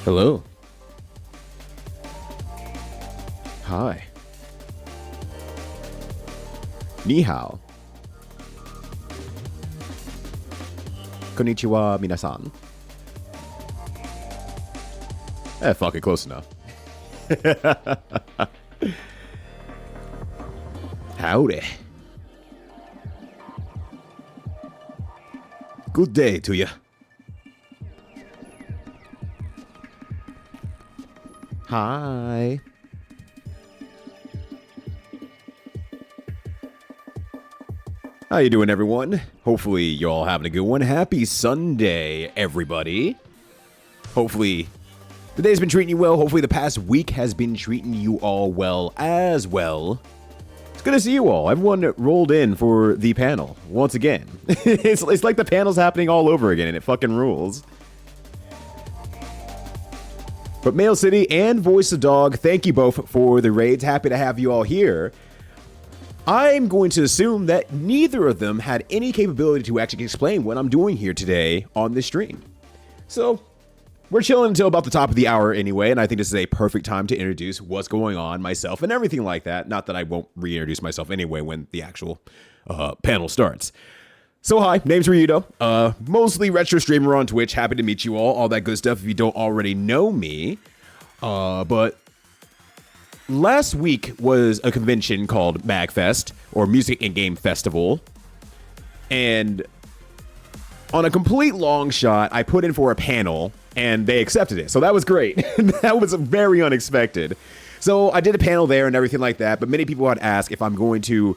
Hello. Hi. Ni hao. Konnichiwa, minasan. Fuck it, close enough. Howdy. Good day to you. Hi. How you doing, everyone? Hopefully you're all having a good one. Happy Sunday, everybody. Hopefully the day's been treating you well. Hopefully the past week has been treating you all well as well. It's good to see you all. Everyone rolled in for the panel once again. it's like the panel's happening all over again, and it fucking rules. But Mail City and Voice of Dog, thank you both for the raids. Happy to have you all here. I'm going to assume that neither of them had any capability to actually explain what I'm doing here today on this stream. So we're chilling until about the top of the hour anyway, and I think this is a perfect time to introduce what's going on, myself, and everything like that. Not that I won't reintroduce myself anyway when the actual panel starts. So hi, name's Ryudo, mostly retro streamer on Twitch. Happy to meet you all that good stuff if you don't already know me. But last week was a convention called MAGFest, or Music and Game Festival. And on a complete long shot, I put in for a panel, and they accepted it. So that was great. That was very unexpected. So I did a panel there and everything like that, but many people had asked if I'm going to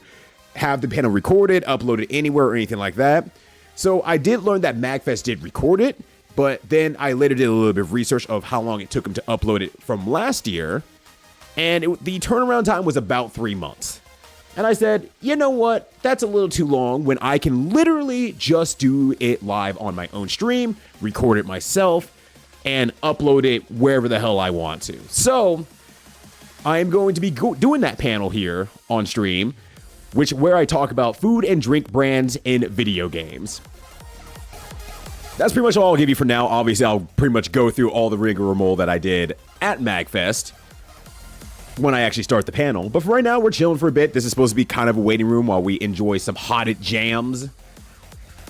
have the panel recorded, uploaded anywhere or anything like that. So I did learn that MAGFest did record it, but then I later did a little bit of research of how long it took them to upload it from last year. And the turnaround time was about 3 months. And I said, you know what? That's a little too long when I can literally just do it live on my own stream, record it myself, and upload it wherever the hell I want to. So I am going to be doing that panel here on stream, where I talk about food and drink brands in video games. That's pretty much all I'll give you for now. Obviously, I'll pretty much go through all the rigmarole that I did at MAGFest when I actually start the panel. But for right now, we're chilling for a bit. This is supposed to be kind of a waiting room while we enjoy some hotted jams.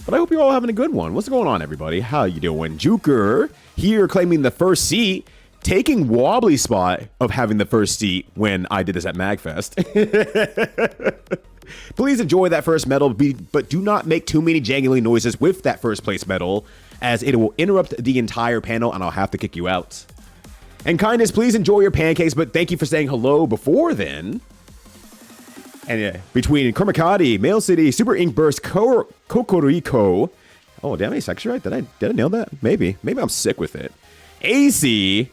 But I hope you're all having a good one. What's going on, everybody? How you doing? Juker here claiming the first seat, taking Wobbly's spot of having the first seat when I did this at MAGFest. Please enjoy that first medal, but do not make too many jangly noises with that first place medal, as it will interrupt the entire panel and I'll have to kick you out. And Kindness, please enjoy your pancakes, but thank you for saying hello before then. And between Kermakati, Mail City, Super Ink Burst, Kokoriko. Oh, damn, I actually right? Did I nail that? Maybe I'm sick with it. AC,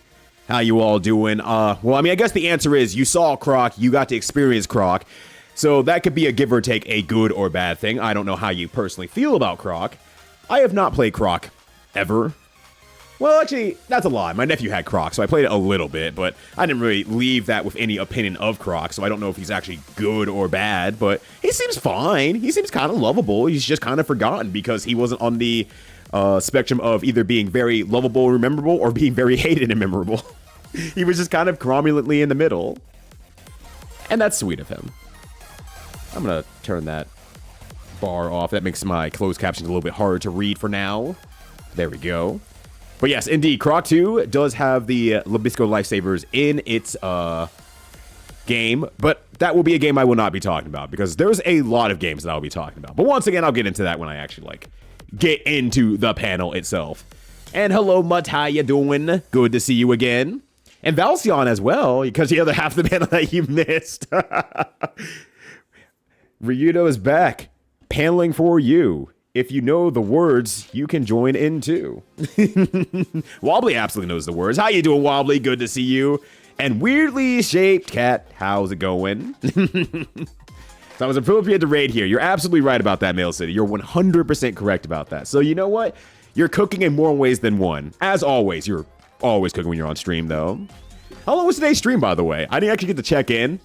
how you all doing? Well, I mean, I guess the answer is you saw Croc, you got to experience Croc. So that could be a give or take a good or bad thing. I don't know how you personally feel about Croc. I have not played Croc ever. Well, actually, that's a lie. My nephew had Croc, so I played it a little bit, but I didn't really leave that with any opinion of Croc, so I don't know if he's actually good or bad, but he seems fine. He seems kind of lovable. He's just kind of forgotten because he wasn't on the spectrum of either being very lovable and memorable or being very hated and memorable. He was just kind of cromulently in the middle. And that's sweet of him. I'm going to turn that bar off. That makes my closed captions a little bit harder to read for now. There we go. But yes, indeed, Croc 2 does have the Labisco Lifesavers in its game, but that will be a game I will not be talking about because there's a lot of games that I'll be talking about. But once again, I'll get into that when I actually get into the panel itself. And hello, Mutt, how you doing? Good to see you again. And Valcion as well, because the other half of the panel that you missed. Ryudo is back, paneling for you. If you know the words, you can join in too. Wobbly absolutely knows the words. How you doing, Wobbly? Good to see you. And weirdly shaped cat, how's it going? So I was appropriate to raid here. You're absolutely right about that, Mail City. You're 100% correct about that. So you know what? You're cooking in more ways than one. As always, you're always cooking when you're on stream, though. How long was today's stream, by the way? I didn't actually get to check in.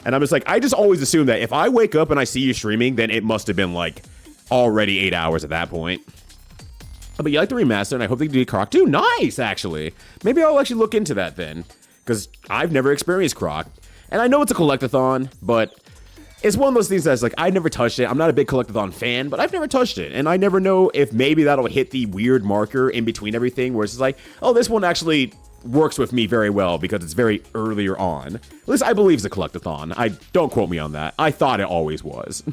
And I'm just like, I just always assume that if I wake up and I see you streaming, then it must have been already 8 hours at that point. But you like the remaster, and I hope they do Croc too. Nice, actually. Maybe I'll actually look into that then, because I've never experienced Croc. And I know it's a collectathon, but it's one of those things that's like, I never touched it. I'm not a big collectathon fan, but I've never touched it. And I never know if maybe that'll hit the weird marker in between everything, where it's just like, oh, this one actually works with me very well because it's very earlier on. At least I believe it's a collectathon. Don't quote me on that. I thought it always was.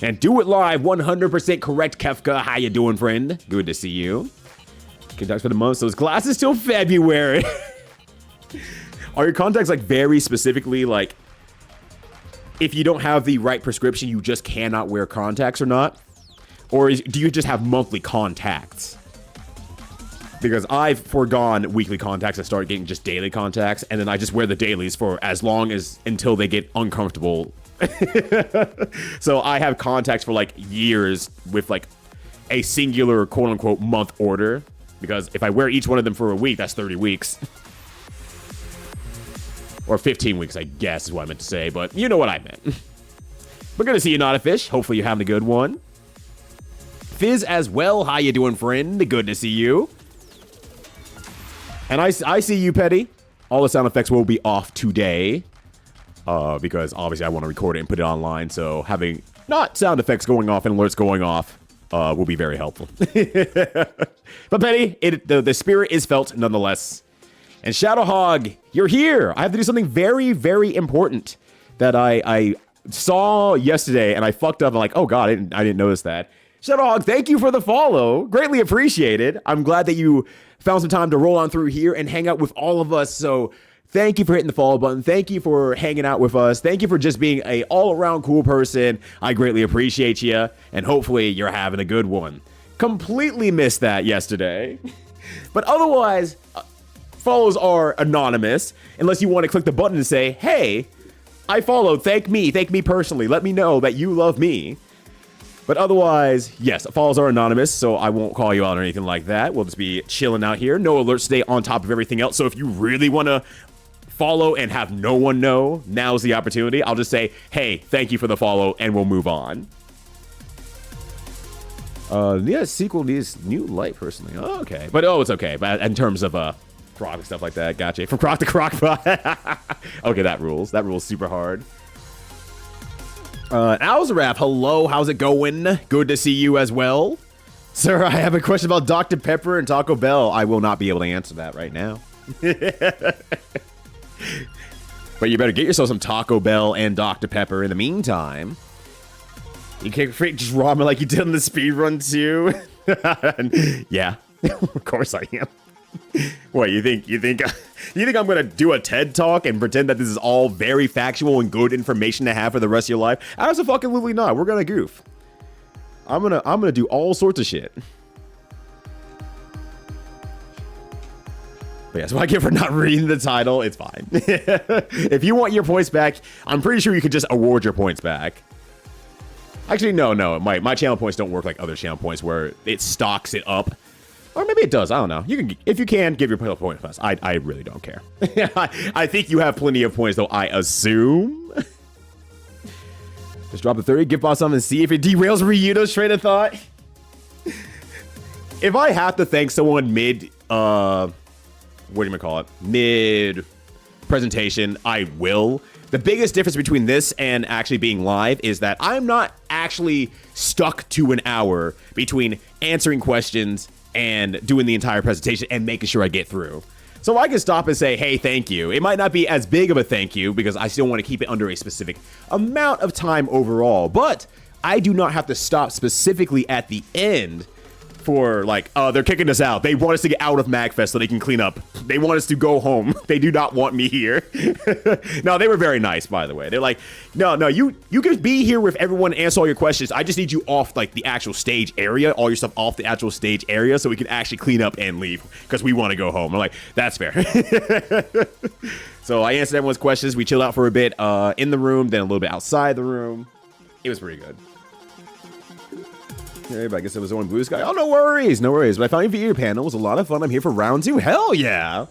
And do it live, 100% correct, Kefka. How you doing, friend? Good to see you. Contacts for the month, so those glasses till February. Are your contacts like very specifically like, if you don't have the right prescription, you just cannot wear contacts or not? Or do you just have monthly contacts? Because I've foregone weekly contacts and started getting just daily contacts, and then I just wear the dailies for as long as until they get uncomfortable. So I have contacts for like years with like a singular quote unquote month order, because if I wear each one of them for a week, that's 30 weeks. Or 15 weeks, I guess is what I meant to say, but you know what I meant. But good to see you, Not a Fish. Hopefully you're having a good one. Fizz as well. How you doing, friend? Good to see you. And I see you, Petty. All the sound effects will be off today. Because obviously I want to record it and put it online, so having not sound effects going off and alerts going off will be very helpful. But Petty, the spirit is felt nonetheless. And Shadowhog, you're here. I have to do something very, very important that I saw yesterday, and I fucked up. I'm like, oh god, I didn't notice that. Shadowhog, thank you for the follow. Greatly appreciated. I'm glad that you found some time to roll on through here and hang out with all of us. So thank you for hitting the follow button. Thank you for hanging out with us. Thank you for just being a all-around cool person. I greatly appreciate you, and hopefully you're having a good one. Completely missed that yesterday. But otherwise, follows are anonymous, unless you want to click the button and say, hey, I followed, thank me personally, let me know that you love me. But otherwise, yes, follows are anonymous, so I won't call you out or anything like that. We'll just be chilling out here. No alerts today, on top of everything else. So if you really want to follow and have no one know, now's the opportunity. I'll just say, hey, thank you for the follow, and we'll move on. Yeah, sequel needs new light, personally. Oh, okay. But, it's okay. But in terms of, Croc and stuff like that. Gotcha. From Croc to Crockbot. Okay, that rules. That rules super hard. Alzarap, hello. How's it going? Good to see you as well. Sir, I have a question about Dr. Pepper and Taco Bell. I will not be able to answer that right now. But you better get yourself some Taco Bell and Dr. Pepper in the meantime. You can't just ramen like you did on the speedrun too. Yeah, of course I am. What, you think I'm gonna do a TED talk and pretend that this is all very factual and good information to have for the rest of your life? Absolutely not. We're gonna goof. I'm gonna do all sorts of shit. But yeah, so I get for not reading the title. It's fine. If you want your points back, I'm pretty sure you could just award your points back. Actually, no. My channel points don't work like other channel points where it stocks it up. Or maybe it does. I don't know. You can, if you can, give your points plus. I really don't care. I think you have plenty of points, though, I assume. Just drop the 30, give boss something and see if it derails Ryudo's train of thought. If I have to thank someone mid, what do you call it? Mid presentation, I will. The biggest difference between this and actually being live is that I'm not actually stuck to an hour between answering questions and doing the entire presentation and making sure I get through. So I can stop and say, hey, thank you. It might not be as big of a thank you because I still want to keep it under a specific amount of time overall, but I do not have to stop specifically at the end for like, they're kicking us out. They want us to get out of MAGFest so they can clean up. They want us to go home. They do not want me here. No, they were very nice, by the way. They're like, no, you can be here with everyone and answer all your questions. I just need you off like the actual stage area, all your stuff off the actual stage area so we can actually clean up and leave because we want to go home. I'm like, that's fair. So I answered everyone's questions. We chilled out for a bit in the room, then a little bit outside the room. It was pretty good. Yeah, but I guess it was on Blue Sky. Oh, no worries. But I found your panel. It was a lot of fun. I'm here for round 2. Hell yeah.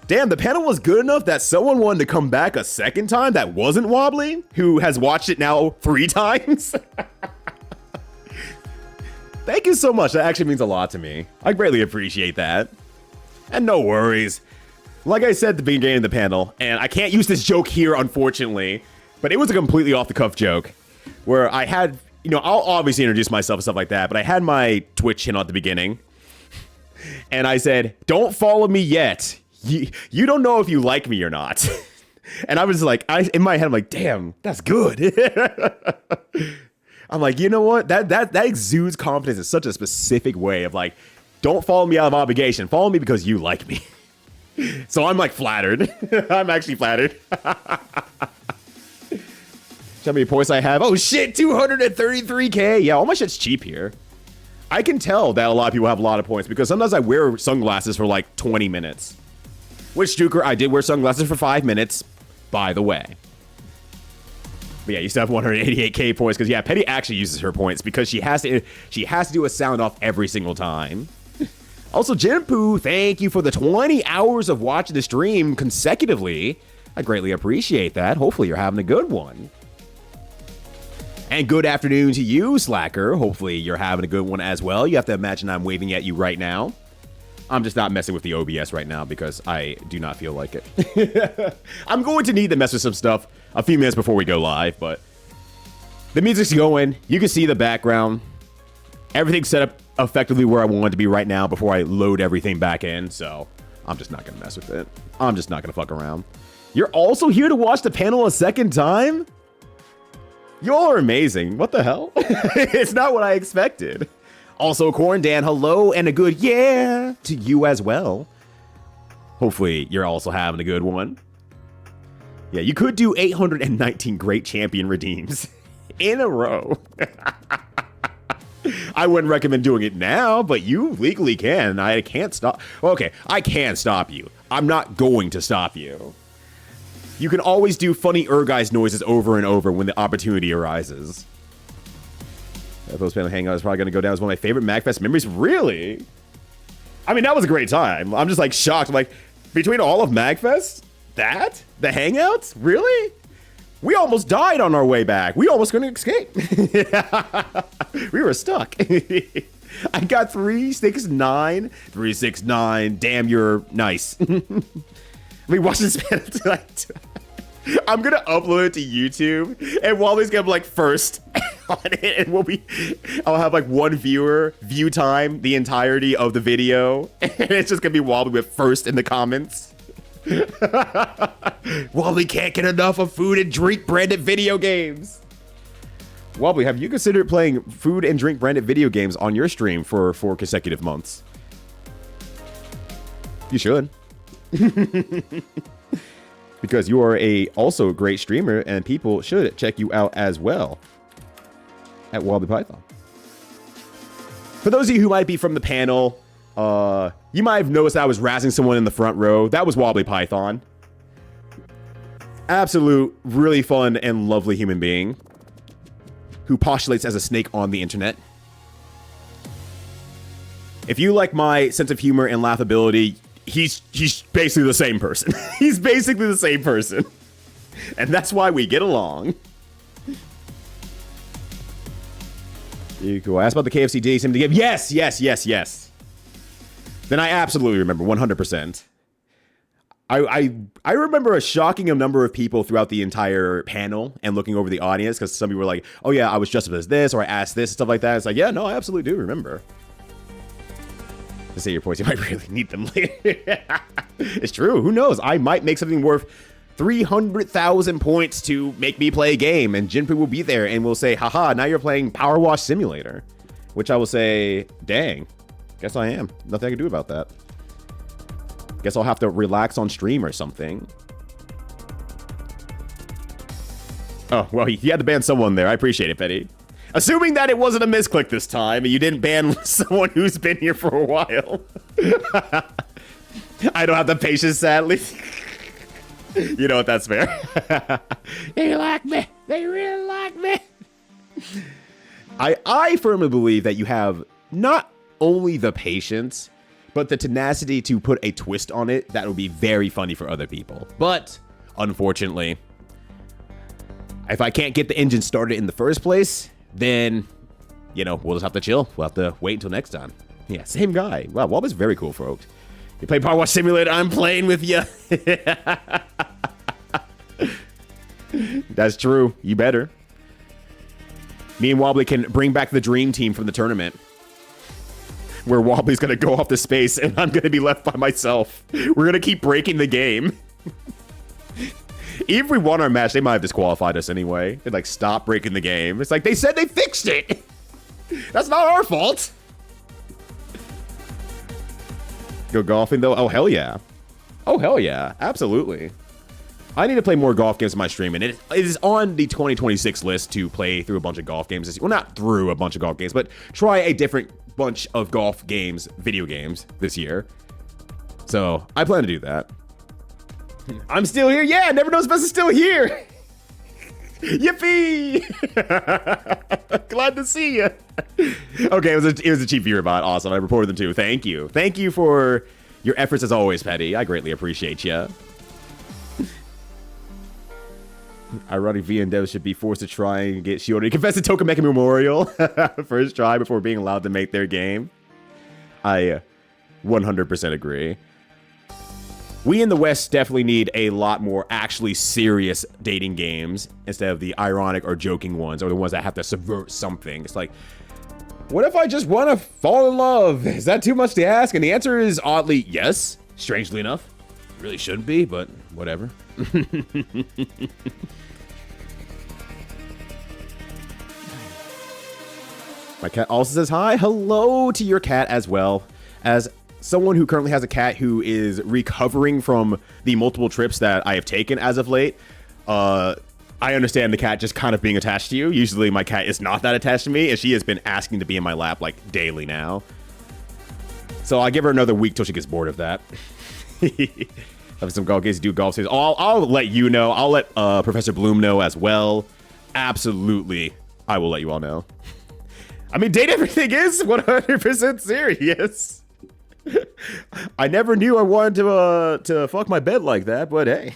Damn, the panel was good enough that someone wanted to come back a second time that wasn't Wobbly, who has watched it now 3 times. Thank you so much. That actually means a lot to me. I greatly appreciate that. And no worries. Like I said at the beginning of the panel, and I can't use this joke here, unfortunately, but it was a completely off-the-cuff joke where I had, you know, I'll obviously introduce myself and stuff like that, but I had my Twitch channel at the beginning, and I said, don't follow me yet. You don't know if you like me or not. And I was like, in my head, I'm like, damn, that's good. I'm like, you know what? That exudes confidence in such a specific way of like, don't follow me out of obligation. Follow me because you like me. So I'm like flattered. I'm actually flattered. How many points I have? Oh shit, 233k. Yeah, all my shit's cheap here. I can tell that a lot of people have a lot of points because sometimes I wear sunglasses for like 20 minutes. Which, Juker, I did wear sunglasses for 5 minutes, by the way. But yeah, you still have 188k points because yeah, Petty actually uses her points because she has to do a sound off every single time. Also, Jinpoo, thank you for the 20 hours of watching the stream consecutively. I greatly appreciate that. Hopefully you're having a good one. And good afternoon to you, Slacker. Hopefully you're having a good one as well. You have to imagine I'm waving at you right now. I'm just not messing with the OBS right now because I do not feel like it. I'm going to need to mess with some stuff a few minutes before we go live, but the music's going. You can see the background. Everything's set up effectively where I want it to be right now before I load everything back in, so I'm just not going to mess with it. I'm just not going to fuck around. You're also here to watch the panel a second time? Y'all are amazing. What the hell? It's not what I expected. Also, Corn Dan, hello and a good yeah to you as well. Hopefully, you're also having a good one. Yeah, you could do 819 great champion redeems in a row. I wouldn't recommend doing it now, but you legally can. I can't stop. Okay, I can stop you. I'm not going to stop you. You can always do funny guys noises over and over when the opportunity arises. Those panel hangout is probably going to go down as one of my favorite MAGFest memories. Really? I mean, that was a great time. I'm just like shocked. I'm like, between all of MAGFest, that? The hangouts? Really? We almost died on our way back. We almost couldn't escape. We were stuck. I got 369. 369. Damn, you're nice. We watched this panel tonight. I'm gonna upload it to YouTube, and Wally's gonna be like first on it, and I'll have like one view time the entirety of the video, and it's just gonna be Wally with first in the comments. Wally can't get enough of food and drink branded video games. Wobbly, have you considered playing food and drink branded video games on your stream for 4 consecutive months? You should. Because you are also a great streamer, and people should check you out as well at Wobbly Python. For those of you who might be from the panel, you might have noticed I was razzing someone in the front row. That was Wobbly Python. Absolute, really fun and lovely human being who postulates as a snake on the internet. If you like my sense of humor and laughability, he's basically the same person. He's basically the same person. And that's why we get along. You go ask about the KFC days him to give. Yes. Then I absolutely remember 100%. I remember a shocking number of people throughout the entire panel and looking over the audience because some people were like, oh yeah, I was dressed up as this, or I asked this and stuff like that. It's like, yeah, no, I absolutely do remember. To say your points, you might really need them later. It's true. Who knows? I might make something worth 300,000 points to make me play a game, and Jinpoo will be there and will say, haha, now you're playing Power Wash Simulator. Which I will say, dang, guess I am. Nothing I can do about that. Guess I'll have to relax on stream or something. Oh, well, you had to ban someone there. I appreciate it, Petty. Assuming that it wasn't a misclick this time, and you didn't ban someone who's been here for a while. I don't have the patience, sadly. You know what? That's fair. They like me. They really like me. I firmly believe that you have not only the patience, but the tenacity to put a twist on it that will be very funny for other people. But, unfortunately, if I can't get the engine started in the first place, then you know, we'll just have to chill. We'll have to wait until next time. Yeah, same guy. Wow, Wob very cool, folks. You play Power Wash Simulator, I'm playing with you. That's true. You better. Me and Wobbly can bring back the dream team from the tournament. Where Wobbly's going to go off to space and I'm going to be left by myself. We're going to keep breaking the game. Even if we won our match, they might have disqualified us anyway. They'd like, stop breaking the game. It's like, they said they fixed it. That's not our fault. Go golfing though? Oh, hell yeah. Oh, hell yeah. Absolutely. I need to play more golf games in my stream, and it is on the 2026 list to play through a bunch of golf games. Well, not through a bunch of golf games, but try a different bunch of golf games, video games this year. So I plan to do that. I'm still here. Yeah, Never Knows Best is still here. Yippee! Glad to see you. Okay, it was a cheap viewer bot. Awesome. I reported them too. Thank you. Thank you for your efforts as always, Petty. I greatly appreciate you. Ironic V and Dev should be forced to try and get shielded. Confess to Tokameka Memorial first try before being allowed to make their game. I 100% agree. We in the West definitely need a lot more actually serious dating games instead of the ironic or joking ones, or the ones that have to subvert something. It's like, what if I just want to fall in love? Is that too much to ask? And the answer is oddly yes, strangely enough. It really shouldn't be, but whatever. My cat also says hi. Hello to your cat as well. As someone who currently has a cat who is recovering from the multiple trips that I have taken as of late, I understand the cat just kind of being attached to you. Usually my cat is not that attached to me, and she has been asking to be in my lap like daily now. So I'll give her another week till she gets bored of that. Have some golf games, do golf series. I'll let you know. I'll let Professor Bloom know as well. Absolutely, I will let you all know. I mean, Date Everything is 100% serious. I never knew I wanted to fuck my bed like that, but hey,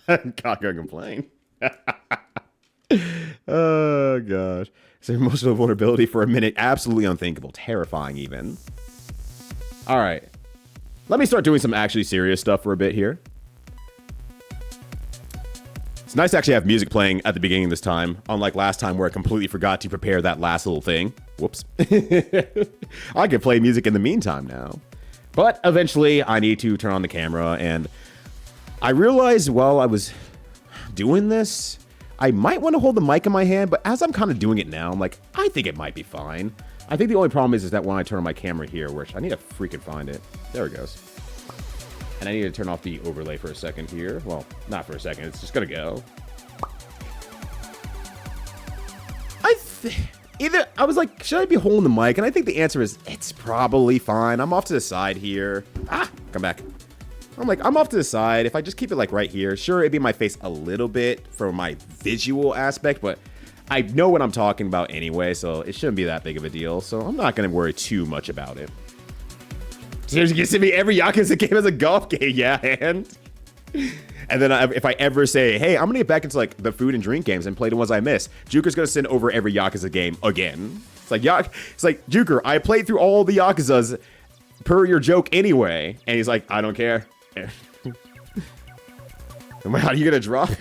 I'm not gonna complain. Oh gosh, it's emotional vulnerability for a minute. Absolutely unthinkable, terrifying even. All right, let me start doing some actually serious stuff for a bit here. It's nice to actually have music playing at the beginning this time, unlike last time where I completely forgot to prepare that last little thing. Whoops. I could play music in the meantime now. But eventually I need to turn on the camera, and I realized while I was doing this, I might want to hold the mic in my hand, but as I'm kind of doing it now, I'm like, I think it might be fine. I think the only problem is that when I turn on my camera here, which I need to freaking find it. There it goes. And I need to turn off the overlay for a second here. Well, not for a second. It's just going to go. I was like, should I be holding the mic? And I think the answer is, it's probably fine. I'm off to the side here. Come back. I'm like, I'm off to the side. If I just keep it like right here, sure, it'd be my face a little bit for my visual aspect, but I know what I'm talking about anyway, so it shouldn't be that big of a deal. So I'm not going to worry too much about it. Seriously, you see me every Yakuza game as a golf game, yeah, and then if I ever say, hey, I'm gonna get back into like the food and drink games and play the ones I miss, Juker's gonna send over every Yakuza game again. It's like Juker, I played through all the Yakuzas per your joke anyway, and he's like, I don't care. How are you gonna drop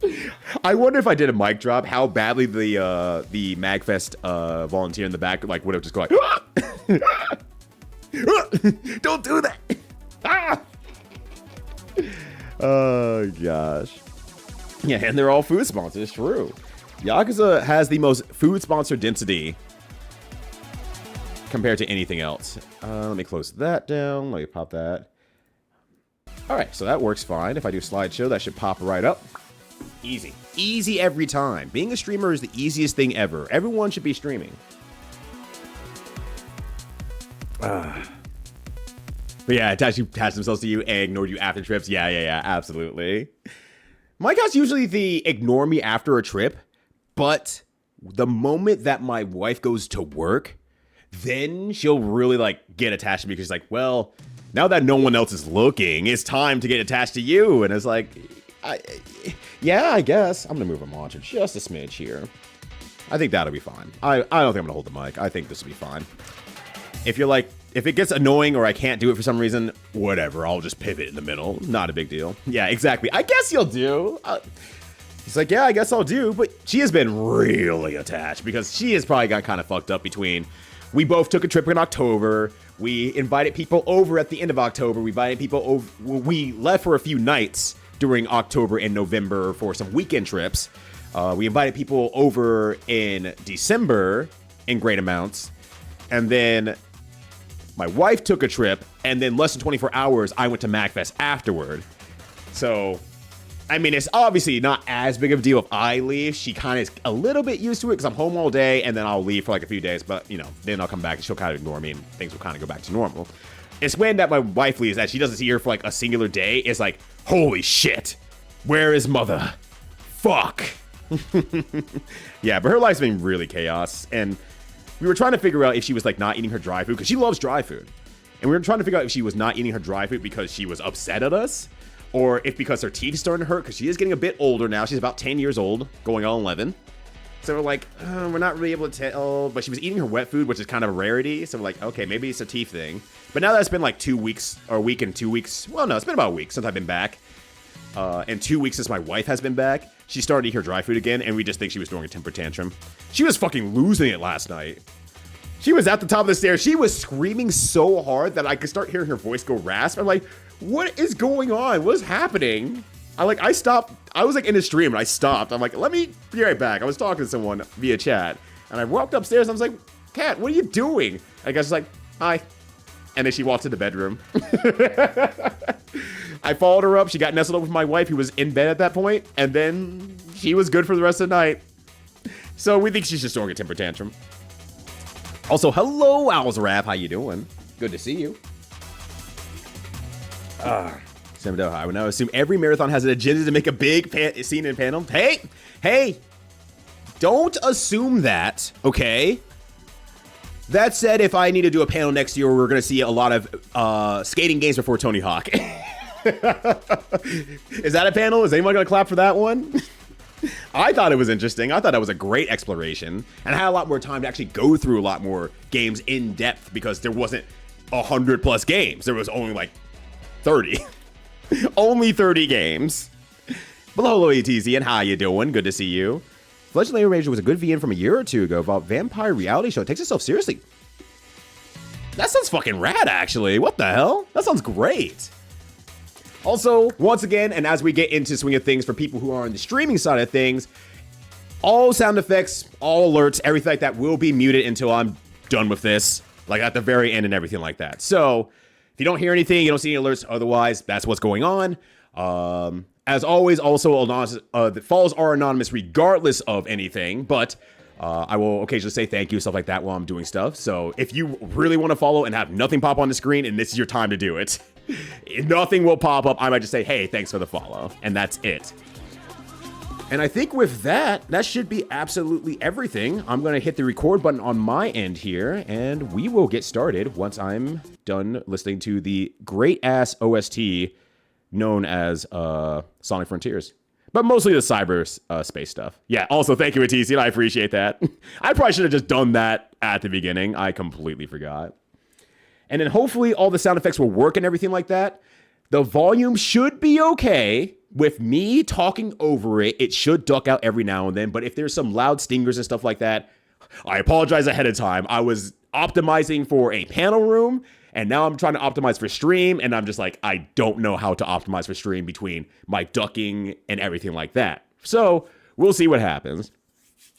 it? I wonder if I did a mic drop, how badly the MAGFest volunteer in the back like would have just gone like, don't do that. Oh gosh. Yeah, and they're all food sponsors. It's true. Yakuza has the most food sponsor density compared to anything else. Let me close that down. Let me pop that. All right, so that works fine. If I do slideshow, that should pop right up. Easy. Easy every time. Being a streamer is the easiest thing ever. Everyone should be streaming. But yeah, attached themselves to you and ignored you after trips. Yeah, absolutely. My cat's usually the ignore me after a trip, but the moment that my wife goes to work, then she'll really like get attached to me because she's like, well, now that no one else is looking, it's time to get attached to you. And it's like, yeah, I guess. I'm gonna move a monitor just a smidge here. I think that'll be fine. I don't think I'm going to hold the mic. I think this will be fine. If you're like, if it gets annoying or I can't do it for some reason, whatever. I'll just pivot in the middle. Not a big deal. Yeah, exactly. I guess you'll do. He's like, yeah, I guess I'll do. But she has been really attached because she has probably got kind of fucked up between. We both took a trip in October. We invited people over at the end of October. We invited people over. We left for a few nights during October and November for some weekend trips. We invited people over in December in great amounts. And then my wife took a trip. And then less than 24 hours, I went to MAGFest afterward. So, I mean, it's obviously not as big of a deal if I leave. She kind of is a little bit used to it because I'm home all day. And then I'll leave for like a few days. But, you know, then I'll come back and she'll kind of ignore me and things will kind of go back to normal. It's when that my wife leaves that she doesn't see her for like a singular day. It's like, holy shit. Where is mother? Fuck. Yeah, but her life's been really chaos, and we were trying to figure out if she was like not eating her dry food because she loves dry food, and we were trying to figure out if she was not eating her dry food because she was upset at us, or if because her teeth is starting to hurt because she is getting a bit older now. She's about 10 years old, going on 11. So we're like, we're not really able to tell, but she was eating her wet food, which is kind of a rarity. So we're like, okay, maybe it's a teeth thing. But now that it's been like 2 weeks, or a week and 2 weeks. Well, no, it's been about a week since I've been back. And 2 weeks since my wife has been back. She started to eat her dry food again, and we just think she was throwing a temper tantrum. She was fucking losing it last night. She was at the top of the stairs. She was screaming so hard that I could start hearing her voice go rasp. I'm like, what is going on? What is happening? I stopped. I was like in a stream, and I stopped. I'm like, let me be right back. I was talking to someone via chat, and I walked upstairs, and I was like, Kat, what are you doing? And I guess like, hi. And then she walked to the bedroom. I followed her up. She got nestled up with my wife, who was in bed at that point, and then she was good for the rest of the night. So we think she's just throwing a temper tantrum. Also, hello, Owls Rap. How you doing? Good to see you. I would now assume every marathon has an agenda to make a big scene and panel. Hey, don't assume that, okay? That said, if I need to do a panel next year, we're going to see a lot of skating games before Tony Hawk. Is that a panel? Is anyone going to clap for that one? I thought it was interesting. I thought that was a great exploration. And I had a lot more time to actually go through a lot more games in depth because there wasn't 100 plus games. There was only like 30. Only 30 games. But hello, ETZ, and how you doing? Good to see you. Legendary Ranger was a good VN from a year or two ago about vampire reality show. It takes itself seriously. That sounds fucking rad, actually. What the hell? That sounds great. Also, once again, and as we get into swing of things for people who are on the streaming side of things, all sound effects, all alerts, everything like that will be muted until I'm done with this, like at the very end and everything like that. So if you don't hear anything, you don't see any alerts, otherwise, that's what's going on. As always, also, the follows are anonymous regardless of anything, but I will occasionally say thank you, stuff like that while I'm doing stuff. So if you really want to follow and have nothing pop on the screen, and this is your time to do it, nothing will pop up. I might just say, hey, thanks for the follow, and that's it. And I think with that, that should be absolutely everything. I'm going to hit the record button on my end here, and we will get started once I'm done listening to the great-ass OST known as Sonic Frontiers. But mostly the cyber space stuff. Yeah, also thank you, ATC, and I appreciate that. I probably should have just done that at the beginning. I completely forgot. And then hopefully all the sound effects will work and everything like that. The volume should be okay. With me talking over it, it should duck out every now and then. But if there's some loud stingers and stuff like that, I apologize ahead of time. I was optimizing for a panel room, and now I'm trying to optimize for stream, and I'm just like, I don't know how to optimize for stream between my ducking and everything like that. So we'll see what happens.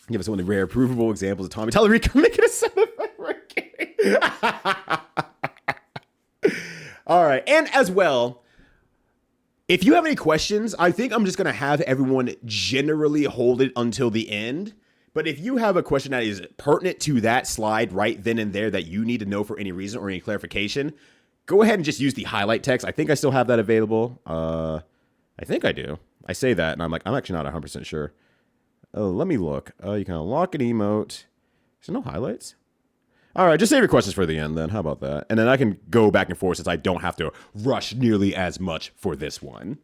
Give us one of the rare provable examples of Tommy Tallarico making a sound effect. All right, and as well, if you have any questions, I think I'm just going to have everyone generally hold it until the end. But if you have a question that is pertinent to that slide right then and there that you need to know for any reason or any clarification, go ahead and just use the highlight text. I think I still have that available. I think I do. I say that, and I'm actually not 100% sure. Oh, let me look. You can unlock an emote. Is there no highlights? All right, just save your questions for the end then. How about that? And then I can go back and forth since I don't have to rush nearly as much for this one.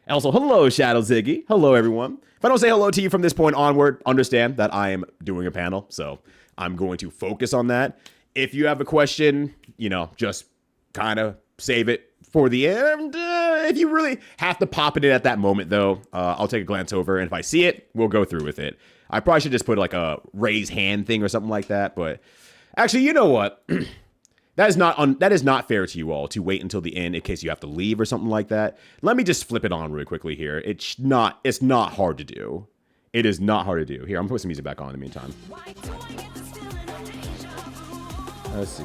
Also, hello, Shadow Ziggy. Hello, everyone. If I don't say hello to you from this point onward, understand that I am doing a panel, so I'm going to focus on that. If you have a question, just kind of save it for the end. If you really have to pop it in at that moment, though, I'll take a glance over, and if I see it, we'll go through with it. I probably should just put like a raise hand thing or something like that, but actually, you know what? That is not fair to you all to wait until the end in case you have to leave or something like that. Let me just flip it on really quickly here. It's not hard to do. It is not hard to do. Here, I'm gonna put some music back on in the meantime. Let's see.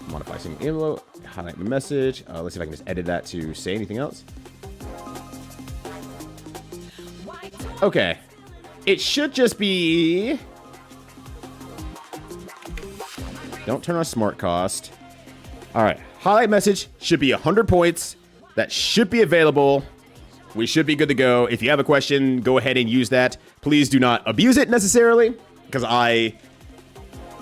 Modify single envelope. Highlight the message. Let's see if I can just edit that to say anything else. Okay. It should just be... Don't turn on smart cost. All right. Highlight message should be 100 points. That should be available. We should be good to go. If you have a question, go ahead and use that. Please do not abuse it necessarily, because I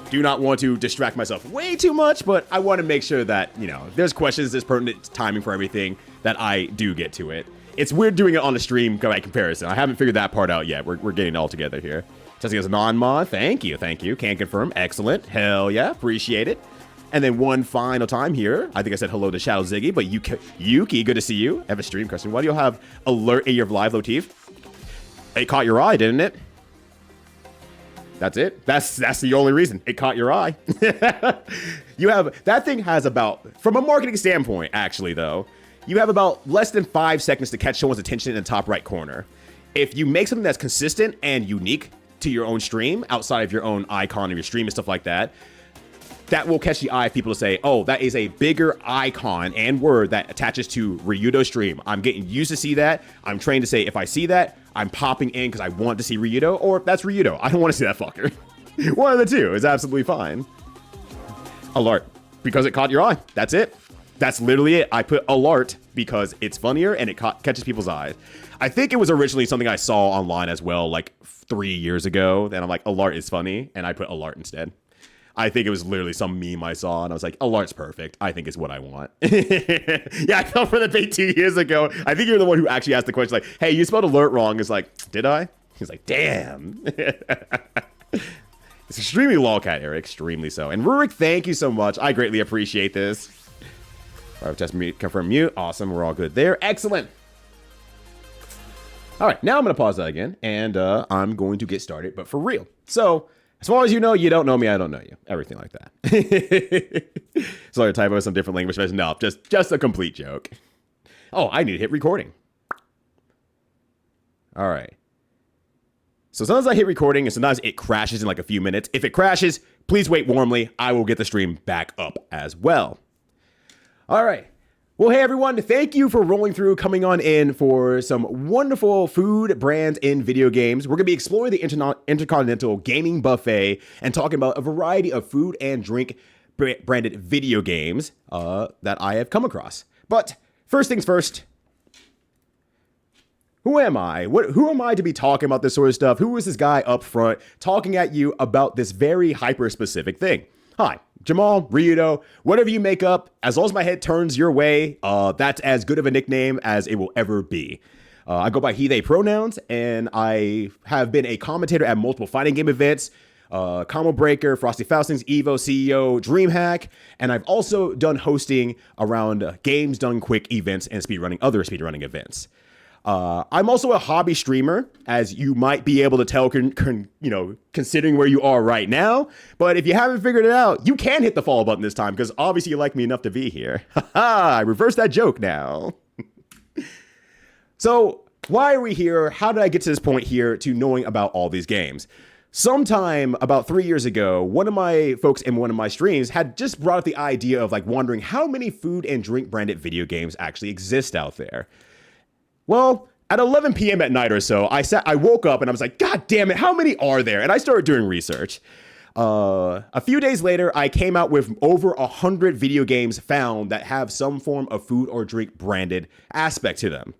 do not want to distract myself way too much, but I want to make sure that, if there's questions, there's pertinent timing for everything, that I do get to it. It's weird doing it on the stream by comparison. I haven't figured that part out yet. We're getting it all together here. Testing as a non-mod. Thank you. Can confirm. Excellent. Hell yeah. Appreciate it. And then one final time here. I think I said hello to Shadow Ziggy, but Yuki, good to see you. I have a stream question. Why do you have alert in your live Latif? It caught your eye, didn't it? That's it. That's the only reason. It caught your eye. That thing has about, from a marketing standpoint, actually, though, you have about less than 5 seconds to catch someone's attention in the top right corner. If you make something that's consistent and unique to your own stream, outside of your own icon of your stream and stuff like that, that will catch the eye of people to say, oh, that is a bigger icon and word that attaches to Ryudo's stream. I'm getting used to see that. I'm trained to say, if I see that, I'm popping in because I want to see Ryudo, or that's Ryudo. I don't want to see that fucker. One of the two is absolutely fine. Alert, because it caught your eye. That's it. That's literally it. I put alert because it's funnier and it catches people's eyes. I think it was originally something I saw online as well, like 3 years ago. Then I'm like, alert is funny, and I put alert instead. I think it was literally some meme I saw, and I was like, alert's perfect. I think it's what I want. Yeah, I fell for the bait 2 years ago. I think you're the one who actually asked the question, like, hey, you spelled alert wrong. It's like, did I? He's like, damn. It's extremely lolcat, Eric. Extremely so. And Rurik, thank you so much. I greatly appreciate this. All right, test mute, confirm mute. Awesome. We're all good there. Excellent. All right, now I'm going to pause that again, and I'm going to get started, but for real. So, as far as you know, you don't know me, I don't know you. Everything like that. Sorry, typo with some different language. No, just a complete joke. Oh, I need to hit recording. All right. So sometimes I hit recording, and sometimes it crashes in like a few minutes. If it crashes, please wait warmly. I will get the stream back up as well. All right. Well, hey, everyone. Thank you for rolling through, coming on in for some wonderful food brands in video games. We're going to be exploring the Intercontinental Gaming Buffet and talking about a variety of food and drink branded video games that I have come across. But first things first, who am I? Who am I to be talking about this sort of stuff? Who is this guy up front talking at you about this very hyper-specific thing? Hi, Jamal, Ryudo, whatever you make up, as long as my head turns your way, that's as good of a nickname as it will ever be. I go by he, they pronouns, and I have been a commentator at multiple fighting game events, Combo Breaker, Frosty Faustings, Evo, CEO, DreamHack, and I've also done hosting around Games Done Quick events and other speedrunning events. I'm also a hobby streamer, as you might be able to tell, considering where you are right now. But if you haven't figured it out, you can hit the follow button this time, because obviously you like me enough to be here. I reversed that joke now. So why are we here? How did I get to this point here to knowing about all these games? Sometime about 3 years ago, one of my folks in one of my streams had just brought up the idea of wondering how many food and drink branded video games actually exist out there. Well, at 11 p.m. at night or so, I woke up and I was like, God damn it, how many are there? And I started doing research. A few days later, I came out with over 100 video games found that have some form of food or drink branded aspect to them.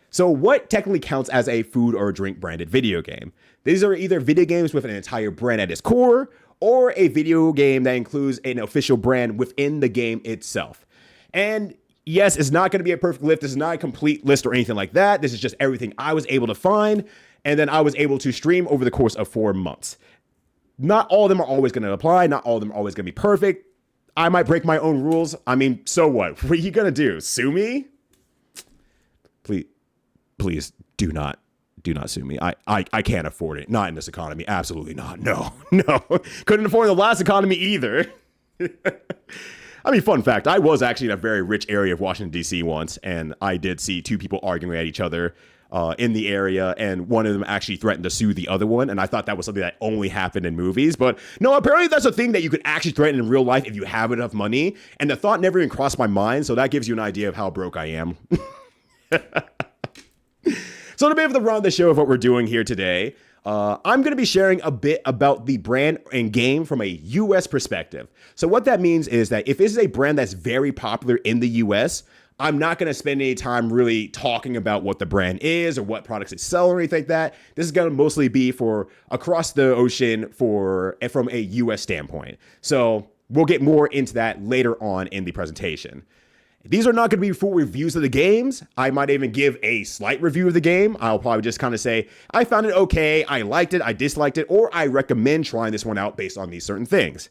So what technically counts as a food or drink branded video game? These are either video games with an entire brand at its core, or a video game that includes an official brand within the game itself. And yes, it's not going to be a perfect list. This is not a complete list or anything like that. This is just everything I was able to find. And then I was able to stream over the course of 4 months. Not all of them are always going to apply. Not all of them are always going to be perfect. I might break my own rules. I mean, so what? What are you going to do? Sue me? Please do not sue me. I can't afford it. Not in this economy. Absolutely not. No. Couldn't afford the last economy either. I mean, fun fact, I was actually in a very rich area of Washington, D.C. once, and I did see two people arguing at each other in the area, and one of them actually threatened to sue the other one, and I thought that was something that only happened in movies, but no, apparently that's a thing that you could actually threaten in real life if you have enough money, and the thought never even crossed my mind, so that gives you an idea of how broke I am. So to be able to run the show of what we're doing here today, I'm going to be sharing a bit about the brand and game from a U.S. perspective. So what that means is that if this is a brand that's very popular in the U.S., I'm not going to spend any time really talking about what the brand is or what products it sells or anything like that. This is going to mostly be for across the ocean from a U.S. standpoint. So we'll get more into that later on in the presentation. These are not going to be full reviews of the games. I might even give a slight review of the game. I'll probably just kind of say, I found it okay, I liked it, I disliked it, or I recommend trying this one out based on these certain things.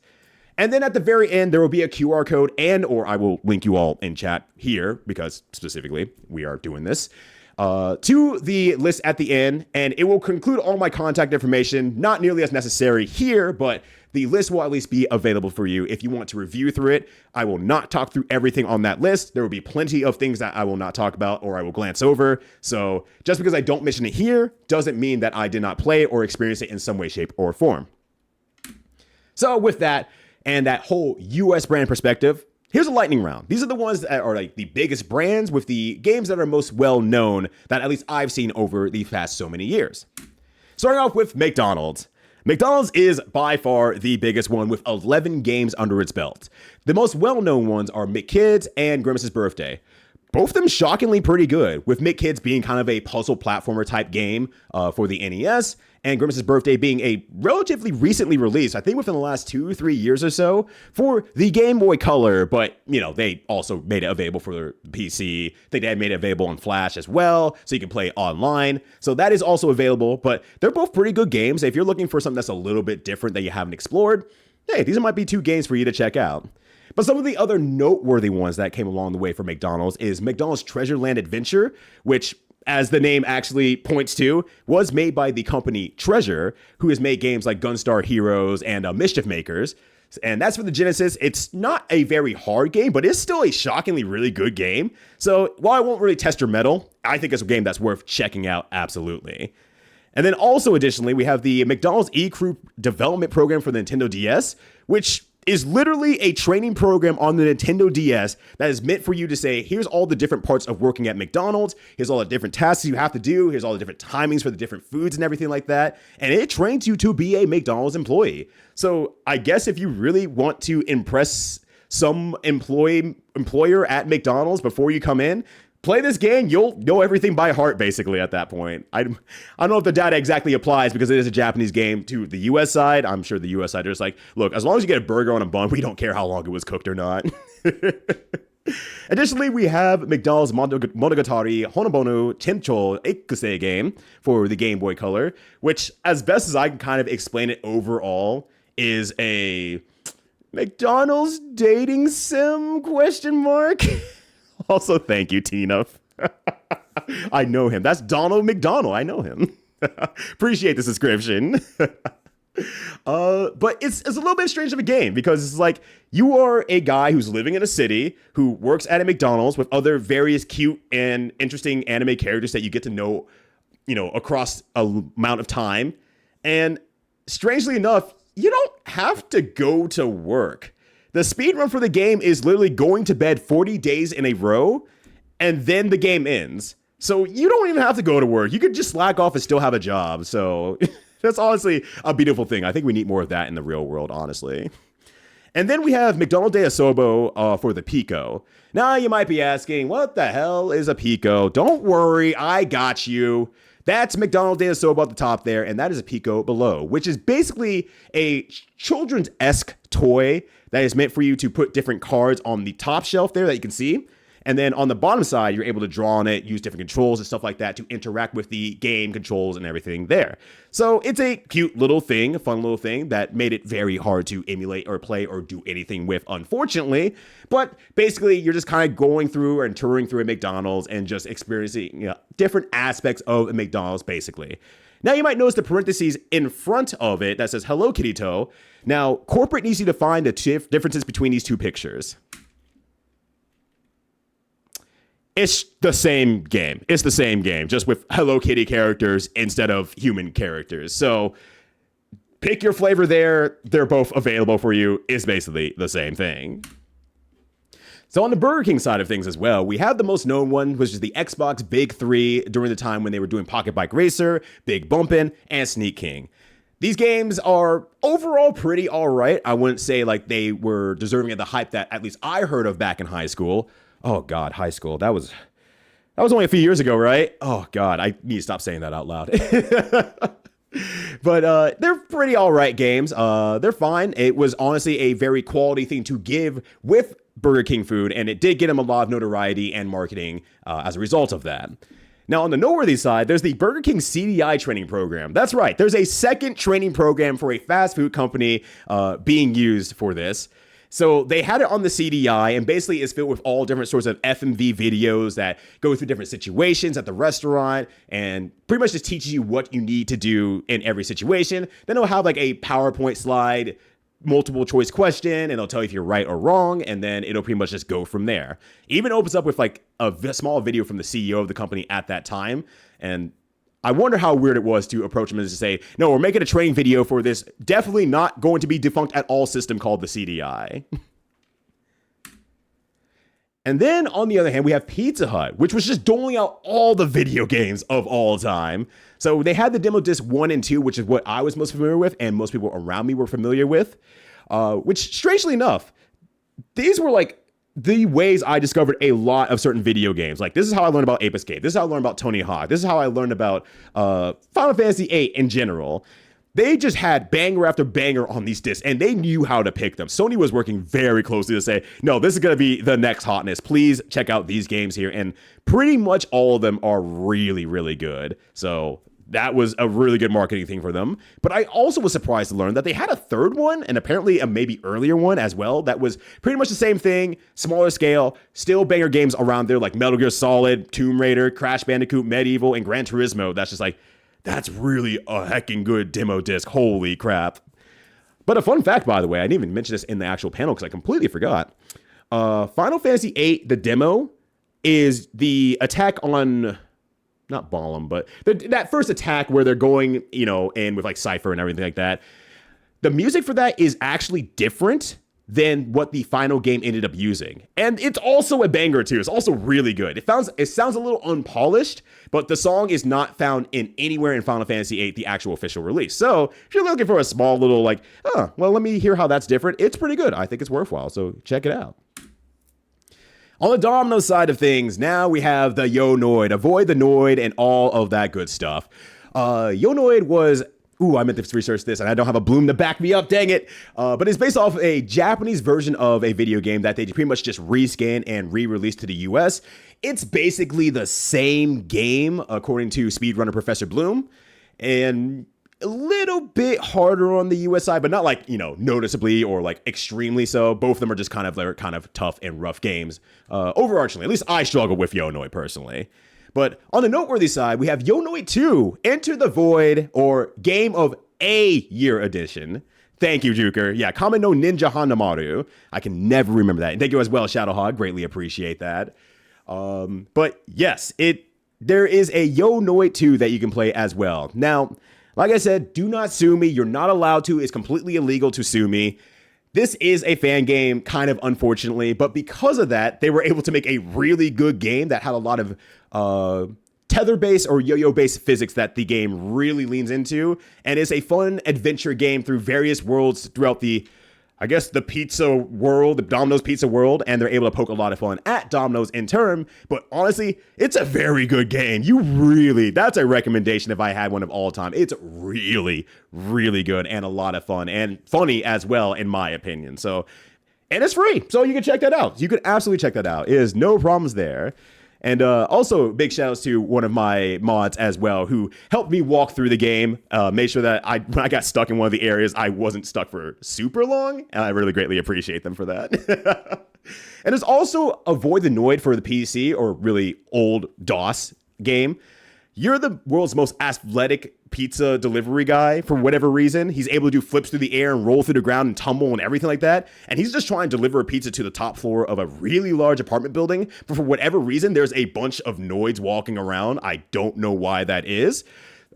And then at the very end, there will be a QR code or I will link you all in chat here, because specifically we are doing this, to the list at the end. And it will conclude all my contact information, not nearly as necessary here, but the list will at least be available for you if you want to review through it. I will not talk through everything on that list. There will be plenty of things that I will not talk about or I will glance over. So just because I don't mention it here doesn't mean that I did not play it or experience it in some way, shape, or form. So with that and that whole US brand perspective, here's a lightning round. These are the ones that are like the biggest brands with the games that are most well known that at least I've seen over the past so many years. Starting off with McDonald's. McDonald's is by far the biggest one with 11 games under its belt. The most well-known ones are McKids and Grimace's Birthday. Both of them shockingly pretty good, with McKids being kind of a puzzle platformer type game for the NES, and Grimace's Birthday being a relatively recently released, I think within the last 2-3 years or so, for the Game Boy Color, but, you know, they also made it available for their PC. I think they had made it available on Flash as well, so you can play online. So that is also available, but they're both pretty good games. If you're looking for something that's a little bit different that you haven't explored, hey, these might be two games for you to check out. But some of the other noteworthy ones that came along the way for McDonald's is McDonald's Treasure Land Adventure, which, as the name actually points to, was made by the company Treasure, who has made games like Gunstar Heroes and Mischief Makers. And that's for the Genesis. It's not a very hard game, but it's still a shockingly really good game. So while I won't really test your mettle, I think it's a game that's worth checking out, absolutely. And then also additionally, we have the McDonald's E-Crew development program for the Nintendo DS, which is literally a training program on the Nintendo DS that is meant for you to say, here's all the different parts of working at McDonald's, here's all the different tasks you have to do, here's all the different timings for the different foods and everything like that, and it trains you to be a McDonald's employee. So I guess if you really want to impress some employer at McDonald's before you come in, play this game, you'll know everything by heart, basically, at that point. I don't know if the data exactly applies because it is a Japanese game to the U.S. side. I'm sure the U.S. side is like, look, as long as you get a burger on a bun, we don't care how long it was cooked or not. Additionally, we have McDonald's Monogatari Honobono Chencho Ekusei game for the Game Boy Color, which, as best as I can kind of explain it overall, is a McDonald's dating sim ? Also, thank you, Tina. I know him. That's Donald McDonald. I know him. Appreciate the subscription. But it's a little bit strange of a game because it's like you are a guy who's living in a city who works at a McDonald's with other various cute and interesting anime characters that you get to know, across a amount of time. And strangely enough, you don't have to go to work. The speedrun for the game is literally going to bed 40 days in a row, and then the game ends. So you don't even have to go to work. You could just slack off and still have a job. So that's honestly a beautiful thing. I think we need more of that in the real world, honestly. And then we have McDonald's de Asobo for the Pico. Now you might be asking, what the hell is a Pico? Don't worry, I got you. That's McDonald's de Asobo at the top there, and that is a Pico below, which is basically a children's-esque toy that is meant for you to put different cards on the top shelf there that you can see. And then on the bottom side, you're able to draw on it, use different controls and stuff like that to interact with the game controls and everything there. So it's a cute little thing, a fun little thing that made it very hard to emulate or play or do anything with, unfortunately. But basically, you're just kind of going through and touring through a McDonald's and just experiencing different aspects of a McDonald's, basically. Now, you might notice the parentheses in front of it that says Hello Kitty Toe. Now, corporate needs you to find the differences between these two pictures. It's the same game. It's the same game, just with Hello Kitty characters instead of human characters. So pick your flavor there. They're both available for you. It's basically the same thing. So on the Burger King side of things as well, we have the most known one, which is the Xbox Big 3 during the time when they were doing Pocket Bike Racer, Big Bumpin', and Sneak King. These games are overall pretty all right. I wouldn't say like they were deserving of the hype that at least I heard of back in high school. Oh God, high school. That was only a few years ago, right? Oh God, I need to stop saying that out loud. But they're pretty all right games. They're fine. It was honestly a very quality thing to give with Burger King food, and it did get them a lot of notoriety and marketing as a result of that. Now, on the noteworthy side, there's the Burger King CDI training program. That's right. There's a second training program for a fast food company being used for this. So they had it on the CDI, and basically it's filled with all different sorts of FMV videos that go through different situations at the restaurant and pretty much just teaches you what you need to do in every situation. Then it'll have like a PowerPoint slide, multiple choice question, and it'll tell you if you're right or wrong, and then it'll pretty much just go from there. Even opens up with like a small video from the CEO of the company at that time, and I wonder how weird it was to approach him and to say, no, we're making a training video for this definitely not going to be defunct at all system called the CDI. And then on the other hand, we have Pizza Hut, which was just doling out all the video games of all time. So they had the demo disc 1 and 2, which is what I was most familiar with and most people around me were familiar with, which strangely enough, these were like the ways I discovered a lot of certain video games. Like, this is how I learned about Ape Escape. This is how I learned about Tony Hawk. This is how I learned about Final Fantasy VIII in general. They just had banger after banger on these discs, and they knew how to pick them. Sony was working very closely to say, no, this is going to be the next hotness. Please check out these games here. And pretty much all of them are really, really good. So that was a really good marketing thing for them. But I also was surprised to learn that they had a third one, and apparently a maybe earlier one as well, that was pretty much the same thing, smaller scale, still banger games around there like Metal Gear Solid, Tomb Raider, Crash Bandicoot, Medieval, and Gran Turismo. That's just like, that's really a heckin' good demo disc. Holy crap. But a fun fact, by the way, I didn't even mention this in the actual panel because I completely forgot. Final Fantasy VIII, the demo, is the attack on, not Balam, but that first attack where they're going, in with like Cypher and everything like that. The music for that is actually different than what the final game ended up using. And it's also a banger too. It's also really good. It sounds a little unpolished, but the song is not found in anywhere in Final Fantasy VIII, the actual official release. So if you're looking for a small little like, let me hear how that's different, it's pretty good. I think it's worthwhile. So check it out. On the Domino side of things, now we have the Yo-Noid. Avoid the Noid and all of that good stuff. Yo-Noid was, I meant to research this and I don't have a Bloom to back me up, dang it. But it's based off a Japanese version of a video game that they pretty much just rescanned and re-released to the US. It's basically the same game, according to speedrunner Professor Bloom, and a little bit harder on the US side, but not like, noticeably or like extremely so. Both of them are just kind of tough and rough games. Overarchingly, at least I struggle with Yo-Noid personally. But on the noteworthy side, we have Yo-Noid 2, Enter the Void, or Game of a Year Edition. Thank you, Juker. Yeah, Kamen no Ninja Hanamaru. I can never remember that. And thank you as well, Shadowhog. Greatly appreciate that. But yes, there is a Yo-Noid 2 that you can play as well. Now, like I said, do not sue me. You're not allowed to. It's completely illegal to sue me. This is a fan game, kind of unfortunately, but because of that, they were able to make a really good game that had a lot of tether-based or yo-yo-based physics that the game really leans into, and it's a fun adventure game through various worlds throughout the pizza world, the Domino's pizza world, and they're able to poke a lot of fun at Domino's in turn. But honestly, it's a very good game. That's a recommendation if I had one of all time. It's really, really good and a lot of fun and funny as well, in my opinion. So And it's free, so you can check that out. You can absolutely check that out. It is no problems there. And also, big shout outs to one of my mods as well, who helped me walk through the game, made sure that when I got stuck in one of the areas, I wasn't stuck for super long, and I really greatly appreciate them for that. And there's also Avoid the Noid for the PC, or really old DOS game. You're the world's most athletic pizza delivery guy for whatever reason. He's able to do flips through the air and roll through the ground and tumble and everything like that. And he's just trying to deliver a pizza to the top floor of a really large apartment building. But for whatever reason, there's a bunch of noids walking around. I don't know why that is.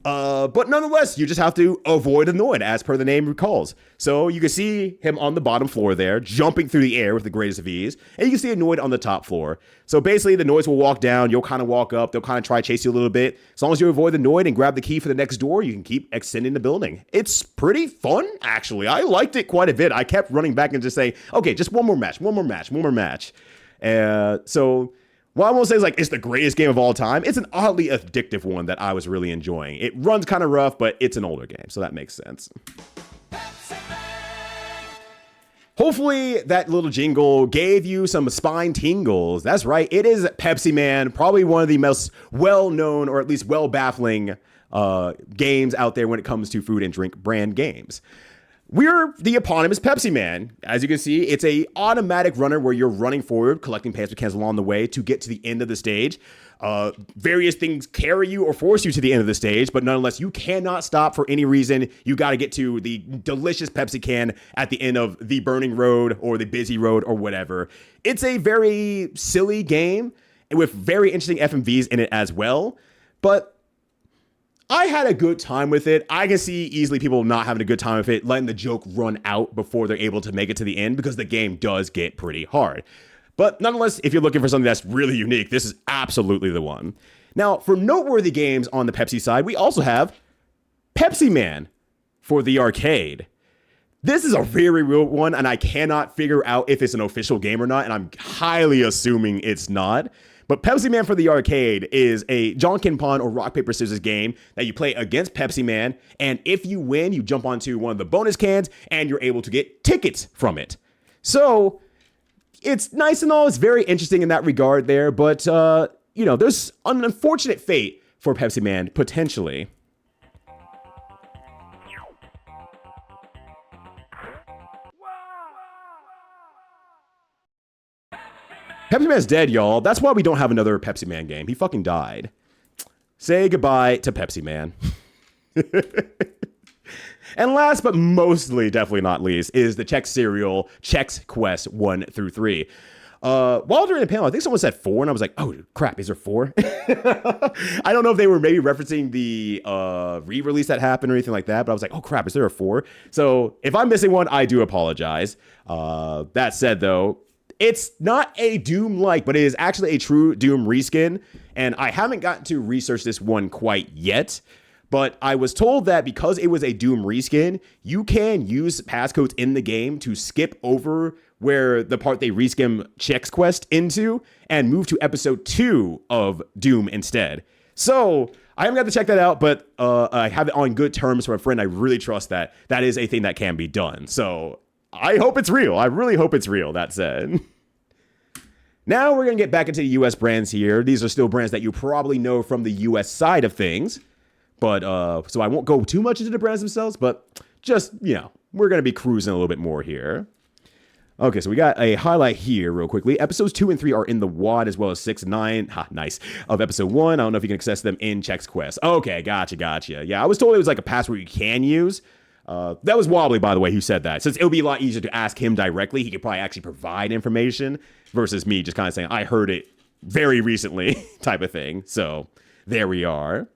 But nonetheless, you just have to avoid a noid, as per the name recalls. So you can see him on the bottom floor there, jumping through the air with the greatest of ease, and you can see a noid on the top floor. So basically, the noids will walk down, you'll kind of walk up, they'll kind of try to chase you a little bit. As long as you avoid the noid and grab the key for the next door, you can keep extending the building. It's pretty fun, actually. I liked it quite a bit. I kept running back and just saying, okay, just one more match. So... well, I won't say it's the greatest game of all time. It's an oddly addictive one that I was really enjoying. It runs kind of rough, but it's an older game, so that makes sense. Hopefully that little jingle gave you some spine tingles. That's right, it is Pepsi Man, probably one of the most well-known, or at least well-baffling games out there when it comes to food and drink brand games. We're the eponymous Pepsi Man. As you can see, it's a automatic runner where you're running forward, collecting Pepsi cans along the way to get to the end of the stage. Various things carry you or force you to the end of the stage, but nonetheless, you cannot stop for any reason. You got to get to the delicious Pepsi can at the end of the burning road or the busy road or whatever. It's a very silly game with very interesting FMVs in it as well, but I had a good time with it. I can see easily people not having a good time with it, letting the joke run out before they're able to make it to the end, because the game does get pretty hard. But nonetheless, if you're looking for something that's really unique, this is absolutely the one. Now, for noteworthy games on the Pepsi side, we also have Pepsi Man for the arcade. This is a very real one, and I cannot figure out if it's an official game or not, and I'm highly assuming it's not. But Pepsi Man for the arcade is a Jonkin Pon or rock, paper, scissors game that you play against Pepsi Man. And if you win, you jump onto one of the bonus cans and you're able to get tickets from it. So it's nice and all. It's very interesting in that regard there. But, there's an unfortunate fate for Pepsi Man, potentially. Pepsi Man's dead, y'all. That's why we don't have another Pepsi Man game. He fucking died. Say goodbye to Pepsi Man. And last but definitely not least, is the Chex Cereal Chex Quest 1 through 3. While during the panel, I think someone said 4, and I was like, oh, crap, is there 4? I don't know if they were maybe referencing the re-release that happened or anything like that, but I was like, oh, crap, is there a 4? So if I'm missing one, I do apologize. That said, though, it's not a Doom-like, but it is actually a true Doom reskin, and I haven't gotten to research this one quite yet, but I was told that because it was a Doom reskin, you can use passcodes in the game to skip over where the part they reskin Chex Quest into and move to episode 2 of Doom instead. So I haven't got to check that out, but I have it on good terms from a friend. I really trust that that is a thing that can be done. So I hope it's real. I really hope it's real, that said. Now we're going to get back into the U.S. brands here. These are still brands that you probably know from the U.S. side of things. But, so I won't go too much into the brands themselves, but just, we're going to be cruising a little bit more here. Okay, so we got a highlight here real quickly. Episodes 2 and 3 are in the WAD, as well as 6 and 9. Nice. Of episode 1. I don't know if you can access them in Chex Quest. Okay, gotcha. Yeah, I was told it was like a password you can use. That was Wobbly, by the way, who said that. Since it would be a lot easier to ask him directly, he could probably actually provide information versus me just kind of saying, I heard it very recently type of thing. So there we are.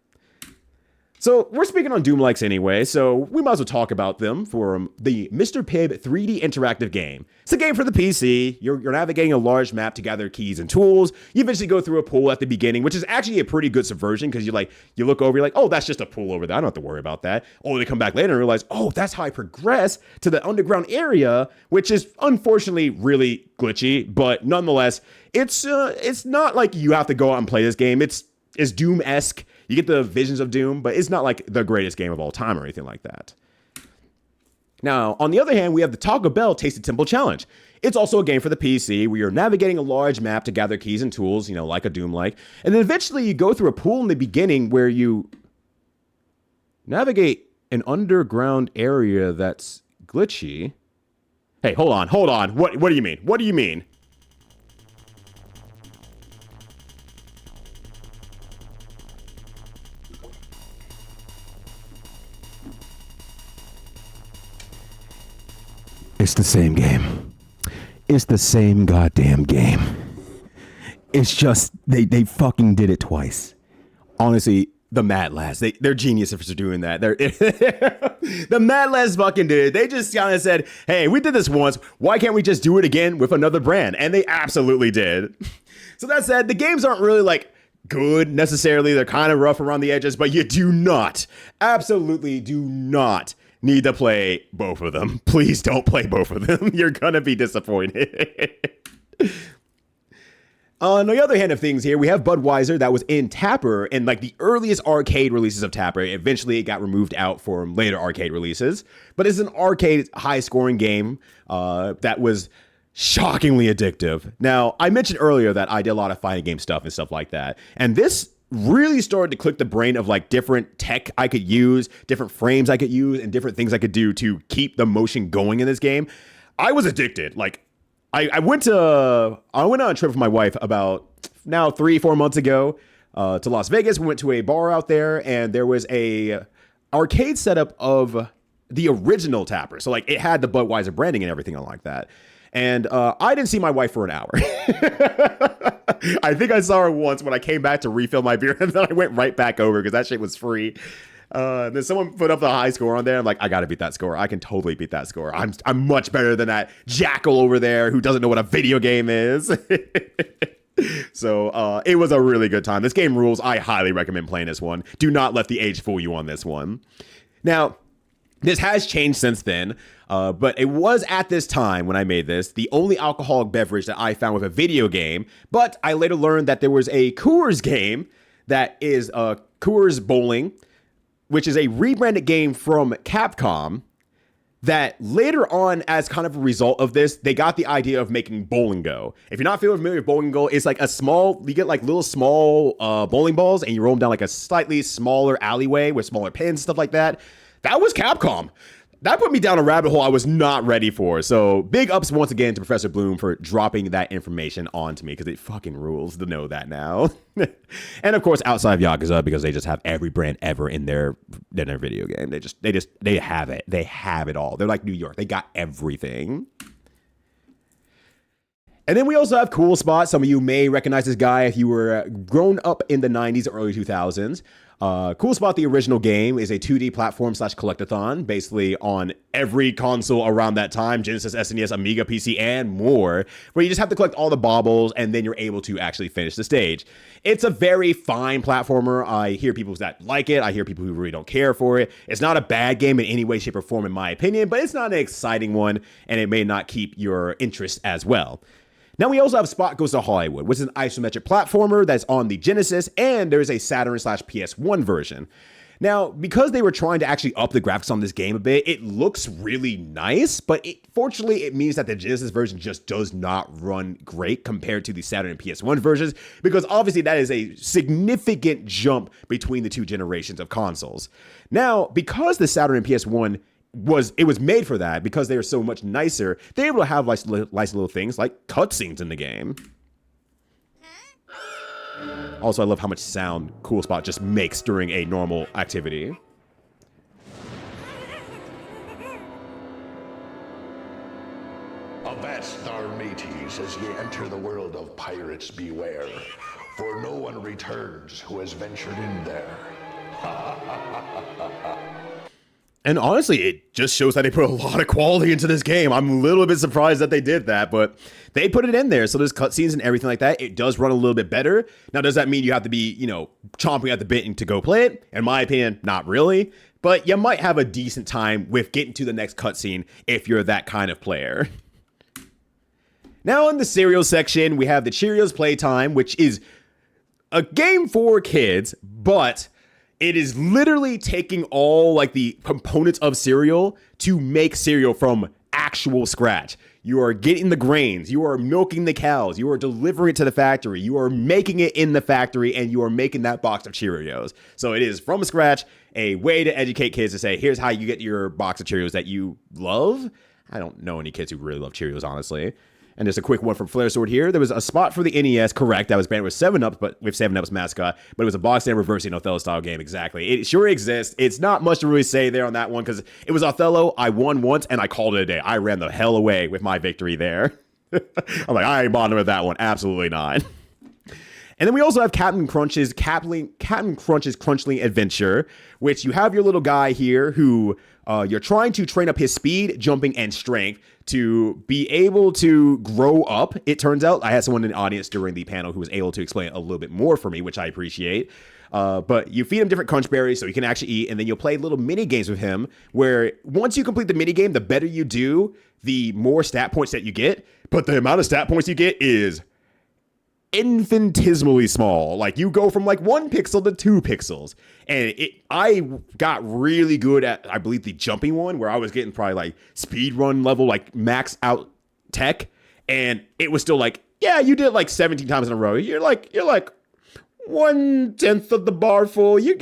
So we're speaking on Doom likes anyway, so we might as well talk about them for the Mr. Pibb 3D interactive game. It's a game for the PC. You're navigating a large map to gather keys and tools. You eventually go through a pool at the beginning, which is actually a pretty good subversion because you look over, you're like, oh, that's just a pool over there. I don't have to worry about that. Or they come back later and realize, oh, that's how I progress to the underground area, which is unfortunately really glitchy, but nonetheless, it's not like you have to go out and play this game. It's Doom-esque. You get the visions of Doom, but it's not like the greatest game of all time or anything like that. Now, on the other hand, we have the Taco Bell Tasty Temple Challenge. It's also a game for the PC where you're navigating a large map to gather keys and tools, like a Doom-like. And then eventually you go through a pool in the beginning where you navigate an underground area that's glitchy. Hey, hold on. What do you mean? What do you mean? It's the same game. It's the same goddamn game. It's just, they fucking did it twice. Honestly, the Mad Lads, they're geniuses for doing that. The Mad Lads fucking did it. They just kind of said, hey, we did this once. Why can't we just do it again with another brand? And they absolutely did. So that said, the games aren't really like good necessarily. They're kind of rough around the edges, but you do not, absolutely do not need to play both of them. Please don't play both of them. You're gonna be disappointed. On the other hand of things here, we have Budweiser that was in Tapper and like the earliest arcade releases of Tapper. Eventually it got removed out for later arcade releases, but it's an arcade high scoring game that was shockingly addictive. Now, I mentioned earlier that I did a lot of fighting game stuff and stuff like that, and this really started to click the brain of like different tech I could use, different frames I could use, and different things I could do to keep the motion going in this game. I was addicted. Like I went on a trip with my wife about now 3-4 months ago to Las Vegas. We went to a bar out there, and there was a arcade setup of the original Tapper. So like it had the Budweiser branding and everything like that. And I didn't see my wife for an hour. I think I saw her once when I came back to refill my beer, and then I went right back over because that shit was free. Then someone put up the high score on there. I'm like, I gotta beat that score. I can totally beat that score. I'm much better than that jackal over there who doesn't know what a video game is. So it was a really good time. This game rules. I highly recommend playing this one. Do not let the age fool you on this one. Now, this has changed since then, but it was at this time when I made this the only alcoholic beverage that I found with a video game. But I later learned that there was a Coors game that is Coors Bowling, which is a rebranded game from Capcom that later on, as kind of a result of this, they got the idea of making Bowling Go. If you're not familiar with Bowling Go, it's like you get like little small bowling balls and you roll them down like a slightly smaller alleyway with smaller pins, stuff like that. That was Capcom. That put me down a rabbit hole I was not ready for. So big ups once again to Professor Bloom for dropping that information onto me, because it fucking rules to know that now. And of course, outside of Yakuza, because they just have every brand ever in their video game. They have it. They have it all. They're like New York. They got everything. And then we also have Cool Spot. Some of you may recognize this guy if you were grown up in the 90s or early 2000s. Cool Spot, the original game, is a 2D platform / collectathon, basically on every console around that time, Genesis, SNES, Amiga, PC, and more, where you just have to collect all the baubles, and then you're able to actually finish the stage. It's a very fine platformer. I hear people that like it. I hear people who really don't care for it. It's not a bad game in any way, shape, or form, in my opinion, but it's not an exciting one, and it may not keep your interest as well. Now we also have Spot Goes to Hollywood, which is an isometric platformer that's on the Genesis, and there's a Saturn / PS1 version. Now, because they were trying to actually up the graphics on this game a bit, it looks really nice, but fortunately it means that the Genesis version just does not run great compared to the Saturn and PS1 versions, because obviously that is a significant jump between the two generations of consoles. Now, because the Saturn and PS1 was made for that, because they are so much nicer, they're able to have nice little things like cutscenes in the game. Also, I love how much sound Cool Spot just makes during a normal activity. Avast our mateys as ye enter the world of pirates beware, for no one returns who has ventured in there. And honestly, it just shows that they put a lot of quality into this game. I'm a little bit surprised that they did that, but they put it in there. So there's cutscenes and everything like that. It does run a little bit better. Now, does that mean you have to be, chomping at the bit to go play it? In my opinion, not really. But you might have a decent time with getting to the next cutscene if you're that kind of player. Now in the cereal section, we have the Cheerios Playtime, which is a game for kids, but it is literally taking all like the components of cereal to make cereal from actual scratch. You are getting the grains. You are milking the cows. You are delivering it to the factory. You are making it in the factory, and you are making that box of Cheerios. So it is from scratch, a way to educate kids to say, here's how you get your box of Cheerios that you love. I don't know any kids who really love Cheerios, honestly. And just a quick one from Flare Sword here. There was a spot for the NES, correct, that was banned with 7-Up, but with 7-Up's mascot, but it was a box and reversing Othello style game, exactly. It sure exists. It's not much to really say there on that one, because it was Othello. I won once, and I called it a day. I ran the hell away with my victory there. I'm like, I ain't bothering with that one. Absolutely not. And then we also have Captain Crunch's Crunchling Adventure, which you have your little guy here who you're trying to train up his speed, jumping, and strength to be able to grow up. It turns out I had someone in the audience during the panel who was able to explain it a little bit more for me, which I appreciate. But you feed him different crunch berries so he can actually eat, and then you'll play little mini games with him where once you complete the mini game, the better you do, the more stat points that you get. But the amount of stat points you get is infinitesimally small. Like you go from like 1 pixel to 2 pixels. And I got really good at, I believe, the jumping one where I was getting probably like speed run level, like max out tech. And it was still like, yeah, you did it like 17 times in a row. You're like 1/10 of the bar full. You're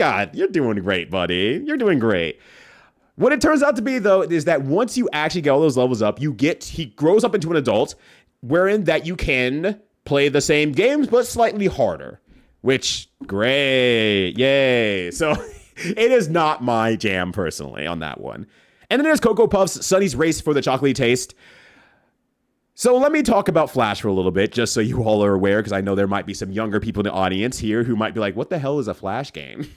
doing great, buddy. You're doing great. What it turns out to be, though, is that once you actually get all those levels up, he grows up into an adult, wherein that you can play the same games, but slightly harder, which, great, yay. So it is not my jam, personally, on that one. And then there's Cocoa Puffs, Sunny's Race for the Chocolatey Taste. So let me talk about Flash for a little bit, just so you all are aware, because I know there might be some younger people in the audience here who might be like, what the hell is a Flash game?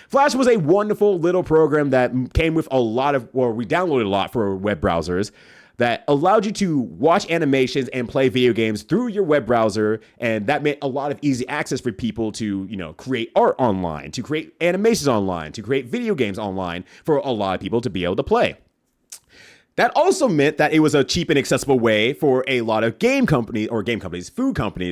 Flash was a wonderful little program that came with we downloaded a lot for web browsers that allowed you to watch animations and play video games through your web browser. And that meant a lot of easy access for people to, create art online, to create animations online, to create video games online for a lot of people to be able to play. That also meant that it was a cheap and accessible way for a lot of food companies,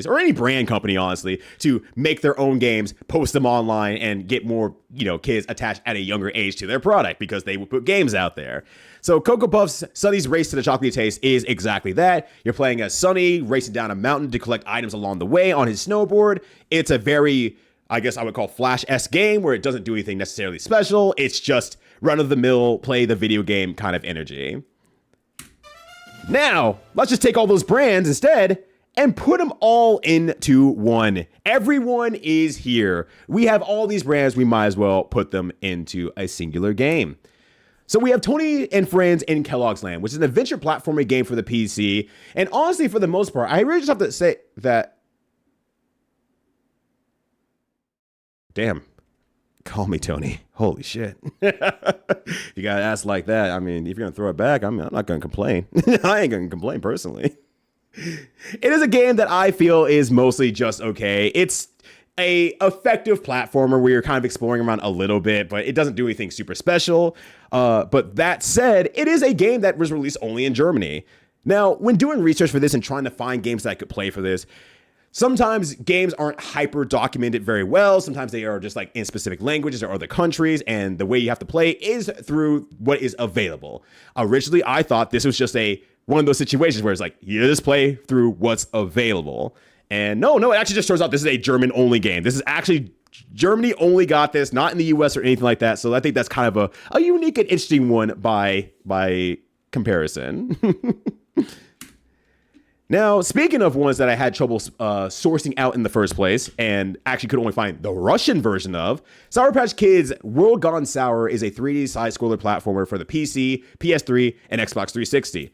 or any brand company, honestly, to make their own games, post them online, and get more, kids attached at a younger age to their product because they would put games out there. So Cocoa Puffs, Sunny's Race to the Chocolatey Taste is exactly that. You're playing as Sunny, racing down a mountain to collect items along the way on his snowboard. It's a very, I guess I would call Flash-esque game where it doesn't do anything necessarily special. It's just run-of-the-mill, play the video game kind of energy. Now, let's just take all those brands instead and put them all into one. Everyone is here. We have all these brands. We might as well put them into a singular game. So we have Tony and Friends in Kellogg's Land, which is an adventure platforming game for the PC. And honestly, for the most part, I really just have to say that... Damn. Call me Tony. Holy shit. You gotta ask like that. I mean, if you're gonna throw it back, I'm not gonna complain. I ain't gonna complain personally. It is a game that I feel is mostly just okay. It's a effective platformer where you're kind of exploring around a little bit, but it doesn't do anything super special. But that said, it is a game that was released only in Germany. Now, when doing research for this and trying to find games that I could play for this, sometimes games aren't hyper documented very well. Sometimes they are just like in specific languages or other countries, and the way you have to play is through what is available. Originally, I thought this was just one of those situations where it's like, you just play through what's available. And no, it actually just turns out this is a German-only game. This is actually, Germany only got this, not in the US or anything like that. So I think that's kind of a unique and interesting one by comparison. Now, speaking of ones that I had trouble sourcing out in the first place and actually could only find the Russian version of, Sour Patch Kids World Gone Sour is a 3D side-scroller platformer for the PC, PS3, and Xbox 360.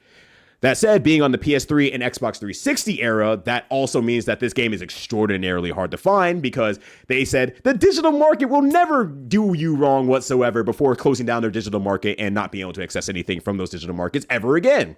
That said, being on the PS3 and Xbox 360 era, that also means that this game is extraordinarily hard to find because they said the digital market will never do you wrong whatsoever before closing down their digital market and not being able to access anything from those digital markets ever again.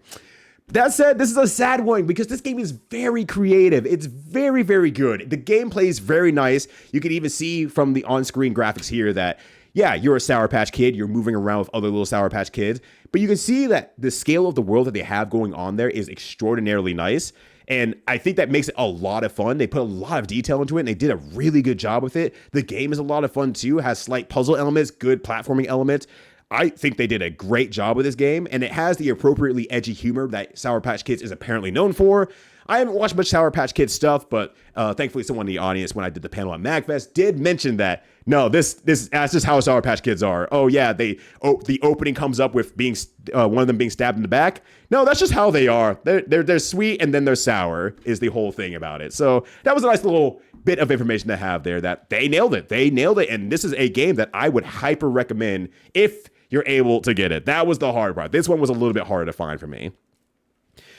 That said, this is a sad one because this game is very creative. It's very, very good. The gameplay is very nice. You can even see from the on-screen graphics here that, yeah, you're a Sour Patch Kid. You're moving around with other little Sour Patch Kids. But you can see that the scale of the world that they have going on there is extraordinarily nice. And I think that makes it a lot of fun. They put a lot of detail into it, and they did a really good job with it. The game is a lot of fun, too. It has slight puzzle elements, good platforming elements. I think they did a great job with this game, and it has the appropriately edgy humor that Sour Patch Kids is apparently known for. I haven't watched much Sour Patch Kids stuff, but thankfully someone in the audience when I did the panel at MAGFest did mention that, no, that's just how Sour Patch Kids are. Oh yeah, the opening comes up with being one of them being stabbed in the back. No, that's just how they are. They're sweet and then they're sour is the whole thing about it. So that was a nice little bit of information to have there that they nailed it. They nailed it, and this is a game that I would hyper recommend if you're able to get it. That was the hard part. This one was a little bit harder to find for me.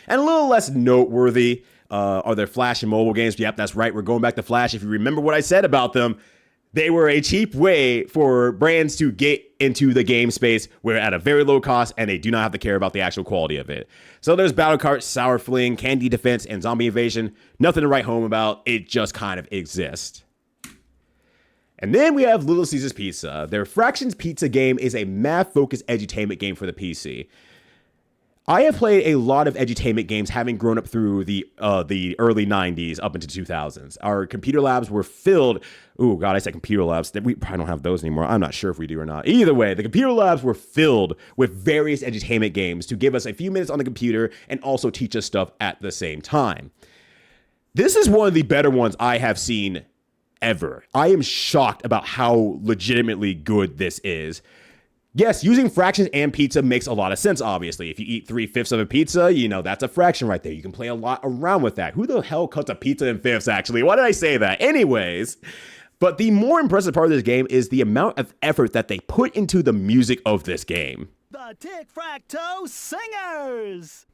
And a little less noteworthy are their Flash and mobile games. Yep, that's right. We're going back to Flash. If you remember what I said about them, they were a cheap way for brands to get into the game space where at a very low cost, and they do not have to care about the actual quality of it. So there's Battle Cart, Sour Fling, Candy Defense, and Zombie Invasion. Nothing to write home about. It just kind of exists. And then we have Little Caesars Pizza. Their Fractions Pizza game is a math-focused edutainment game for the PC. I have played a lot of edutainment games having grown up through the early 90s up into 2000s. Our computer labs were filled. Oh, God, I said computer labs. We probably don't have those anymore. I'm not sure if we do or not. Either way, the computer labs were filled with various edutainment games to give us a few minutes on the computer and also teach us stuff at the same time. This is one of the better ones I have seen ever. I am shocked about how legitimately good this is. Yes, using fractions and pizza makes a lot of sense, obviously. If you eat 3/5 of a pizza, that's a fraction right there. You can play a lot around with that. Who the hell cuts a pizza in fifths, actually? Why did I say that? Anyways, but the more impressive part of this game is the amount of effort that they put into the music of this game. The Tic-Frac-Toe Singers!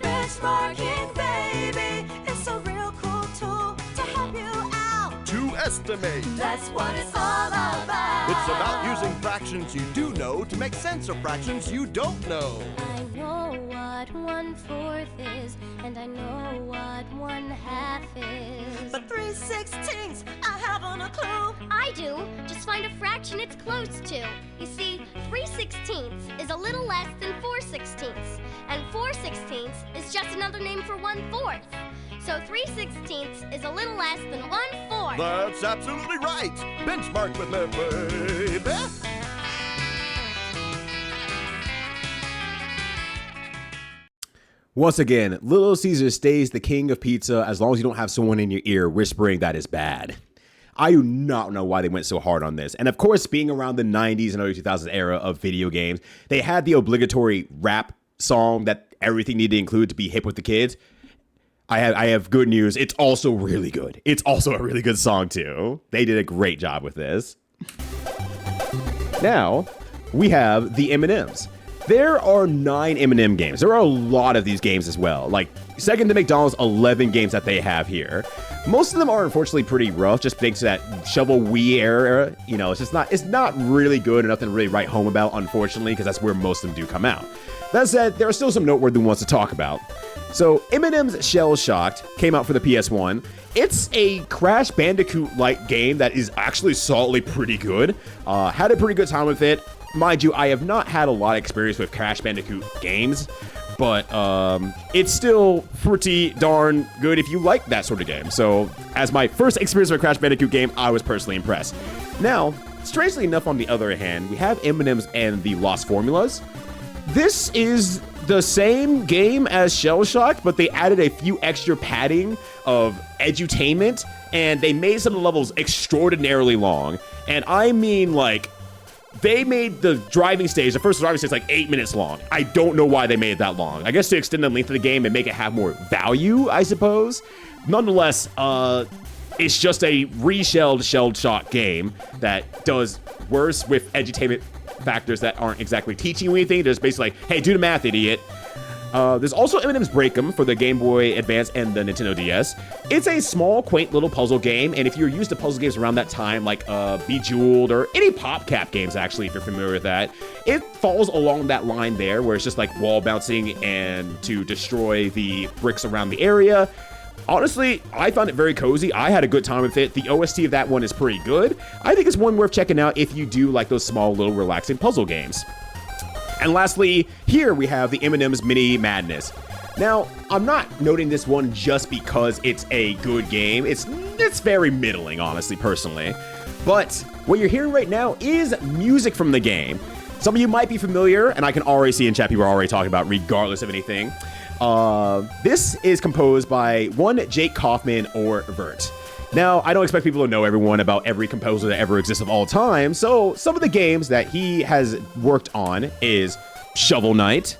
Benchmarking, baby, it's a real cool tool to help you out. To estimate. That's what it's all about. It's about using fractions you do know to make sense of fractions you don't know. I know what 1/4 is, and I know what 1/2 is. But 3/16, I haven't a clue. I do. Just find a fraction it's close to. You see, 3/16 is a little less than 4/16, and 4/16 is just another name for 1/4. So 3/16 is a little less than 1/4. That's absolutely right. Benchmark with me, baby. Once again, Little Caesar stays the king of pizza as long as you don't have someone in your ear whispering that is bad. I do not know why they went so hard on this. And of course, being around the 90s and early 2000s era of video games, they had the obligatory rap song that everything needed to include to be hip with the kids. I have good news. It's also really good. It's also a really good song too. They did a great job with this. Now, we have the M&Ms. There are 9 M&M games. There are a lot of these games as well. Like, second to McDonald's 11 games that they have here. Most of them are unfortunately pretty rough, just thanks to that shovel Wii era. It's not really good and nothing to really write home about, unfortunately, because that's where most of them do come out. That said, there are still some noteworthy ones to talk about. So, M&M's Shell Shocked came out for the PS1. It's a Crash Bandicoot-like game that is actually solidly pretty good. Had a pretty good time with it. Mind you, I have not had a lot of experience with Crash Bandicoot games, but it's still pretty darn good if you like that sort of game. So, as my first experience with a Crash Bandicoot game, I was personally impressed. Now, strangely enough, on the other hand, we have M&M's and the Lost Formulas. This is the same game as Shell Shocked, but they added a few extra padding of edutainment, and they made some of the levels extraordinarily long. And I mean, they made the driving stage, the first driving stage, 8 minutes long. I don't know why they made it that long. I guess to extend the length of the game and make it have more value, I suppose. Nonetheless, it's just a reshelled Shell Shock game that does worse with edutainment factors that aren't exactly teaching you anything. They're just basically hey, do the math, idiot. There's also M&M's Break'em for the Game Boy Advance and the Nintendo DS. It's a small, quaint little puzzle game, and if you're used to puzzle games around that time, like Bejeweled or any PopCap games, actually, if you're familiar with that, it falls along that line there, where it's just like wall bouncing and to destroy the bricks around the area. Honestly, I found it very cozy. I had a good time with it. The OST of that one is pretty good. I think it's one worth checking out if you do like those small, little, relaxing puzzle games. And lastly, here we have the M&M's Mini Madness. Now, I'm not noting this one just because it's a good game. It's very middling, honestly, personally. But what you're hearing right now is music from the game. Some of you might be familiar, and I can already see in chat people are already talking about regardless of anything. This is composed by one Jake Kaufman or Vert. Now, I don't expect people to know everyone about every composer that ever exists of all time, so some of the games that he has worked on is Shovel Knight,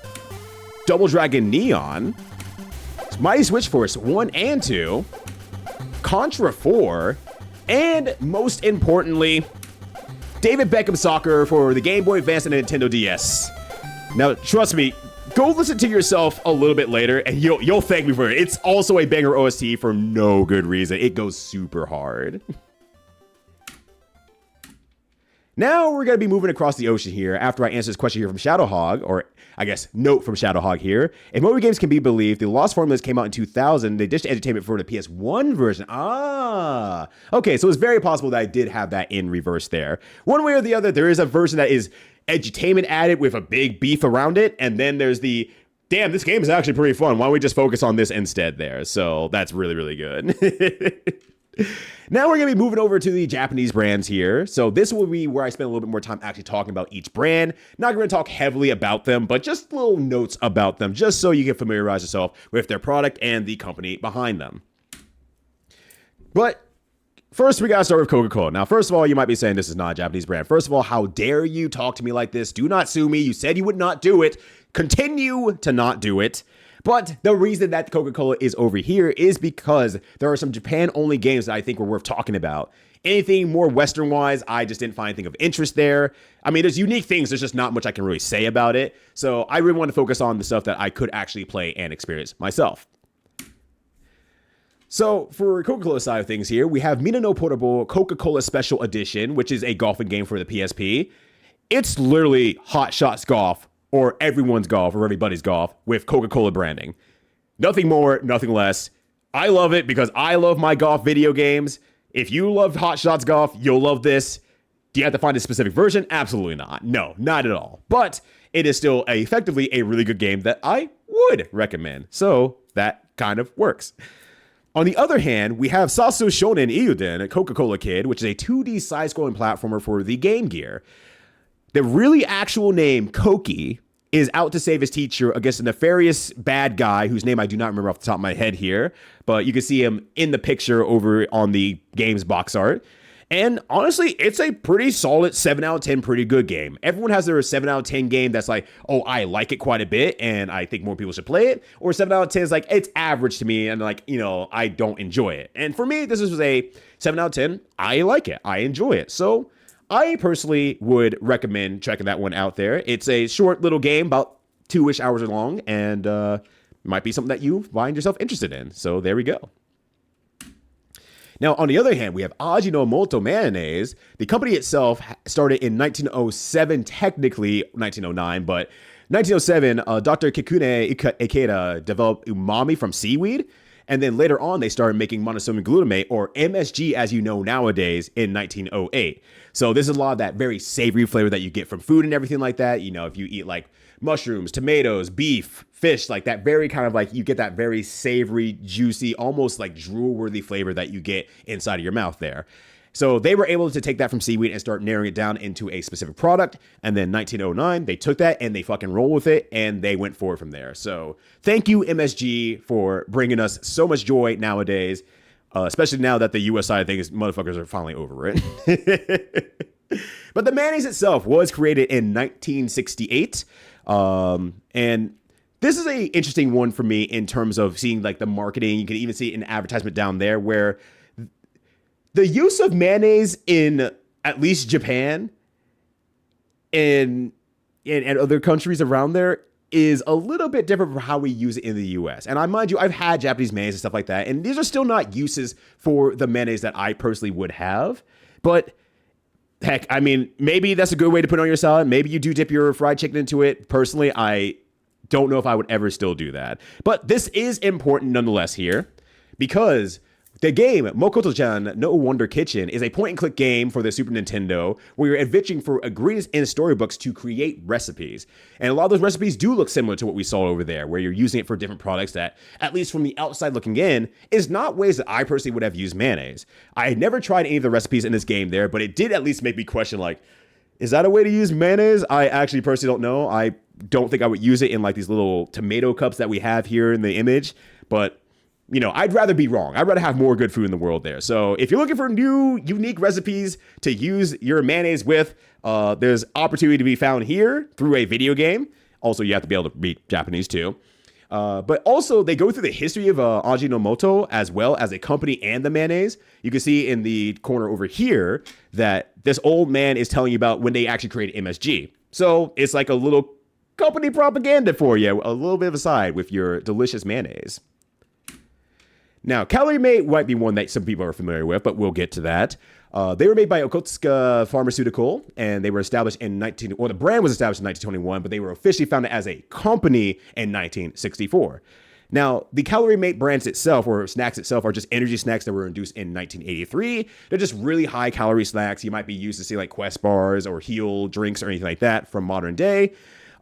Double Dragon Neon, Mighty Switch Force 1 and 2, Contra 4, and most importantly, David Beckham Soccer for the Game Boy Advance and Nintendo DS. Now, trust me, go listen to yourself a little bit later, and you'll thank me for it. It's also a banger OST for no good reason. It goes super hard. Now we're going to be moving across the ocean here after I answer this question here from Shadowhog, or I guess note from Shadowhog here. If mobile games can be believed, the Lost Formulas came out in 2000. They dished entertainment for the PS1 version. Okay, so it's very possible that I did have that in reverse there. One way or the other, there is a version that is edutainment added with a big beef around it, and then there's the, damn, this game is actually pretty fun. Why don't we just focus on this instead there? So that's really, really good. Now we're going to be moving over to the Japanese brands here. So this will be where I spend a little bit more time actually talking about each brand. Not going to talk heavily about them, but just little notes about them, just so you can familiarize yourself with their product and the company behind them. But first, we got to start with Coca-Cola. Now, first of all, you might be saying this is not a Japanese brand. First of all, how dare you talk to me like this? Do not sue me. You said you would not do it. Continue to not do it. But the reason that Coca-Cola is over here is because there are some Japan-only games that I think were worth talking about. Anything more Western-wise, I just didn't find anything of interest there. I mean, there's unique things. There's just not much I can really say about it. So I really want to focus on the stuff that I could actually play and experience myself. So for Coca-Cola side of things here, we have Mina no Portable Coca-Cola Special Edition, which is a golfing game for the PSP. It's literally Hot Shots Golf, or everyone's golf, or everybody's golf, with Coca-Cola branding. Nothing more, nothing less. I love it because I love my golf video games. If you love Hot Shots Golf, you'll love this. Do you have to find a specific version? Absolutely not. No, not at all. But it is still effectively a really good game that I would recommend. So that kind of works. On the other hand, we have Sasu Shonen Iyuden, a Coca-Cola Kid, which is a 2D side-scrolling platformer for the Game Gear. The really actual name, Koki, is out to save his teacher against a nefarious bad guy whose name I do not remember off the top of my head here, but you can see him in the picture over on the game's box art. And honestly, it's a pretty solid 7 out of 10 pretty good game. Everyone has their 7 out of 10 game that's like, oh, I like it quite a bit and I think more people should play it. Or 7 out of 10 is like, it's average to me and like, you know, I don't enjoy it. And for me, this was a 7 out of 10. I like it. I enjoy it. So I personally would recommend checking that one out there. It's a short little game, about 2-ish hours long, and might be something that you find yourself interested in. So there we go. Now, on the other hand, we have Ajinomoto Mayonnaise. The company itself started in 1907, technically 1909, but 1907, Dr. Kikune Ikeda developed umami from seaweed. And then later on, they started making monosodium glutamate, or MSG as you know nowadays, in 1908. So this is a lot of that very savory flavor that you get from food and everything like that. You know, if you eat like mushrooms, tomatoes, beef, fish, like that very kind of like, you get that very savory, juicy, almost like drool-worthy flavor that you get inside of your mouth there. So they were able to take that from seaweed and start narrowing it down into a specific product. And then 1909, they took that and they fucking roll with it and they went forward from there. So thank you, MSG, for bringing us so much joy nowadays, especially now that the US side of things, motherfuckers are finally over it. But the mayonnaise itself was created in 1968. And this is a interesting one for me in terms of seeing like the marketing. You can even see an advertisement down there where the use of mayonnaise in at least Japan and other countries around there is a little bit different from how we use it in the US. And I mind you, I've had Japanese mayonnaise and stuff like that, and these are still not uses for the mayonnaise that I personally would have. But heck, I mean, maybe that's a good way to put on your salad. Maybe you do dip your fried chicken into it. Personally, I don't know if I would ever still do that. But this is important nonetheless here, because The game, Mokoto-chan no Wonder Kitchen, is a point-and-click game for the Super Nintendo where you're adventuring for ingredients in storybooks to create recipes. And a lot of those recipes do look similar to what we saw over there, where you're using it for different products that, at least from the outside looking in, is not ways that I personally would have used mayonnaise. I had never tried any of the recipes in this game there, but it did at least make me question, like, is that a way to use mayonnaise? I actually personally don't know. I don't think I would use it in like these little tomato cups that we have here in the image, but you know, I'd rather be wrong. I'd rather have more good food in the world there. So if you're looking for new, unique recipes to use your mayonnaise with, there's opportunity to be found here through a video game. Also, you have to be able to read Japanese too. But also, they go through the history of Ajinomoto as well as a company and the mayonnaise. You can see in the corner over here that this old man is telling you about when they actually created MSG. So it's like a little company propaganda for you, a little bit of a side with your delicious mayonnaise. Now, Calorie Mate might be one that some people are familiar with, but we'll get to that. They were made by Okotsuka Pharmaceutical, and they were established in the brand was established in 1921, but they were officially founded as a company in 1964. Now, the Calorie Mate brands itself, or snacks itself, are just energy snacks that were introduced in 1983. They're just really high calorie snacks. You might be used to see like Quest bars or Heal drinks or anything like that from modern day.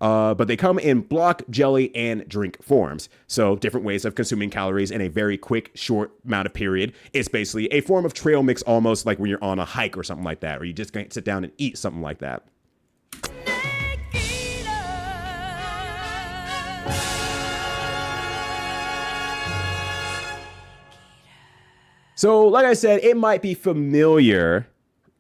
But they come in block, jelly, and drink forms. So different ways of consuming calories in a very quick, short amount of period. It's basically a form of trail mix, almost like when you're on a hike or something like that, or you just gonna sit down and eat something like that. So, like I said, it might be familiar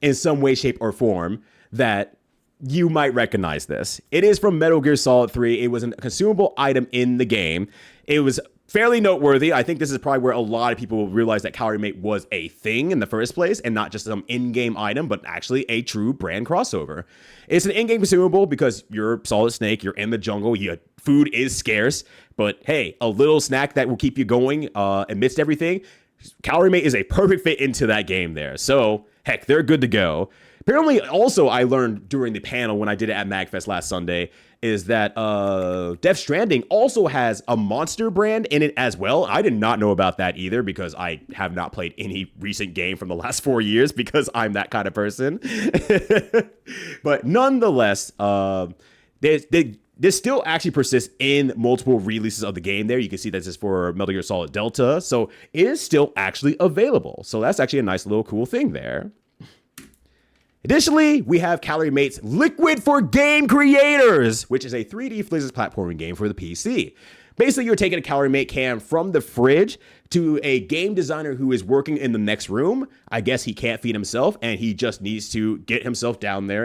in some way, shape, or form that you might recognize this. It is from Metal Gear Solid 3. It was a consumable item in the game. It was fairly noteworthy. I think this is probably where a lot of people realized that Calorie Mate was a thing in the first place and not just some in-game item, but actually a true brand crossover. It's an in-game consumable because you're Solid Snake, you're in the jungle, food is scarce, but hey, a little snack that will keep you going amidst everything. Calorie Mate is a perfect fit into that game there. So, heck, they're good to go. Apparently, also, I learned during the panel when I did it at MAGFest last Sunday, is that Death Stranding also has a Monster brand in it as well. I did not know about that either because I have not played any recent game from the last 4 years because I'm that kind of person. But nonetheless, this still actually persists in multiple releases of the game there. You can see that this is for Metal Gear Solid Delta. So it is still actually available. So that's actually a nice little cool thing there. Additionally, we have Calorie Mate's Liquid for Game Creators, which is a 3D physics platforming game for the PC. Basically, you're taking a Calorie Mate can from the fridge to a game designer who is working in the next room. I guess he can't feed himself, and he just needs to get himself down there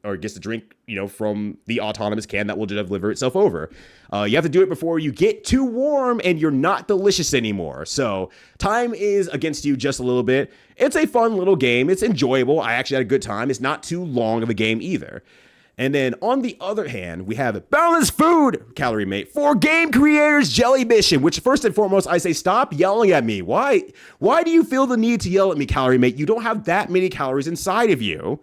or gets to drink, from the autonomous can that will deliver itself over. You have to do it before you get too warm and you're not delicious anymore. So time is against you just a little bit. It's a fun little game. It's enjoyable. I actually had a good time. It's not too long of a game either. And then on the other hand, we have Balanced Food Calorie Mate for Game Creators Jelly Mission, which first and foremost, I say stop yelling at me. Why do you feel the need to yell at me, Calorie Mate? You don't have that many calories inside of you.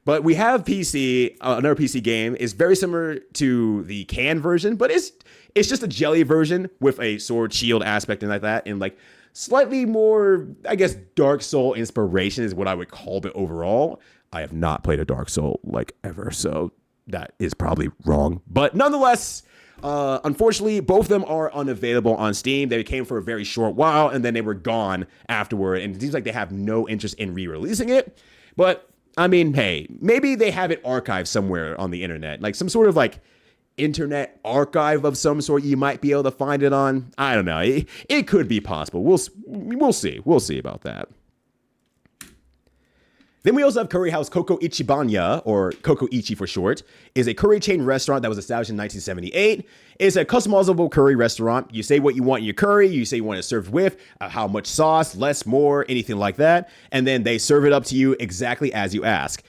But we have PC, another PC game. Is very similar to the can version, but it's just a jelly version with a sword shield aspect and like that, and like slightly more, I guess, Dark Soul inspiration is what I would call it overall. I have not played a Dark Soul like ever, so that is probably wrong. But nonetheless, unfortunately, both of them are unavailable on Steam. They came for a very short while, and then they were gone afterward, and it seems like they have no interest in re-releasing it. But I mean, hey, maybe they have it archived somewhere on the internet, like some sort of like internet archive of some sort. You might be able to find it on. I don't know. It could be possible. We'll see. We'll see about that. Then we also have Curry House Koko Ichibanya, or Koko Ichi for short, is a curry chain restaurant that was established in 1978. It's a customizable curry restaurant. You say what you want in your curry, you say you want it served with, how much sauce, less, more, anything like that, and then they serve it up to you exactly as you ask.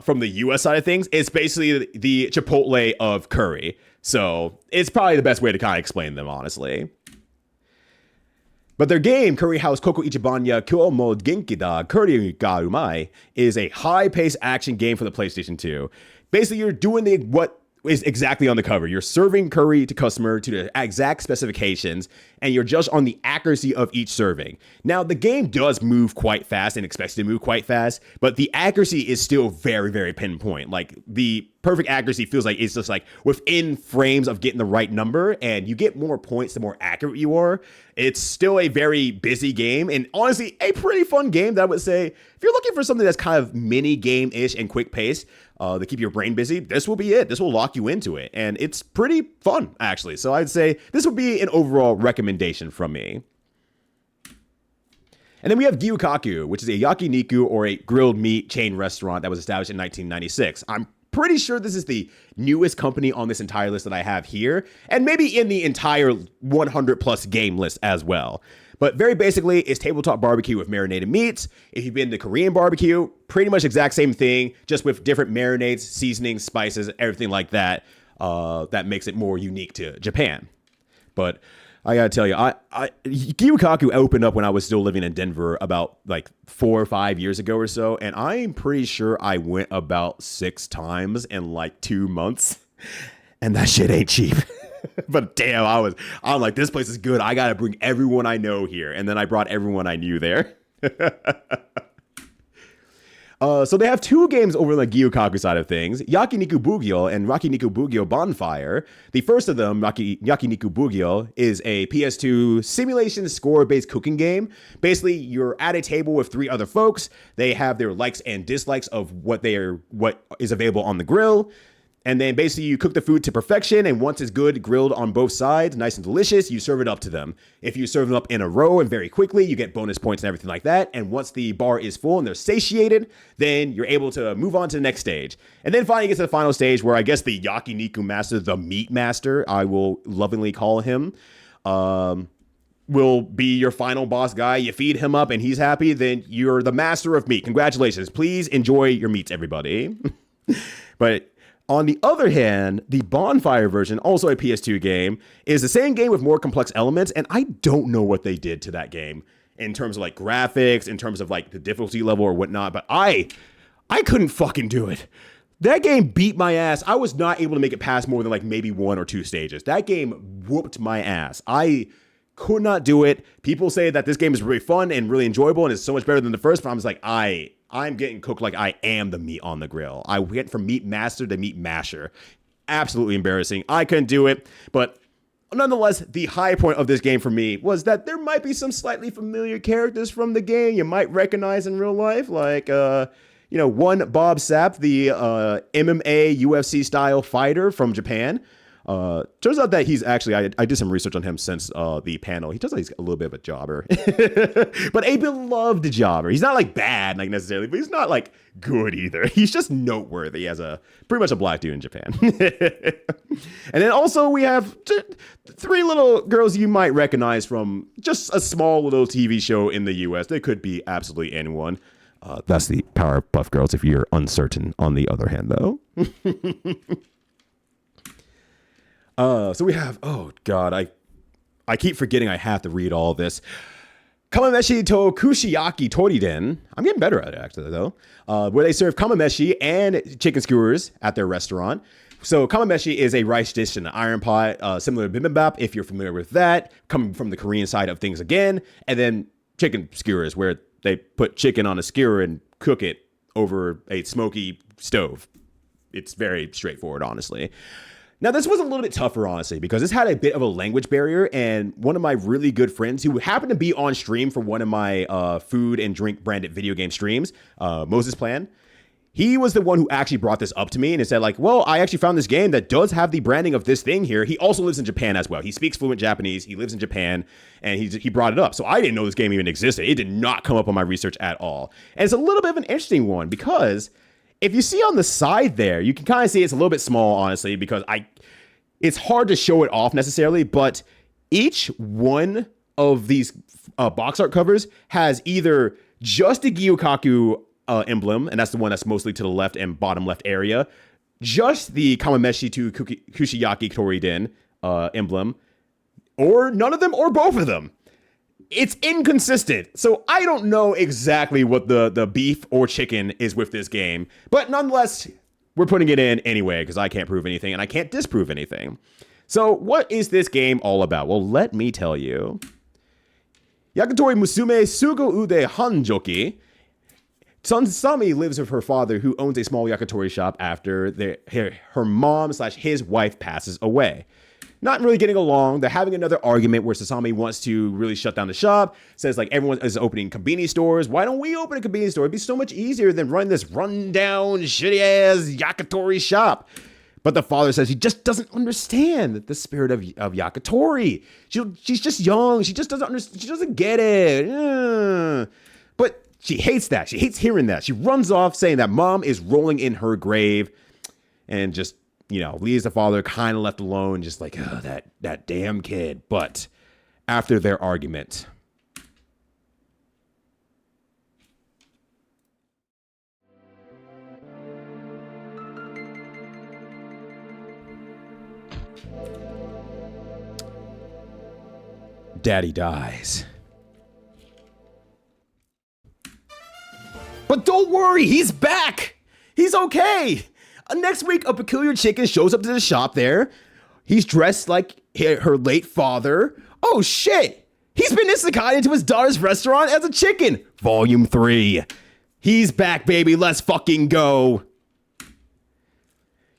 From the US side of things, it's basically the Chipotle of curry. So it's probably the best way to kind of explain them, honestly. But their game, Curry House Koko Ichibanya Kyo mo Genki da Curry ga Umai, is a high-paced action game for the PlayStation 2. Basically, you're doing what is exactly on the cover. You're serving curry to customer to the exact specifications, and you're judged on the accuracy of each serving. Now, the game does move quite fast and expects you to move quite fast, but the accuracy is still very, very pinpoint. Like, the perfect accuracy feels like it's just like within frames of getting the right number, and you get more points the more accurate you are. It's still a very busy game, and honestly, a pretty fun game that I would say, if you're looking for something that's kind of mini game-ish and quick pace to keep your brain busy, this will be it. This will lock you into it, and it's pretty fun, actually. So I'd say this would be an overall recommendation from me. And then we have Gyukaku, which is a yakiniku or a grilled meat chain restaurant that was established in 1996. I'm pretty sure this is the newest company on this entire list that I have here, and maybe in the entire 100 plus game list as well. But very basically, it's tabletop barbecue with marinated meats. If you've been to Korean barbecue, pretty much exact same thing, just with different marinades, seasonings, spices, everything like that. That makes it more unique to Japan. But I gotta tell you, Gyukaku opened up when I was still living in Denver about like 4 or 5 years ago or so, and I'm pretty sure I went about 6 times in like 2 months, and that shit ain't cheap. But damn, I'm like, this place is good. I gotta bring everyone I know here, and then I brought everyone I knew there. So they have 2 games over on the Gyukaku side of things, Yakiniku Bugyo and Yakiniku Bugyo Bonfire. The first of them, Yakiniku Bugyo, is a PS2 simulation score-based cooking game. Basically, you're at a table with 3 other folks. They have their likes and dislikes of what is available on the grill. And then basically you cook the food to perfection, and once it's good, grilled on both sides, nice and delicious, you serve it up to them. If you serve them up in a row and very quickly, you get bonus points and everything like that. And once the bar is full and they're satiated, then you're able to move on to the next stage. And then finally you get to the final stage where I guess the yakiniku master, the meat master, I will lovingly call him, will be your final boss guy. You feed him up and he's happy, then you're the master of meat. Congratulations. Please enjoy your meats, everybody. But on the other hand, the Bonfire version, also a PS2 game, is the same game with more complex elements, and I don't know what they did to that game in terms of like graphics, in terms of like the difficulty level or whatnot, but I couldn't fucking do it. That game beat my ass. I was not able to make it past more than like maybe 1 or 2 stages. That game whooped my ass. I could not do it. People say that this game is really fun and really enjoyable and is so much better than the first, but I'm just like, I'm getting cooked like I am the meat on the grill. I went from meat master to meat masher. Absolutely embarrassing. I couldn't do it. But nonetheless, the high point of this game for me was that there might be some slightly familiar characters from the game you might recognize in real life. Like, one Bob Sapp, the MMA UFC style fighter from Japan. Turns out that he's actually, I did some research on him since the panel. He turns out he's a little bit of a jobber, but a beloved jobber. He's not like bad, like necessarily, but he's not like good either. He's just noteworthy as pretty much a black dude in Japan. And then also we have 3 little girls you might recognize from just a small little TV show in the US. They could be absolutely anyone. That's the Powerpuff Girls if you're uncertain on the other hand, though. So we have, oh God, I keep forgetting I have to read all this. Kamameshi to Kushiyaki Toriden. I'm getting better at it, actually, though. Where they serve kamameshi and chicken skewers at their restaurant. So kamameshi is a rice dish in an iron pot, similar to bibimbap, if you're familiar with that, coming from the Korean side of things again. And then chicken skewers, where they put chicken on a skewer and cook it over a smoky stove. It's very straightforward, honestly. Now, this was a little bit tougher, honestly, because this had a bit of a language barrier, and one of my really good friends who happened to be on stream for one of my food and drink branded video game streams, Moses Plan, he was the one who actually brought this up to me and said, like, well, I actually found this game that does have the branding of this thing here. He also lives in Japan as well. He speaks fluent Japanese. He lives in Japan, and he brought it up. So I didn't know this game even existed. It did not come up on my research at all. And it's a little bit of an interesting one because if you see on the side there, you can kind of see it's a little bit small, honestly, because it's hard to show it off necessarily, but each one of these box art covers has either just a Gyukaku emblem, and that's the one that's mostly to the left and bottom left area, just the Kamameshi to Kushiyaki Toriden emblem, or none of them, or both of them. It's inconsistent. So I don't know exactly what the beef or chicken is with this game, but nonetheless, we're putting it in anyway because I can't prove anything and I can't disprove anything. So what is this game all about? Well, let me tell you. Yakitori Musume Sugo Ude Hanjoki. Sami lives with her father, who owns a small yakitori shop after her mom/his wife passes away. Not really getting along. They're having another argument where Sasami wants to really shut down the shop. Says like everyone is opening konbini stores. Why don't we open a konbini store? It'd be so much easier than running this rundown, shitty-ass yakitori shop. But the father says he just doesn't understand the spirit of yakitori. She's just young. She just doesn't understand. She doesn't get it. But she hates that. She hates hearing that. She runs off saying that mom is rolling in her grave and just, leaves the father kind of left alone, just like, oh, that damn kid. But after their argument, Daddy dies. But don't worry, he's back. He's okay. Next week, a peculiar chicken shows up to the shop there. He's dressed like her late father. Oh shit! He's been isekai into his daughter's restaurant as a chicken. Volume 3. He's back, baby. Let's fucking go.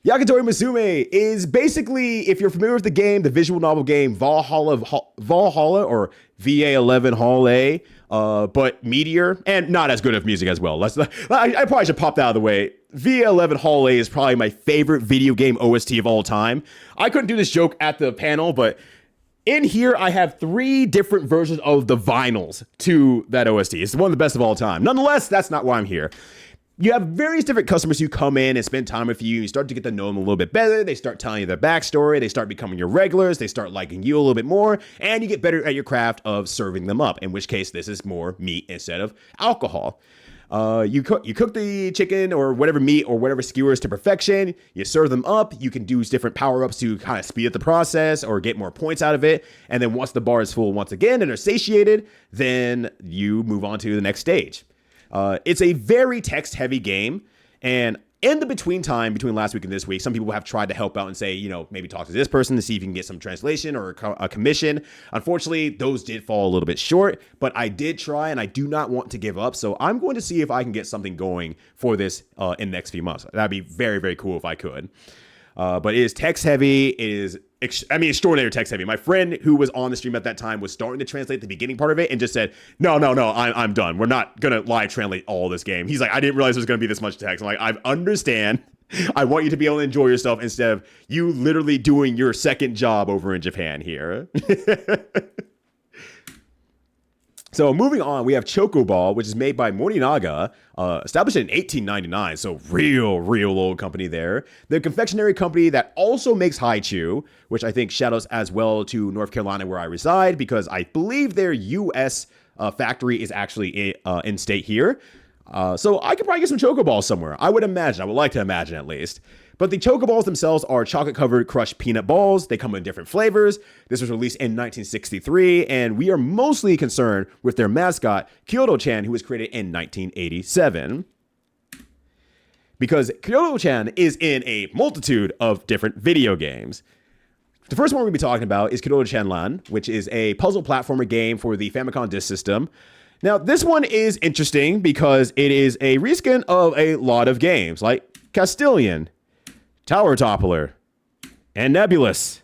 Yakitori Musume is basically, if you're familiar with the game, the visual novel game Valhalla or VA11 Hall A, but Meteor, and not as good of music as well. I probably should pop that out of the way. VA11 Hall A is probably my favorite video game OST of all time. I couldn't do this joke at the panel, but in here I have 3 different versions of the vinyls to that OST. It's one of the best of all time. Nonetheless, that's not why I'm here. You have various different customers who come in and spend time with you. You start to get to know them a little bit better. They start telling you their backstory. They start becoming your regulars. They start liking you a little bit more. And you get better at your craft of serving them up, in which case this is more meat instead of alcohol. You cook the chicken or whatever meat or whatever skewers to perfection. You serve them up. You can do different power-ups to kind of speed up the process or get more points out of it. And then once the bar is full once again and are satiated, then you move on to the next stage. It's a very text-heavy game, and in the between last week and this week, some people have tried to help out and say, maybe talk to this person to see if you can get some translation or a commission. Unfortunately, those did fall a little bit short, but I did try, and I do not want to give up, so I'm going to see if I can get something going for this in the next few months. That'd be very, very cool if I could. But it is text-heavy. It is extraordinary text-heavy. My friend who was on the stream at that time was starting to translate the beginning part of it and just said, no, I'm done. We're not going to live translate all this game. He's like, I didn't realize there was going to be this much text. I'm like, I understand. I want you to be able to enjoy yourself instead of you literally doing your second job over in Japan here. So moving on, we have Chocoball, which is made by Morinaga, established in 1899, so real old company there. The confectionery company that also makes Haichu, which I think shadows as well to North Carolina where I reside, because I believe their U.S. Factory is actually in state here. So I could probably get some Chocoballs somewhere. I would like to imagine at least. But the Chocoballs themselves are chocolate-covered crushed peanut balls. They come in different flavors. This was released in 1963, and we are mostly concerned with their mascot, Kyoto-chan, who was created in 1987. Because Kyoto-chan is in a multitude of different video games. The first one we're going to be talking about is Kyoto-chan Lan, which is a puzzle platformer game for the Famicom Disk System. Now, this one is interesting because it is a reskin of a lot of games, like Castilian, Tower Toppler, and Nebulous.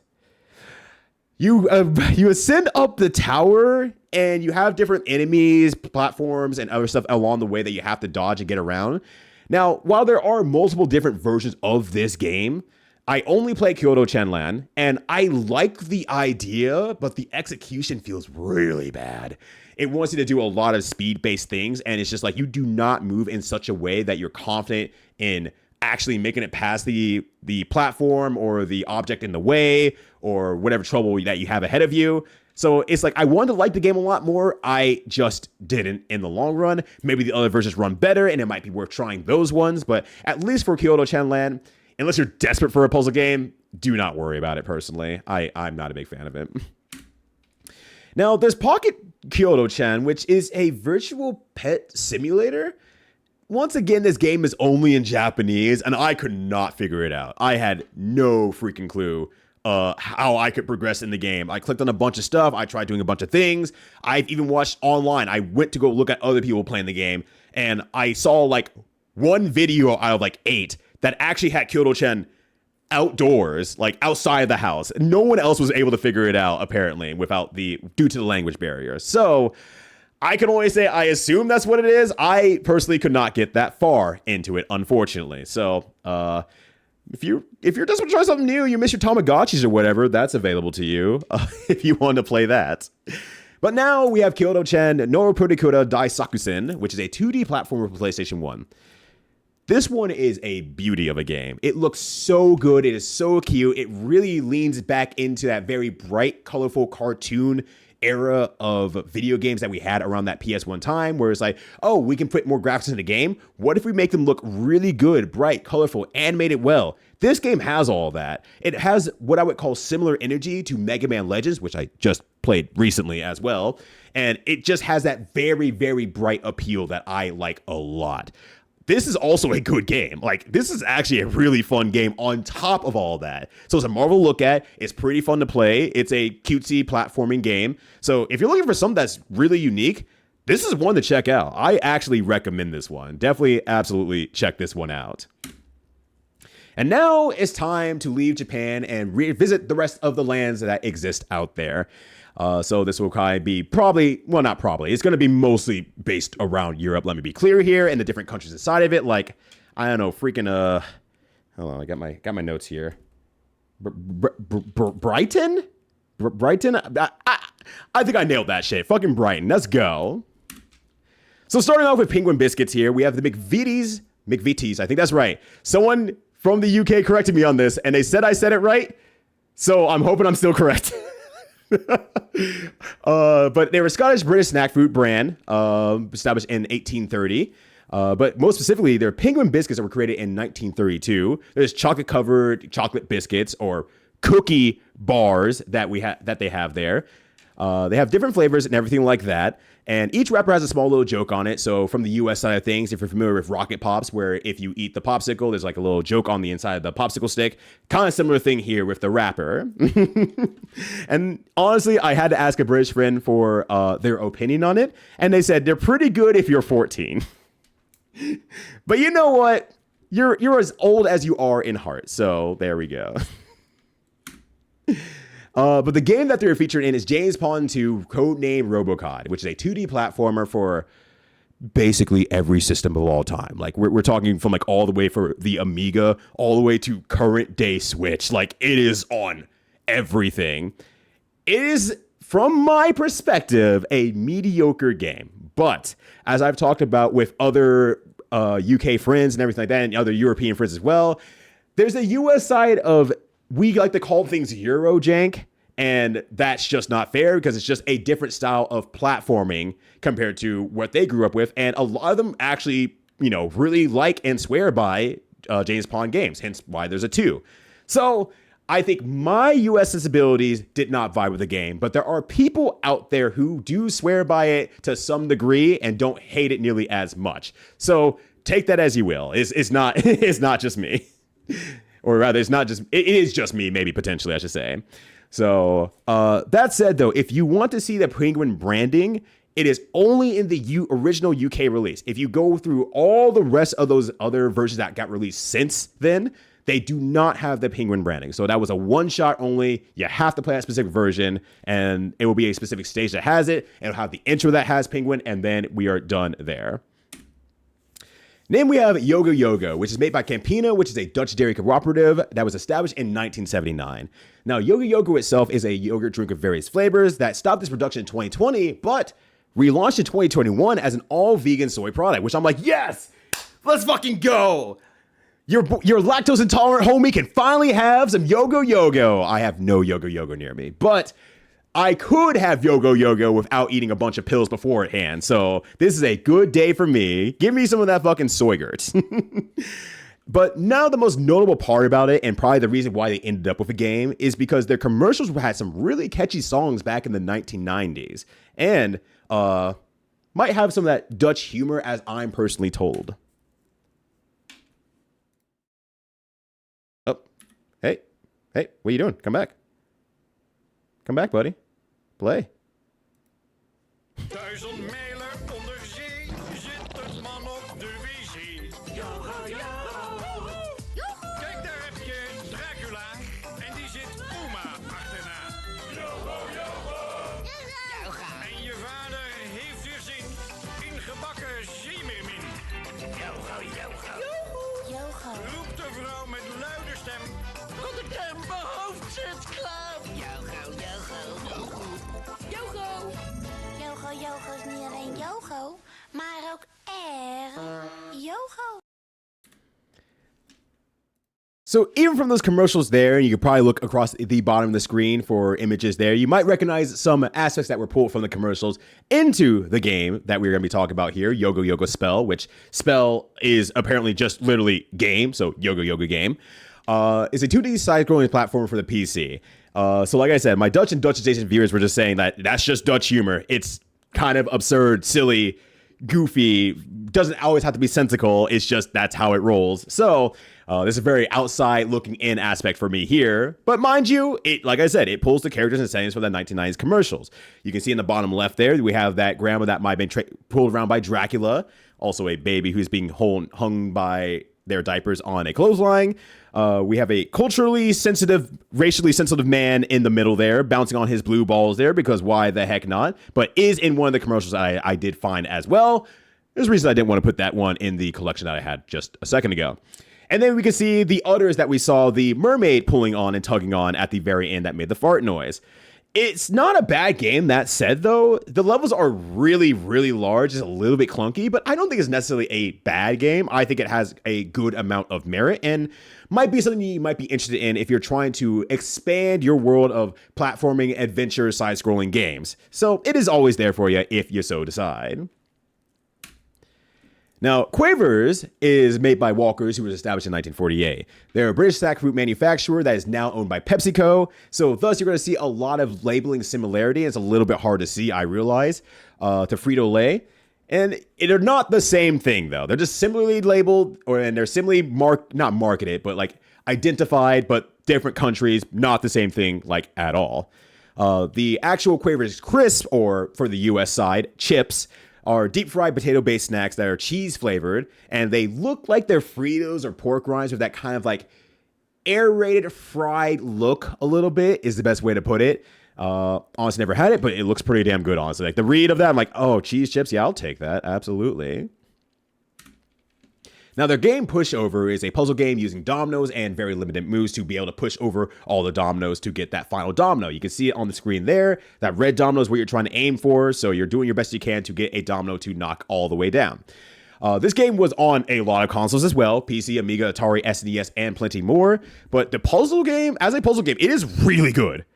You ascend up the tower, and you have different enemies, platforms, and other stuff along the way that you have to dodge and get around. Now, while there are multiple different versions of this game, I only play Kyoto-chan Lan, and I like the idea, but the execution feels really bad. It wants you to do a lot of speed-based things, and it's just like you do not move in such a way that you're confident in actually making it past the platform or the object in the way or whatever trouble that you have ahead of you. So it's like I wanted to like the game a lot more. I just didn't in the long run. Maybe the other versions run better, and it might be worth trying those ones. But at least for Kyoto-chan Lan, unless you're desperate for a puzzle game, do not worry about it personally. I'm not a big fan of it. Now, there's Pocket Kyoto-chan, which is a virtual pet simulator. Once again, this game is only in Japanese, and I could not figure it out. I had no freaking clue how I could progress in the game. I clicked on a bunch of stuff. I tried doing a bunch of things. I've even watched online. I went to go look at other people playing the game, and I saw like one video out of like 8 that actually had Kyoto-Chen outdoors, like outside of the house. No one else was able to figure it out, apparently, due to the language barrier. So I can only say I assume that's what it is. I personally could not get that far into it, unfortunately. So if you're desperate to try something new, you miss your Tamagotchis or whatever, that's available to you if you want to play that. But now we have Kyoto-Chen no Purikura Daisakusen, which is a 2D platformer for PlayStation 1. This one is a beauty of a game. It looks so good. It is so cute. It really leans back into that very bright, colorful cartoon era of video games that we had around that PS1 time, where it's like, oh, we can put more graphics in the game. What if we make them look really good, bright, colorful, animated well? This game has all of that. It has what I would call similar energy to Mega Man Legends, which I just played recently as well. And it just has that very, very bright appeal that I like a lot. This is also a good game. Like, this is actually a really fun game on top of all that. So it's a marvel to look at. It's pretty fun to play. It's a cutesy platforming game. So if you're looking for something that's really unique, this is one to check out. I actually recommend this one. Definitely, absolutely check this one out. And now it's time to leave Japan and revisit the rest of the lands that exist out there. So this will kind of be it's going to be mostly based around Europe. Let me be clear here, and the different countries inside of it. Like, I don't know, hold on, I got my notes here. Brighton? Brighton? I think I nailed that shit. Fucking Brighton. Let's go. So starting off with Penguin Biscuits here, we have the McVitie's, I think that's right. Someone from the UK corrected me on this, and they said I said it right. So I'm hoping I'm still correct. But they were a Scottish-British snack food brand, established in 1830. But most specifically, their penguin biscuits that were created in 1932. There's chocolate-covered chocolate biscuits or cookie bars that they have there. They have different flavors and everything like that. And each wrapper has a small little joke on it. So from the US side of things, if you're familiar with Rocket Pops, where if you eat the popsicle, there's like a little joke on the inside of the popsicle stick. Kind of similar thing here with the wrapper. And honestly, I had to ask a British friend for their opinion on it. And they said they're pretty good if you're 14. But you know what? You're as old as you are in heart. So there we go. But the game that they're featured in is James Bond 2, codename Robocod, which is a 2D platformer for basically every system of all time. Like we're talking from like all the way for the Amiga, all the way to current day Switch. Like it is on everything. It is, from my perspective, a mediocre game. But as I've talked about with other UK friends and everything like that, and other European friends as well, there's a US side of, we like to call things Eurojank, and that's just not fair because it's just a different style of platforming compared to what they grew up with. And a lot of them actually, really like and swear by James Bond games, hence why there's a 2. So I think my US sensibilities did not vibe with the game, but there are people out there who do swear by it to some degree and don't hate it nearly as much. So take that as you will. It's not just me. Or rather, it is just me, maybe potentially, I should say. So that said, though, if you want to see the Penguin branding, it is only in the original UK release. If you go through all the rest of those other versions that got released since then, they do not have the Penguin branding. So that was a one-shot only. You have to play that specific version, and it will be a specific stage that has it. It'll have the intro that has Penguin, and then we are done there. Then we have Yogo Yogo, which is made by Campina, which is a Dutch dairy cooperative that was established in 1979. Now, Yogo Yogo itself is a yogurt drink of various flavors that stopped its production in 2020, but relaunched in 2021 as an all-vegan soy product, which I'm like, yes, let's fucking go. Your lactose intolerant homie can finally have some Yogo Yogo. I have no Yogo Yogo near me, but I could have Yogo Yogo without eating a bunch of pills beforehand. So this is a good day for me. Give me some of that fucking soygurt. But now the most notable part about it, and probably the reason why they ended up with a game, is because their commercials had some really catchy songs back in the 1990s. And might have some of that Dutch humor, as I'm personally told. Oh, hey. Hey, what are you doing? Come back. Come back, buddy. Play. 1000 mijler onder zee zit een man op de wc. Kijk, daar heb je Dracula en die zit Uma achterna. En je vader heeft weer zin in gebakken zeemeermin. Roept de vrouw met luide stem. Want ik ken mijn hoofd zit klem. Yogo is niet alleen yogo, maar ook yogo. So even from those commercials there, and you could probably look across the bottom of the screen for images there, you might recognize some aspects that were pulled from the commercials into the game that we're going to be talking about here, Yogo Yogo Spell, which spell is apparently just literally game, so Yogo Yogo game. It's a 2D side-scrolling platformer for the PC. So like I said, my Dutch and Dutch adjacent viewers were just saying that that's just Dutch humor. It's kind of absurd, silly, goofy, doesn't always have to be sensical. It's just that's how it rolls. So this is a very outside looking in aspect for me here. But mind you, it, like I said, it pulls the characters and settings from the 1990s commercials. You can see in the bottom left there, we have that grandma that might have been pulled around by Dracula. Also a baby who's being hung by their diapers on a clothesline. We have a culturally sensitive, racially sensitive man in the middle there, bouncing on his blue balls there, because why the heck not? But is in one of the commercials I did find as well. There's a reason I didn't want to put that one in the collection that I had just a second ago. And then we can see the others that we saw the mermaid pulling on and tugging on at the very end that made the fart noise. It's not a bad game. That said, though, the levels are really, really large. It's a little bit clunky, but I don't think it's necessarily a bad game. I think it has a good amount of merit and might be something you might be interested in if you're trying to expand your world of platforming, adventure, side-scrolling games. So it is always there for you if you so decide. Now, Quavers is made by Walkers, who was established in 1948. They're a British snack fruit manufacturer that is now owned by PepsiCo. So thus, you're going to see a lot of labeling similarity. It's a little bit hard to see, I realize, to Frito-Lay. And they're not the same thing, though. They're just similarly labeled, and they're similarly not marketed, but like identified, but different countries, not the same thing, like at all. The actual Quavers Crisp, or for the US side, chips, are deep fried potato based snacks that are cheese flavored, and they look like they're Fritos or pork rinds with that kind of like aerated fried look a little bit is the best way to put it. Honestly, never had it, but it looks pretty damn good, honestly. Like the read of that, I'm like, oh, cheese chips, yeah, I'll take that, absolutely. Now, their game Pushover is a puzzle game using dominoes and very limited moves to be able to push over all the dominoes to get that final domino. You can see it on the screen there. That red domino is what you're trying to aim for, so you're doing your best you can to get a domino to knock all the way down. This game was on a lot of consoles as well, PC, Amiga, Atari, SNES, and plenty more. But the puzzle game, as a puzzle game, it is really good.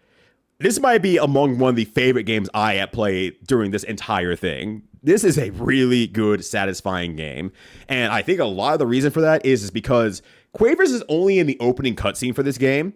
This might be among one of the favorite games I have played during this entire thing. This is a really good, satisfying game. And I think a lot of the reason for that is because Quavers is only in the opening cutscene for this game.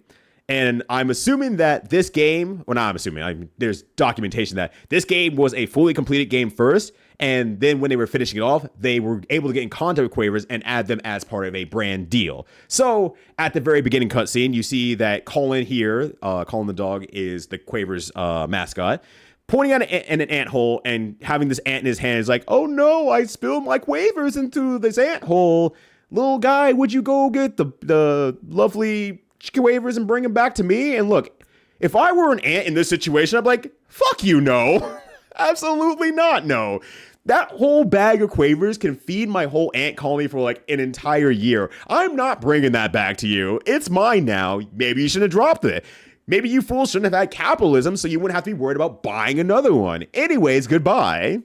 And I'm assuming that this game, well, not I'm assuming, there's documentation that this game was a fully completed game first. And then when they were finishing it off, they were able to get in contact with Quavers and add them as part of a brand deal. So at the very beginning cutscene, you see that Colin here, Colin the dog, is the Quavers mascot, pointing at an anthole and having this ant in his hand is like, oh no, I spilled my Quavers into this anthole. Little guy, would you go get the lovely Quavers and bring them back to me? And look, if I were an ant in this situation, I'd be like, fuck you, no. Absolutely not, no. That whole bag of Quavers can feed my whole ant colony for like an entire year. I'm not bringing that back to you. It's mine now. Maybe you should have dropped it. Maybe you fools shouldn't have had capitalism so you wouldn't have to be worried about buying another one. Anyways, goodbye.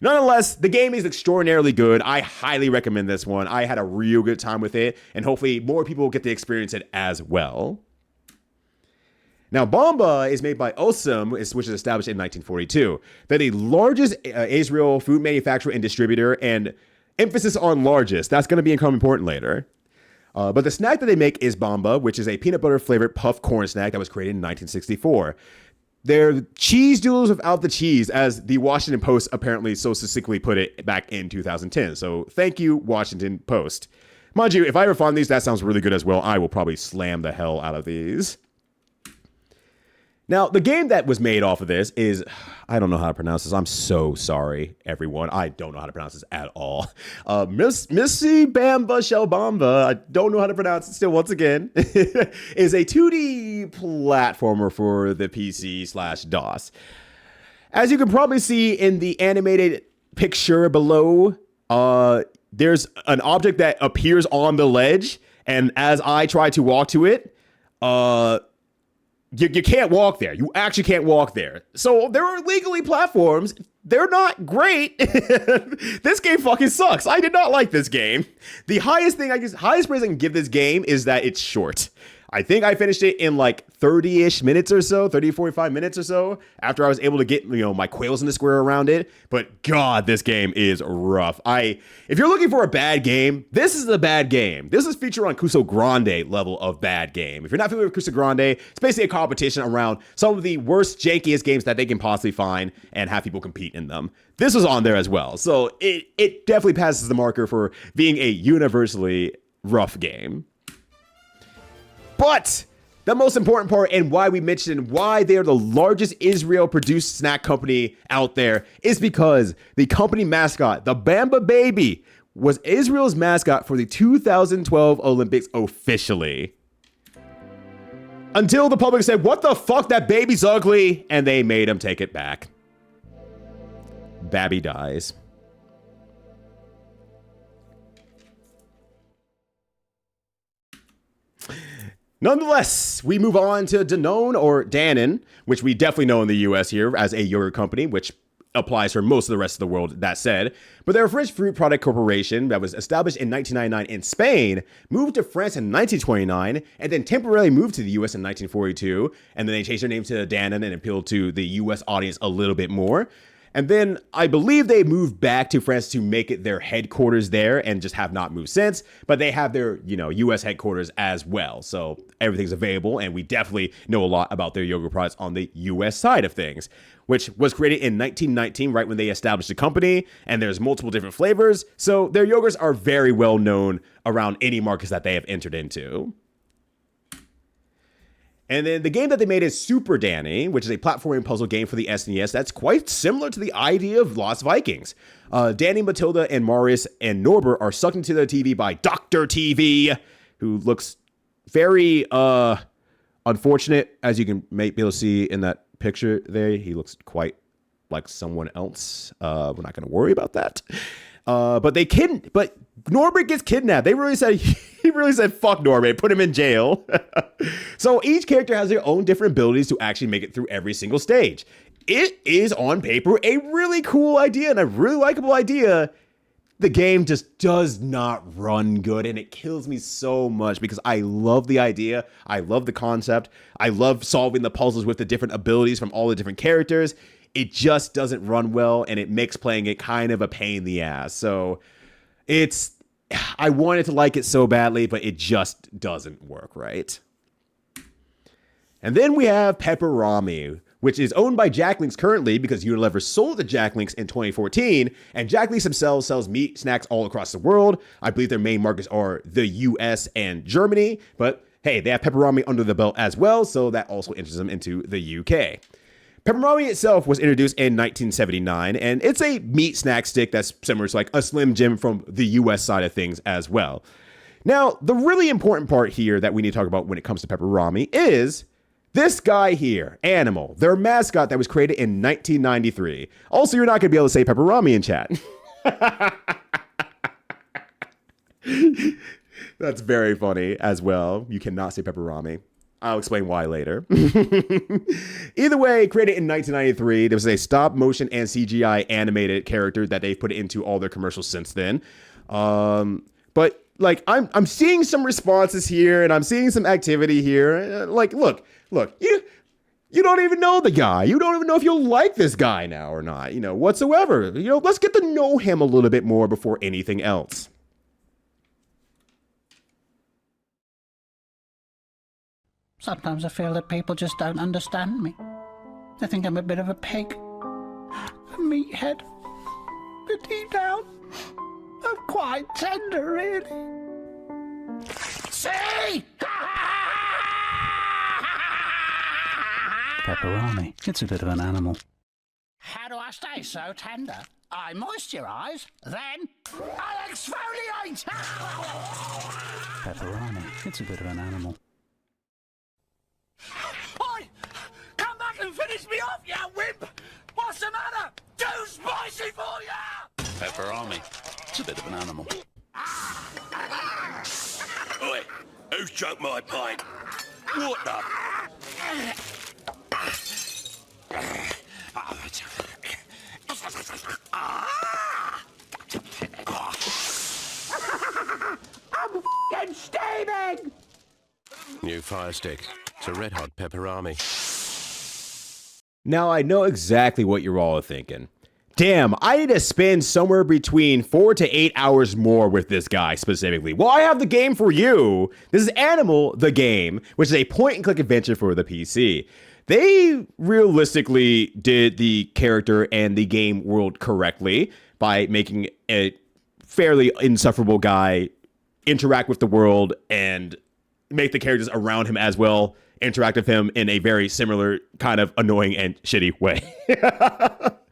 Nonetheless, the game is extraordinarily good. I highly recommend this one. I had a real good time with it, and hopefully more people will get to experience it as well. Now, Bomba is made by Osem, which is established in 1942. They're the largest Israel food manufacturer and distributor, and emphasis on largest. That's going to become important later. But the snack that they make is Bomba, which is a peanut butter flavored puffed corn snack that was created in 1964. They're cheese doodles without the cheese, as the Washington Post apparently so succinctly put it back in 2010. So thank you, Washington Post. Mind you, if I ever find these, that sounds really good as well. I will probably slam the hell out of these. Now, the game that was made off of this is, I don't know how to pronounce this. I'm so sorry, everyone. I don't know how to pronounce this at all. Missy Bamba Shelbamba, I don't know how to pronounce it still once again, is a 2D platformer for the PC/DOS. As you can probably see in the animated picture below, there's an object that appears on the ledge, and as I try to walk to it, you can't walk there. You actually can't walk there. So there are legally platforms. They're not great. This game fucking sucks. I did not like this game. The highest praise I can give this game is that it's short. I think I finished it in like 30-ish minutes or so, 30, 45 minutes or so, after I was able to get, my quails in the square around it. But God, this game is rough. If you're looking for a bad game, this is a bad game. This is featured on Cuso Grande level of bad game. If you're not familiar with Cuso Grande, it's basically a competition around some of the worst, jankiest games that they can possibly find and have people compete in them. This was on there as well. So it definitely passes the marker for being a universally rough game. But the most important part, and why we mentioned why they're the largest Israel-produced snack company out there, is because the company mascot, the Bamba Baby, was Israel's mascot for the 2012 Olympics officially. Until the public said, "What the fuck, that baby's ugly," and they made him take it back. Babby dies. Nonetheless, we move on to Danone, or Dannon, which we definitely know in the US here as a yogurt company, which applies for most of the rest of the world, that said. But they're a French fruit product corporation that was established in 1999 in Spain, moved to France in 1929, and then temporarily moved to the US in 1942. And then they changed their name to Dannon and appealed to the US audience a little bit more. And then I believe they moved back to France to make it their headquarters there and just have not moved since. But they have their, US headquarters as well. So everything's available. And we definitely know a lot about their yogurt products on the US side of things, which was created in 1919, right when they established the company. And there's multiple different flavors. So their yogurts are very well known around any markets that they have entered into. And then the game that they made is Super Danny, which is a platforming puzzle game for the SNES that's quite similar to the idea of Lost Vikings. Danny, Matilda, and Marius and Norbert are sucked into the TV by Dr. TV, who looks very unfortunate, as you can be able to see in that picture there. He looks quite like someone else. We're not going to worry about that. But Norbert gets kidnapped. He really said, fuck Norbert, put him in jail. So each character has their own different abilities to actually make it through every single stage. It is on paper a really cool idea and a really likable idea. The game just does not run good, and it kills me so much because I love the idea. I love the concept. I love solving the puzzles with the different abilities from all the different characters. It just doesn't run well, and it makes playing it kind of a pain in the ass. So I wanted to like it so badly, but it just doesn't work right. And then we have Pepperami, which is owned by Jack Links currently because Unilever sold to Jack Links in 2014. And Jack Links themselves sells meat snacks all across the world. I believe their main markets are the US and Germany. But hey, they have Pepperami under the belt as well, so that also enters them into the UK. Pepperami itself was introduced in 1979, and it's a meat snack stick that's similar to like a Slim Jim from the US side of things as well. Now, the really important part here that we need to talk about when it comes to Pepperami is this guy here, Animal, their mascot that was created in 1993. Also, you're not going to be able to say Pepperami in chat. That's very funny as well. You cannot say Pepperami. I'll explain why later. Either way, created in 1993, there was a stop motion and CGI animated character that they've put into all their commercials since then. But like, I'm seeing some responses here, and I'm seeing some activity here. Like, look, you don't even know the guy. You don't even know if you'll like this guy now or not, whatsoever. Let's get to know him a little bit more before anything else. Sometimes I feel that people just don't understand me. They think I'm a bit of a pig, a meathead. But deep down, I'm quite tender, really. Pepperoni. It's a bit of an animal. How do I stay so tender? I moisturize, then I exfoliate! Pepperoni. It's a bit of an animal. Oi! Come back and finish me off, you wimp! What's the matter? Too spicy for ya! Pepperoni. It's a bit of an animal. Oi! Who's choked my pint? What the? I'm f***ing steaming! New fire stick. It's a red hot pepperami. Now I know exactly what you're all thinking. Damn, I need to spend somewhere between 4 to 8 hours more with this guy specifically. Well, I have the game for you. This is Animal, the game, which is a point-and-click adventure for the PC. They realistically did the character and the game world correctly by making a fairly insufferable guy interact with the world and make the characters around him as well interact with him in a very similar kind of annoying and shitty way.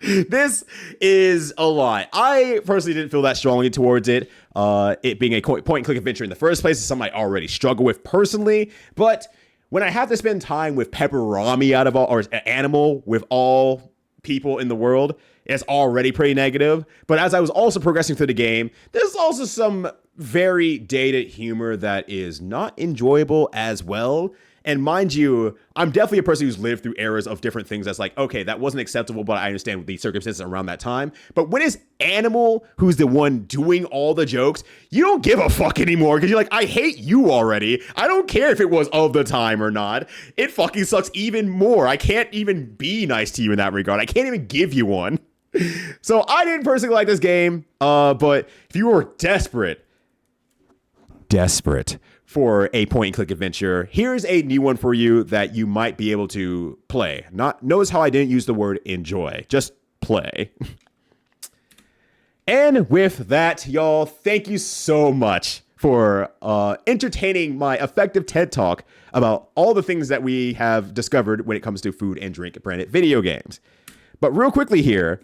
This is a lot. I personally didn't feel that strongly towards it. It being a point-and-click adventure in the first place is something I already struggle with personally, but when I have to spend time with Pepperami out of all, or Animal with all people in the world, it's already pretty negative. But as I was also progressing through the game, there's also some very dated humor that is not enjoyable as well. And mind you, I'm definitely a person who's lived through eras of different things that's like, okay, that wasn't acceptable, but I understand the circumstances around that time. But when it's Animal who's the one doing all the jokes, you don't give a fuck anymore because you're like, I hate you already. I don't care if it was of the time or not. It fucking sucks even more. I can't even be nice to you in that regard. I can't even give you one. So I didn't personally like this game, but if you were desperate for a point-and-click adventure, here's a new one for you that you might be able to play. Notice how I didn't use the word enjoy, just play. And with that, y'all, thank you so much for entertaining my effective TED Talk about all the things that we have discovered when it comes to food and drink branded video games. But real quickly here,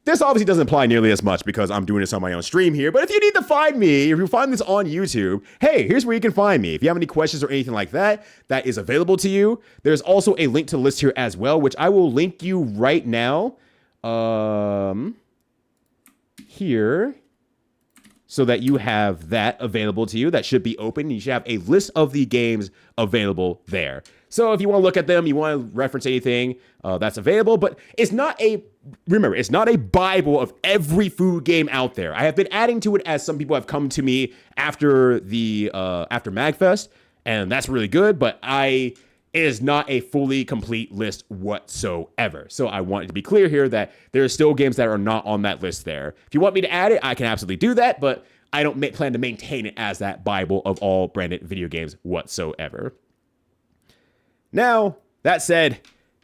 this obviously doesn't apply nearly as much because I'm doing this on my own stream here, but if you need to find me, if you find this on YouTube, hey, here's where you can find me. If you have any questions or anything like that, that is available to you. There's also a link to the list here as well, which I will link you right now. Here, so that you have that available to you. That should be open. You should have a list of the games available there. So if you want to look at them, you want to reference anything, that's available. But it's not remember, it's not a Bible of every food game out there. I have been adding to it as some people have come to me after after MAGFest, and that's really good. But it is not a fully complete list whatsoever. So I want it to be clear here that there are still games that are not on that list there. If you want me to add it, I can absolutely do that, but I don't plan to maintain it as that Bible of all branded video games whatsoever. Now, that said,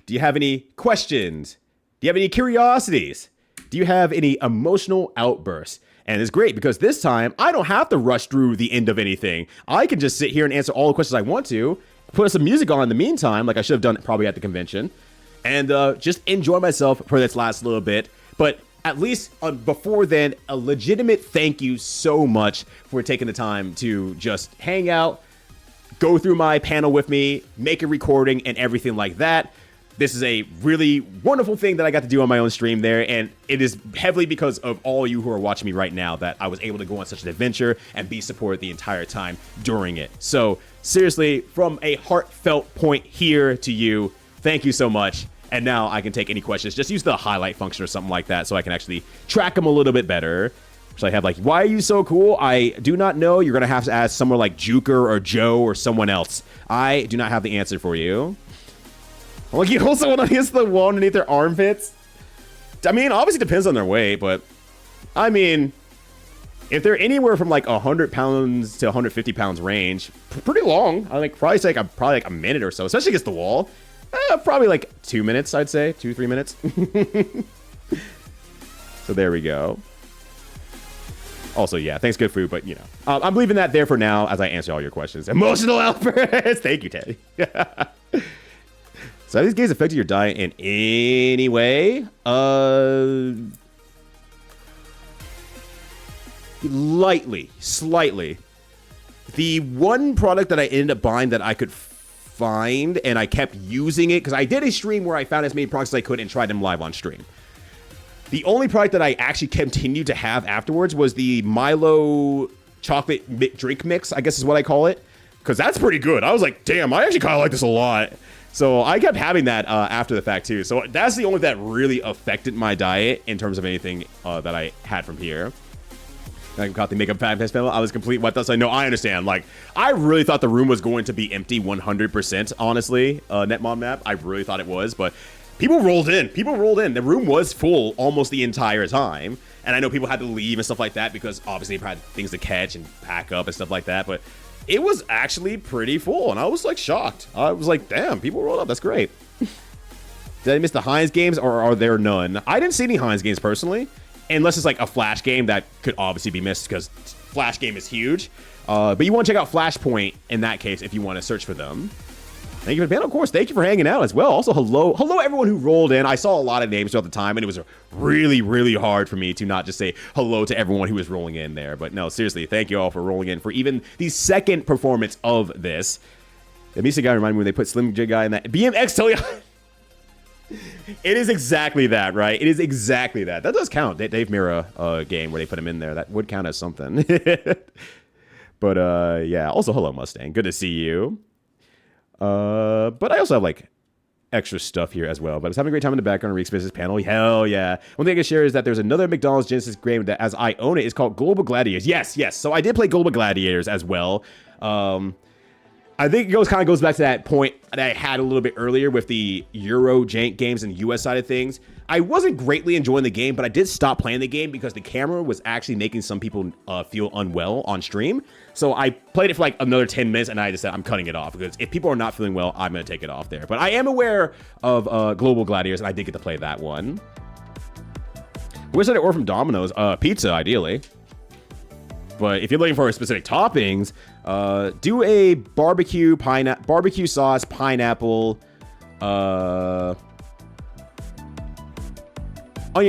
do you have any questions? Do you have any curiosities? Do you have any emotional outbursts? And it's great because this time I don't have to rush through the end of anything. I can just sit here and answer all the questions I want to, put some music on in the meantime, like I should have done probably at the convention, and just enjoy myself for this last little bit. But at least before then, a legitimate thank you so much for taking the time to just hang out, go through my panel with me, make a recording, and everything like that. This is a really wonderful thing that I got to do on my own stream there, and it is heavily because of all you who are watching me right now that I was able to go on such an adventure and be supported the entire time during it. So seriously, from a heartfelt point here to you, thank you so much. And now I can take any questions. Just use the highlight function or something like that so I can actually track them a little bit better. So I have like, why are you so cool? I do not know. You're going to have to ask someone like Juker or Joe or someone else. I do not have the answer for you. Like, you hold someone against the wall underneath their armpits? I mean, obviously it depends on their weight, but I mean, if they're anywhere from like 100 pounds to 150 pounds range, pretty long. I think probably like a minute or so, especially against the wall. Probably like 2 minutes, I'd say. 2-3 minutes. So there we go. Also, yeah, thanks, good food, but you know, I'm leaving that there for now as I answer all your questions. Emotional outbursts. Thank you, Teddy. So have these games affected your diet in any way? Slightly. The one product that I ended up buying that I could find, and I kept using it, because I did a stream where I found as many products as I could and tried them live on stream. The only product that I actually continued to have afterwards was the Milo chocolate drink mix, I guess is what I call it, because that's pretty good. I was like, damn, I actually kind of like this a lot. So I kept having that after the fact too. So that's the only that really affected my diet in terms of anything that I had from here. I got the makeup MAGFest panel. I was complete what else I know. I understand. Like, I really thought the room was going to be empty 100%, honestly. Netmon map, I really thought it was, but people rolled in. The room was full almost the entire time. And I know people had to leave and stuff like that because obviously they had things to catch and pack up and stuff like that. But it was actually pretty full, and I was like shocked. I was like, damn, people rolled up. That's great. Did I miss the Heinz games, or are there none? I didn't see any Heinz games personally, unless it's like a Flash game that could obviously be missed because Flash game is huge. But you want to check out Flashpoint in that case if you want to search for them. Thank you for the panel, of course. Thank you for hanging out as well. Also, hello everyone who rolled in. I saw a lot of names throughout the time, and it was really, really hard for me to not just say hello to everyone who was rolling in there. But no, seriously, thank you all for rolling in for even the second performance of this. The Misa guy reminded me when they put Slim J guy in that BMX. Tell you, it is exactly that, right? It is exactly that. That does count. Dave Mirra game where they put him in there. That would count as something. But yeah. Also, hello Mustang. Good to see you. But I also have like extra stuff here as well. But I was having a great time in the background of Reexperience's panel. Hell yeah. One thing I can share is that there's another McDonald's Genesis game that, as I own it, is called Global Gladiators. Yes. So I did play Global Gladiators as well. I think it kind of goes back to that point that I had a little bit earlier with the Euro jank games and the US side of things. I wasn't greatly enjoying the game, but I did stop playing the game because the camera was actually making some people feel unwell on stream. So I played it for like another 10 minutes and I just said I'm cutting it off because if people are not feeling well, I'm going to take it off there. But I am aware of Global Gladiators and I did get to play that one. Wish I had order from Domino's. Pizza, ideally. But if you're looking for specific toppings, do a barbecue sauce, pineapple, onion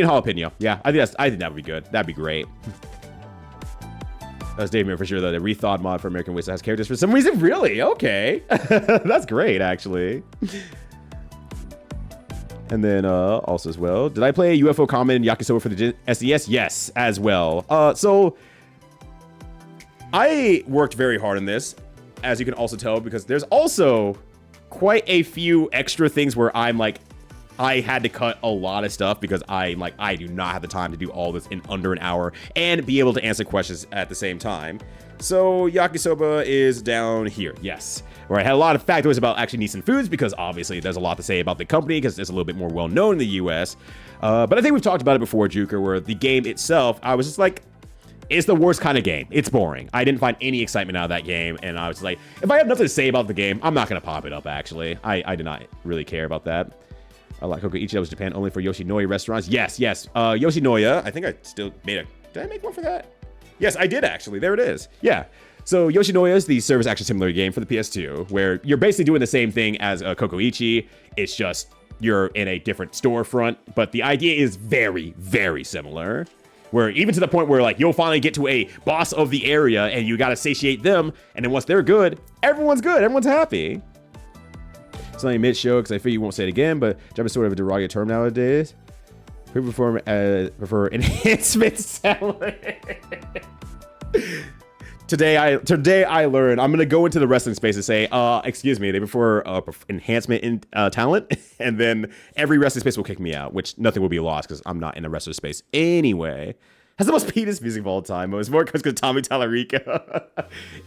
jalapeno. Yeah, I think that would be good. That'd be great. That's Dave Mir for sure, though. The rethawed mod for American Waste has characters for some reason. Really? Okay. That's great, actually. And then also as well, did I play UFO Common and Yakisoba for the SES? Yes, as well. So I worked very hard on this, as you can also tell, because there's also quite a few extra things where I'm like, I had to cut a lot of stuff because I do not have the time to do all this in under an hour and be able to answer questions at the same time. So Yakisoba is down here, yes. Where I had a lot of factoids about actually Nissan Foods because obviously there's a lot to say about the company because it's a little bit more well known in the US. But I think we've talked about it before, Juker, where the game itself, I was just like, it's the worst kind of game. It's boring. I didn't find any excitement out of that game, and I was like, if I have nothing to say about the game, I'm not going to pop it up, actually. I did not really care about that. I like Kokoichi. That was Japan only for Yoshinoya restaurants. Yes. Yoshinoya. I think I still made a... Did I make one for that? Yes, I did, actually. There it is. Yeah. So Yoshinoya is the service action simulator game for the PS2, where you're basically doing the same thing as Kokoichi. It's just you're in a different storefront, but the idea is very, very similar. Where even to the point where like you'll finally get to a boss of the area and you gotta satiate them, and then once they're good, everyone's happy. It's not a mid-show because I feel you won't say it again, but job is sort of a derogatory term nowadays. People prefer enhancement salary. Today I learned I'm gonna go into the wrestling space and say, excuse me, they prefer enhancement in talent, and then every wrestling space will kick me out, which nothing will be lost because I'm not in the wrestler space anyway. Has the most penis music of all time. It's more because Tommy Tallarico.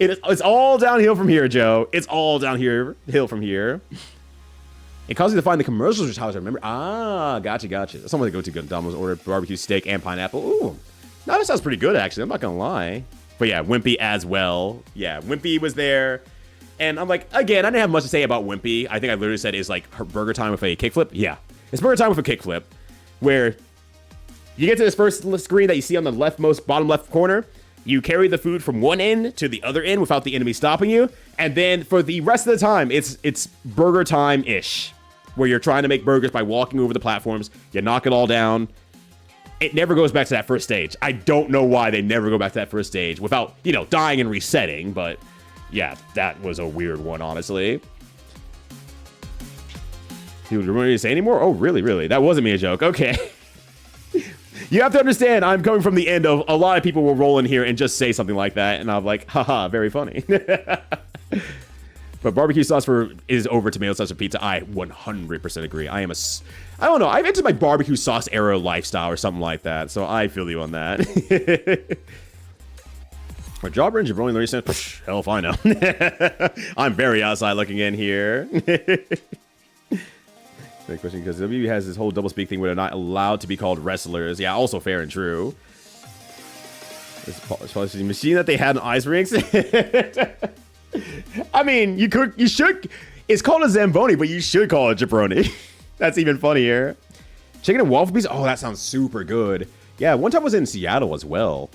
It's all downhill from here, Joe. It's all downhill from here. It causes you to find the commercials, which is how I remember. Ah, gotcha. That's someone to go to Domino's order barbecue steak and pineapple. Ooh, now that sounds pretty good, actually. I'm not gonna lie. But yeah, Wimpy as well. Yeah, Wimpy was there. And I'm like, again, I didn't have much to say about Wimpy. I think I literally said it's like her burger time with a kickflip. Yeah, it's burger time with a kickflip. Where you get to this first screen that you see on the bottom left corner. You carry the food from one end to the other end without the enemy stopping you. And then for the rest of the time, it's burger time-ish. where you're trying to make burgers by walking over the platforms. You knock it all down. It never goes back to that first stage. I don't know why they never go back to that first stage without, you know, dying and resetting. But yeah, that was a weird one, honestly. You want me to say anymore? Oh, really, really? That wasn't me a joke. Okay. You have to understand, I'm coming from the end of a lot of people will roll in here and just say something like that. And I'm like, haha, very funny. But barbecue sauce is over tomato sauce for pizza. I 100% agree. I don't know. I've entered my barbecue sauce era lifestyle or something like that. So I feel you on that. My job range of rolling 30 cents. Hell if I know. I'm very outside looking in here. Big question, because WWE has this whole double speak thing where they're not allowed to be called wrestlers. Yeah, also fair and true. This policy machine that they had in ice rinks. I mean, you should. It's called a Zamboni, but you should call it jabroni. That's even funnier. Chicken and waffle pizza. Oh, that sounds super good. Yeah, one time I was in Seattle as well.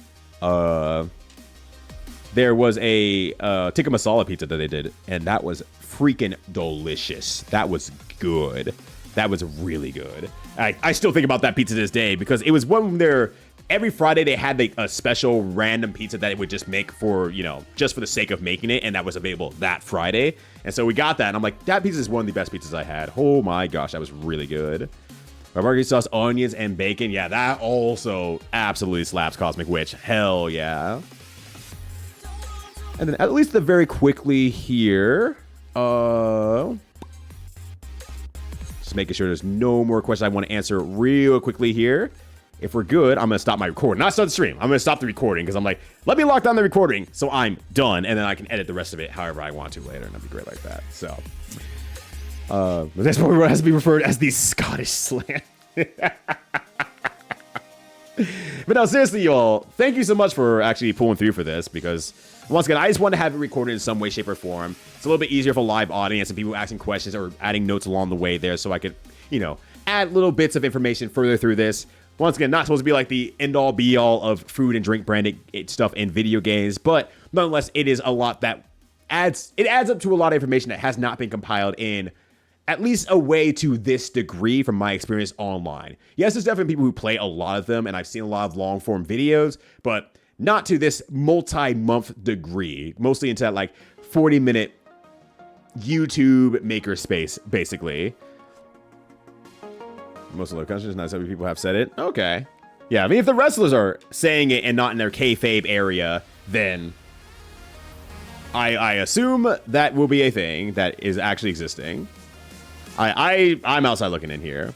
There was a tikka masala pizza that they did, and that was freaking delicious. That was good. That was really good. I still think about that pizza to this day because it was one where every Friday they had like a special random pizza that it would just make for, you know, just for the sake of making it, and that was available that Friday. And so we got that, and I'm like, that pizza is one of the best pizzas I had. Oh my gosh, that was really good. Barbecue sauce, onions, and bacon. Yeah, that also absolutely slaps Cosmic Witch. Hell yeah. And then at least very quickly here, just making sure there's no more questions I want to answer real quickly here. If we're good, I'm going to stop my recording. Not start the stream. I'm going to stop the recording because I'm like, let me lock down the recording so I'm done. And then I can edit the rest of it however I want to later. And that'd be great like that. So, that's probably what has to be referred as the Scottish slam. But no, seriously, y'all, thank you so much for actually pulling through for this because, once again, I just want to have it recorded in some way, shape, or form. It's a little bit easier for live audience and people asking questions or adding notes along the way there so I could, you know, add little bits of information further through this. Once again, not supposed to be like the end-all, be-all of food and drink branded stuff in video games, but nonetheless, it is a lot that adds up to a lot of information that has not been compiled in at least a way to this degree from my experience online. Yes, there's definitely people who play a lot of them, and I've seen a lot of long-form videos, but not to this multi-month degree, mostly into that like 40-minute YouTube makerspace, basically. Most of the countries, not so many people have said it. Okay. Yeah, I mean, if the wrestlers are saying it and not in their kayfabe area, then I assume that will be a thing that is actually existing. I'm outside looking in here.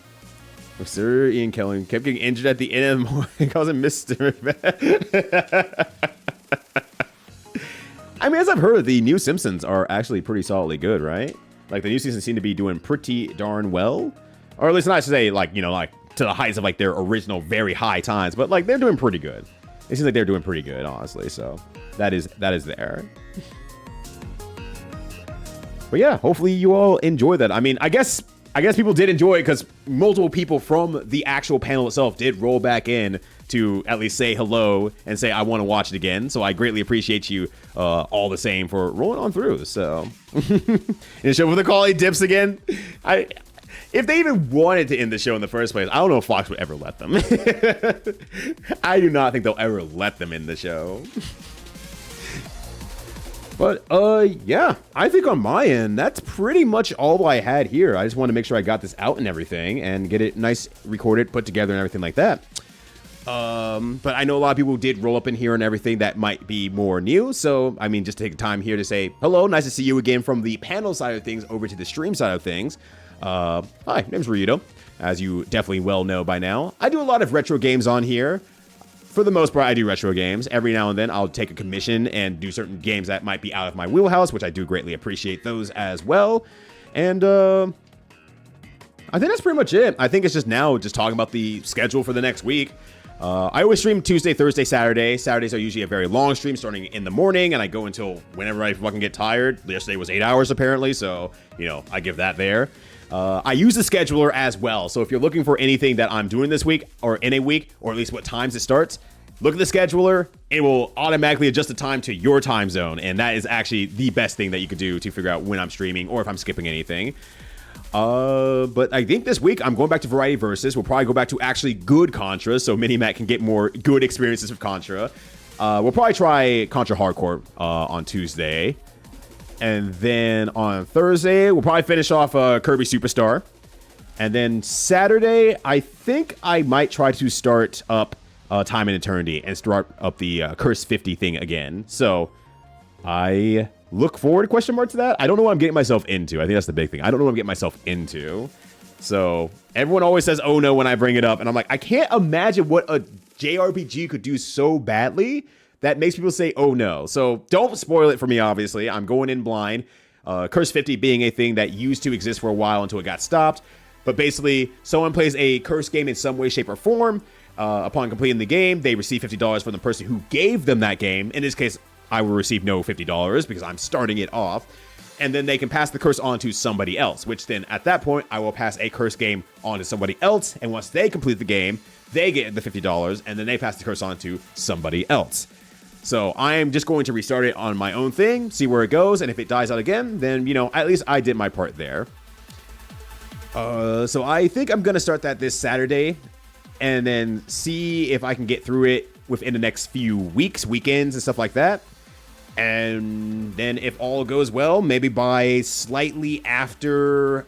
Sir Ian Kellen kept getting injured at the end of the morning, causing Mr. I mean, as I've heard, the new Simpsons are actually pretty solidly good, right? Like, the new season seem to be doing pretty darn well. Or at least not to say, like, you know, like, to the heights of, like, their original very high times. But, like, they're doing pretty good. It seems like they're doing pretty good, honestly. So, that is there. But, yeah, hopefully you all enjoy that. I mean, I guess people did enjoy it because multiple people from the actual panel itself did roll back in to at least say hello and say, I want to watch it again. So I greatly appreciate you all the same for rolling on through. So, in the show with the quality dips again. If they even wanted to end the show in the first place, I don't know if Fox would ever let them. I do not think they'll ever let them end the show. But, yeah, I think on my end, that's pretty much all I had here. I just want to make sure I got this out and everything and get it nice, recorded, put together and everything like that. But I know a lot of people did roll up in here and everything that might be more new. So, I mean, just take time here to say, hello, nice to see you again from the panel side of things over to the stream side of things. Hi, name's Ryudo, as you definitely well know by now. I do a lot of retro games on here. For the most part, I do retro games. Every now and then, I'll take a commission and do certain games that might be out of my wheelhouse, which I do greatly appreciate those as well. And, I think that's pretty much it. I think it's just now just talking about the schedule for the next week. I always stream Tuesday, Thursday, Saturday. Saturdays are usually a very long stream starting in the morning, and I go until whenever I fucking get tired. Yesterday was 8 hours, apparently, so, you know, I give that there. I use the scheduler as well, so if you're looking for anything that I'm doing this week, or in a week, or at least what times it starts, look at the scheduler. It will automatically adjust the time to your time zone, and that is actually the best thing that you could do to figure out when I'm streaming or if I'm skipping anything. But I think this week I'm going back to Variety Versus. We'll probably go back to actually good Contra, so Mini-Mac can get more good experiences with Contra. We'll probably try Contra Hardcore on Tuesday. And then on Thursday, we'll probably finish off Kirby Superstar. And then Saturday, I think I might try to start up Time and Eternity and start up the Curse 50 thing again. So I look forward to that. I don't know what I'm getting myself into. I think that's the big thing. I don't know what I'm getting myself into. So everyone always says, oh no, when I bring it up. And I'm like, I can't imagine what a JRPG could do so badly that makes people say, oh no. So don't spoil it for me, obviously. I'm going in blind. Curse 50 being a thing that used to exist for a while until it got stopped. But basically, someone plays a Curse game in some way, shape, or form. Upon completing the game, they receive $50 from the person who gave them that game. In this case, I will receive no $50 because I'm starting it off. And then they can pass the curse on to somebody else, which then at that point, I will pass a curse game on to somebody else. And once they complete the game, they get the $50 and then they pass the curse on to somebody else. So I am just going to restart it on my own thing, see where it goes. And if it dies out again, then, you know, at least I did my part there. So I think I'm going to start that this Saturday and then see if I can get through it within the next few weeks, weekends, and stuff like that. And then if all goes well, maybe by slightly after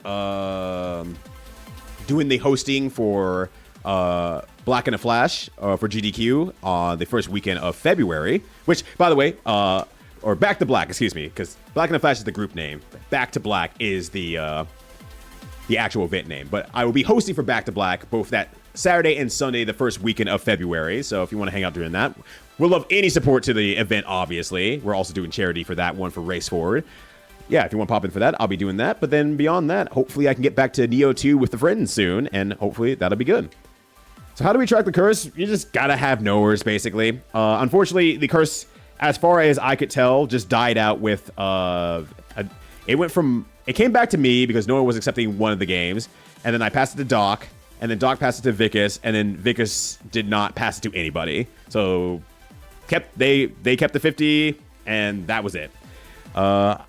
doing the hosting for Black and the Flash for GDQ on the first weekend of February, which, by the way, or Back to Black, excuse me, because Black and the Flash is the group name. Back to Black is the actual event name. But I will be hosting for Back to Black both that Saturday and Sunday, the first weekend of February. So if you want to hang out during that, we'll love any support to the event, obviously. We're also doing charity for that one for Race Forward. Yeah, if you want to pop in for that, I'll be doing that. But then beyond that, hopefully I can get back to Neo 2 with the friends soon, and hopefully that'll be good. So how do we track the curse? You just gotta have knowers, basically. Unfortunately, the curse, as far as I could tell, just died out with... It came back to me because no one was accepting one of the games, and then I passed it to Doc, and then Doc passed it to Vicus, and then Vicus did not pass it to anybody. So they kept the 50, and that was it.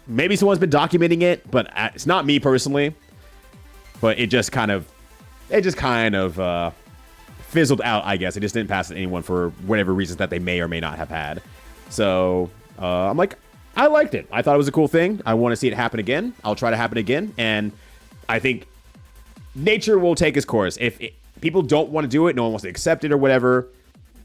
Maybe someone's been documenting it, but it's not me personally. But it just kind of fizzled out, I guess. It just didn't pass to anyone for whatever reasons that they may or may not have had. So I'm like, I liked it. I thought it was a cool thing. I want to see it happen again. I'll try to happen again, and I think nature will take its course. If people don't want to do it, no one wants to accept it or whatever,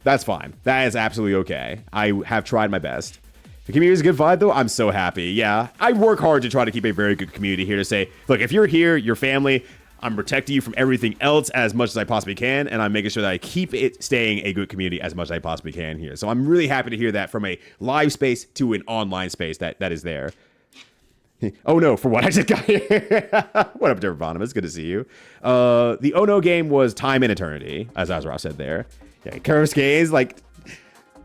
that's fine. That is absolutely okay. I have tried my best. The community is a good vibe, though. I'm so happy. Yeah, I work hard to try to keep a very good community here to say, look, if you're here, your family, I'm protecting you from everything else as much as I possibly can, and I'm making sure that I keep it staying a good community as much as I possibly can here. So I'm really happy to hear that from a live space to an online space that is there. Oh no, for what? I just got here. What up, Dervonum? It's good to see you. The Oh no game was Time and Eternity, as Azra said there. Yeah, Curse games, like,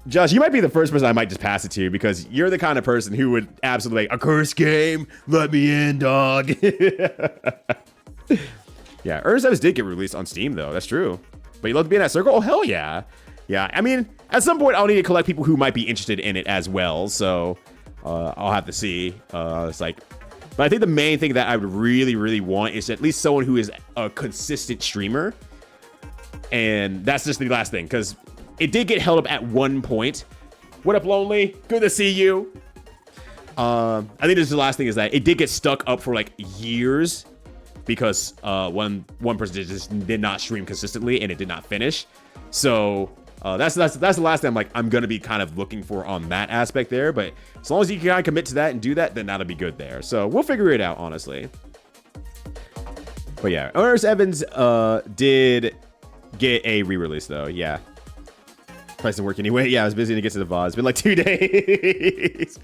Josh, you might be the first person I might just pass it to because you're the kind of person who would absolutely like, a curse game? Let me in, dog. Yeah, Ernest Evans did get released on Steam, though. That's true. But you love to be in that circle? Oh, hell yeah. Yeah, I mean, at some point, I'll need to collect people who might be interested in it as well. So I'll have to see. It's like, but I think the main thing that I would really, really want is at least someone who is a consistent streamer. And that's just the last thing, because it did get held up at one point. What up, Lonely? Good to see you. I think this is the last thing, is that it did get stuck up for like years. Because one person just did not stream consistently and it did not finish. So that's the last thing I'm gonna be kind of looking for on that aspect there. But as long as you can kind of commit to that and do that, then that'll be good there. So we'll figure it out, honestly. But yeah, Ernest Evans did get a re-release though. Yeah, price didn't work anyway. Yeah, I was busy to get to the VOD. It's been like 2 days.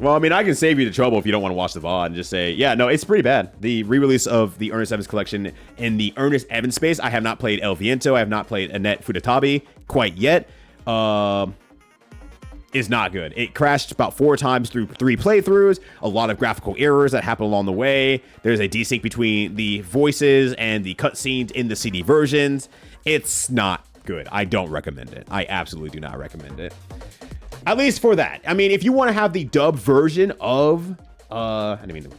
Well, I mean, I can save you the trouble if you don't want to watch the VOD and just say, yeah, no, it's pretty bad. The re-release of the Ernest Evans collection in the Ernest Evans space, I have not played El Viento, I have not played Annette Fudatabi quite yet, is not good. It crashed about 4 times through 3 playthroughs, a lot of graphical errors that happen along the way. There's a desync between the voices and the cutscenes in the CD versions. It's not good. I don't recommend it. I absolutely do not recommend it. At least for that. I mean, if you want to have the dub version of, I didn't mean to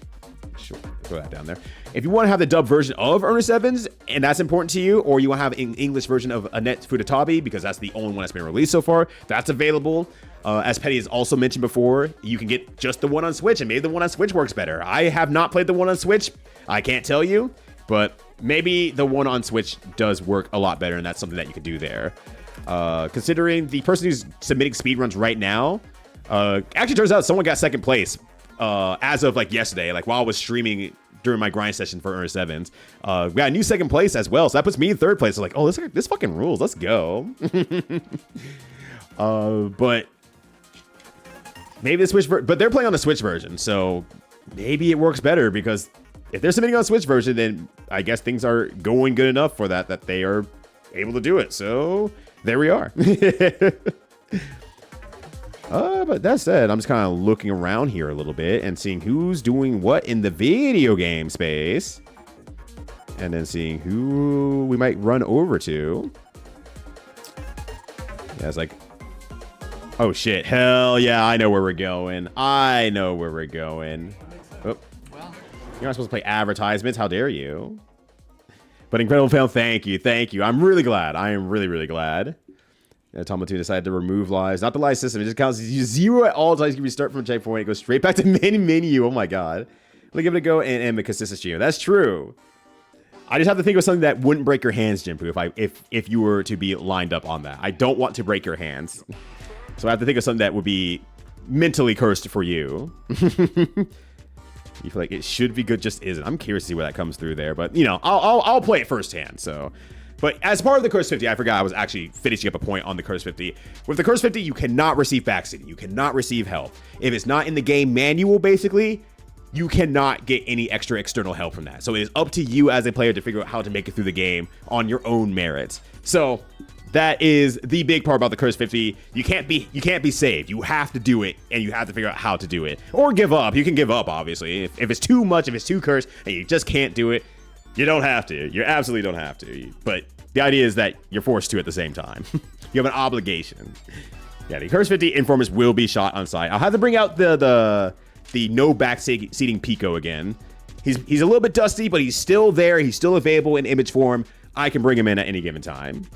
throw that down there. If you want to have the dub version of Ernest Evans, and that's important to you, or you want to have an English version of Annette Furutabi, because that's the only one that's been released so far, that's available. As Petty has also mentioned before, you can get just the one on Switch, and maybe the one on Switch works better. I have not played the one on Switch. I can't tell you, but maybe the one on Switch does work a lot better, and that's something that you can do there. Considering the person who's submitting speedruns right now, actually turns out someone got second place as of like yesterday, like while I was streaming during my grind session for Ernest Evans. We got a new second place as well, so that puts me in third place. So like, oh, this fucking rules. Let's go. But maybe the Switch, but they're playing on the Switch version, so maybe it works better, because if they're submitting on Switch version, then I guess things are going good enough for that they are able to do it. So there we are. But that said, I'm just kind of looking around here a little bit and seeing who's doing what in the video game space, and then seeing who we might run over to. Yeah, it's like, oh shit, hell yeah, I know where we're going. I know where we're going. Oh, you're not supposed to play advertisements. How dare you? But Incredible Fail, thank you. I'm really glad. I am really, really glad. Automatu decided to remove lives. Not the live system. It just counts as 0 at all times. You can restart from a checkpoint. It goes straight back to main menu. Oh my god. Let give it a go and end the consistent stream. That's true. I just have to think of something that wouldn't break your hands, Jimpu, if you were to be lined up on that. I don't want to break your hands. So I have to think of something that would be mentally cursed for you. You feel like it should be good, just isn't. I'm curious to see where that comes through there, but you know, I'll play it firsthand. So, but as part of the Curse 50, I forgot I was actually finishing up a point on the Curse 50. With the Curse 50, you cannot receive backseating. You cannot receive help. If it's not in the game manual, basically, you cannot get any extra external help from that. So it is up to you as a player to figure out how to make it through the game on your own merits. So that is the big part about the Curse 50. You can't be saved. You have to do it, and you have to figure out how to do it. Or give up. You can give up, obviously. If it's too much, if it's too cursed, and you just can't do it, you don't have to. You absolutely don't have to. But the idea is that you're forced to at the same time. You have an obligation. Yeah, the Curse 50 Informers will be shot on site. I'll have to bring out the no backseating Pico again. He's a little bit dusty, but he's still there. He's still available in image form. I can bring him in at any given time.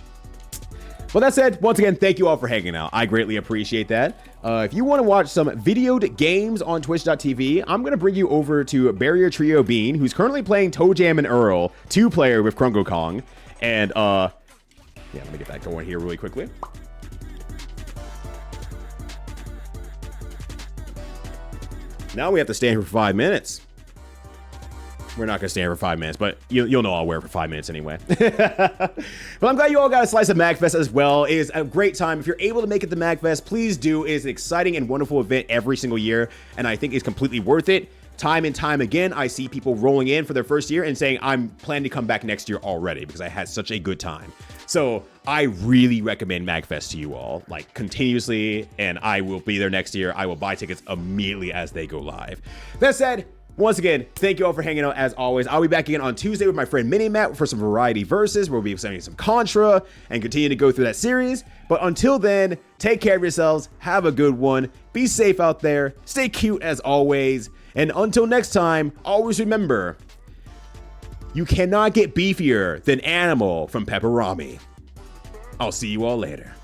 Well, that said, once again, thank you all for hanging out. I greatly appreciate that. If you want to watch some videoed games on twitch.tv, I'm going to bring you over to Barrier Trio Bean, who's currently playing Toe Jam and Earl, 2-player with Krungo Kong. And, yeah, let me get that going here really quickly. Now we have to stand here for 5 minutes. We're not going to stay here for 5 minutes, but you'll know I'll wear it for 5 minutes anyway. But I'm glad you all got a slice of MAGFest as well. It is a great time. If you're able to make it to MAGFest, please do. It is an exciting and wonderful event every single year, and I think it's completely worth it. Time and time again, I see people rolling in for their first year and saying, I'm planning to come back next year already because I had such a good time. So I really recommend MAGFest to you all, like continuously, and I will be there next year. I will buy tickets immediately as they go live. That said, once again, thank you all for hanging out as always. I'll be back again on Tuesday with my friend Minimat for some variety verses where we'll be sending some Contra and continue to go through that series. But until then, take care of yourselves. Have a good one. Be safe out there. Stay cute as always. And until next time, always remember, you cannot get beefier than Animal from Pepperami. I'll see you all later.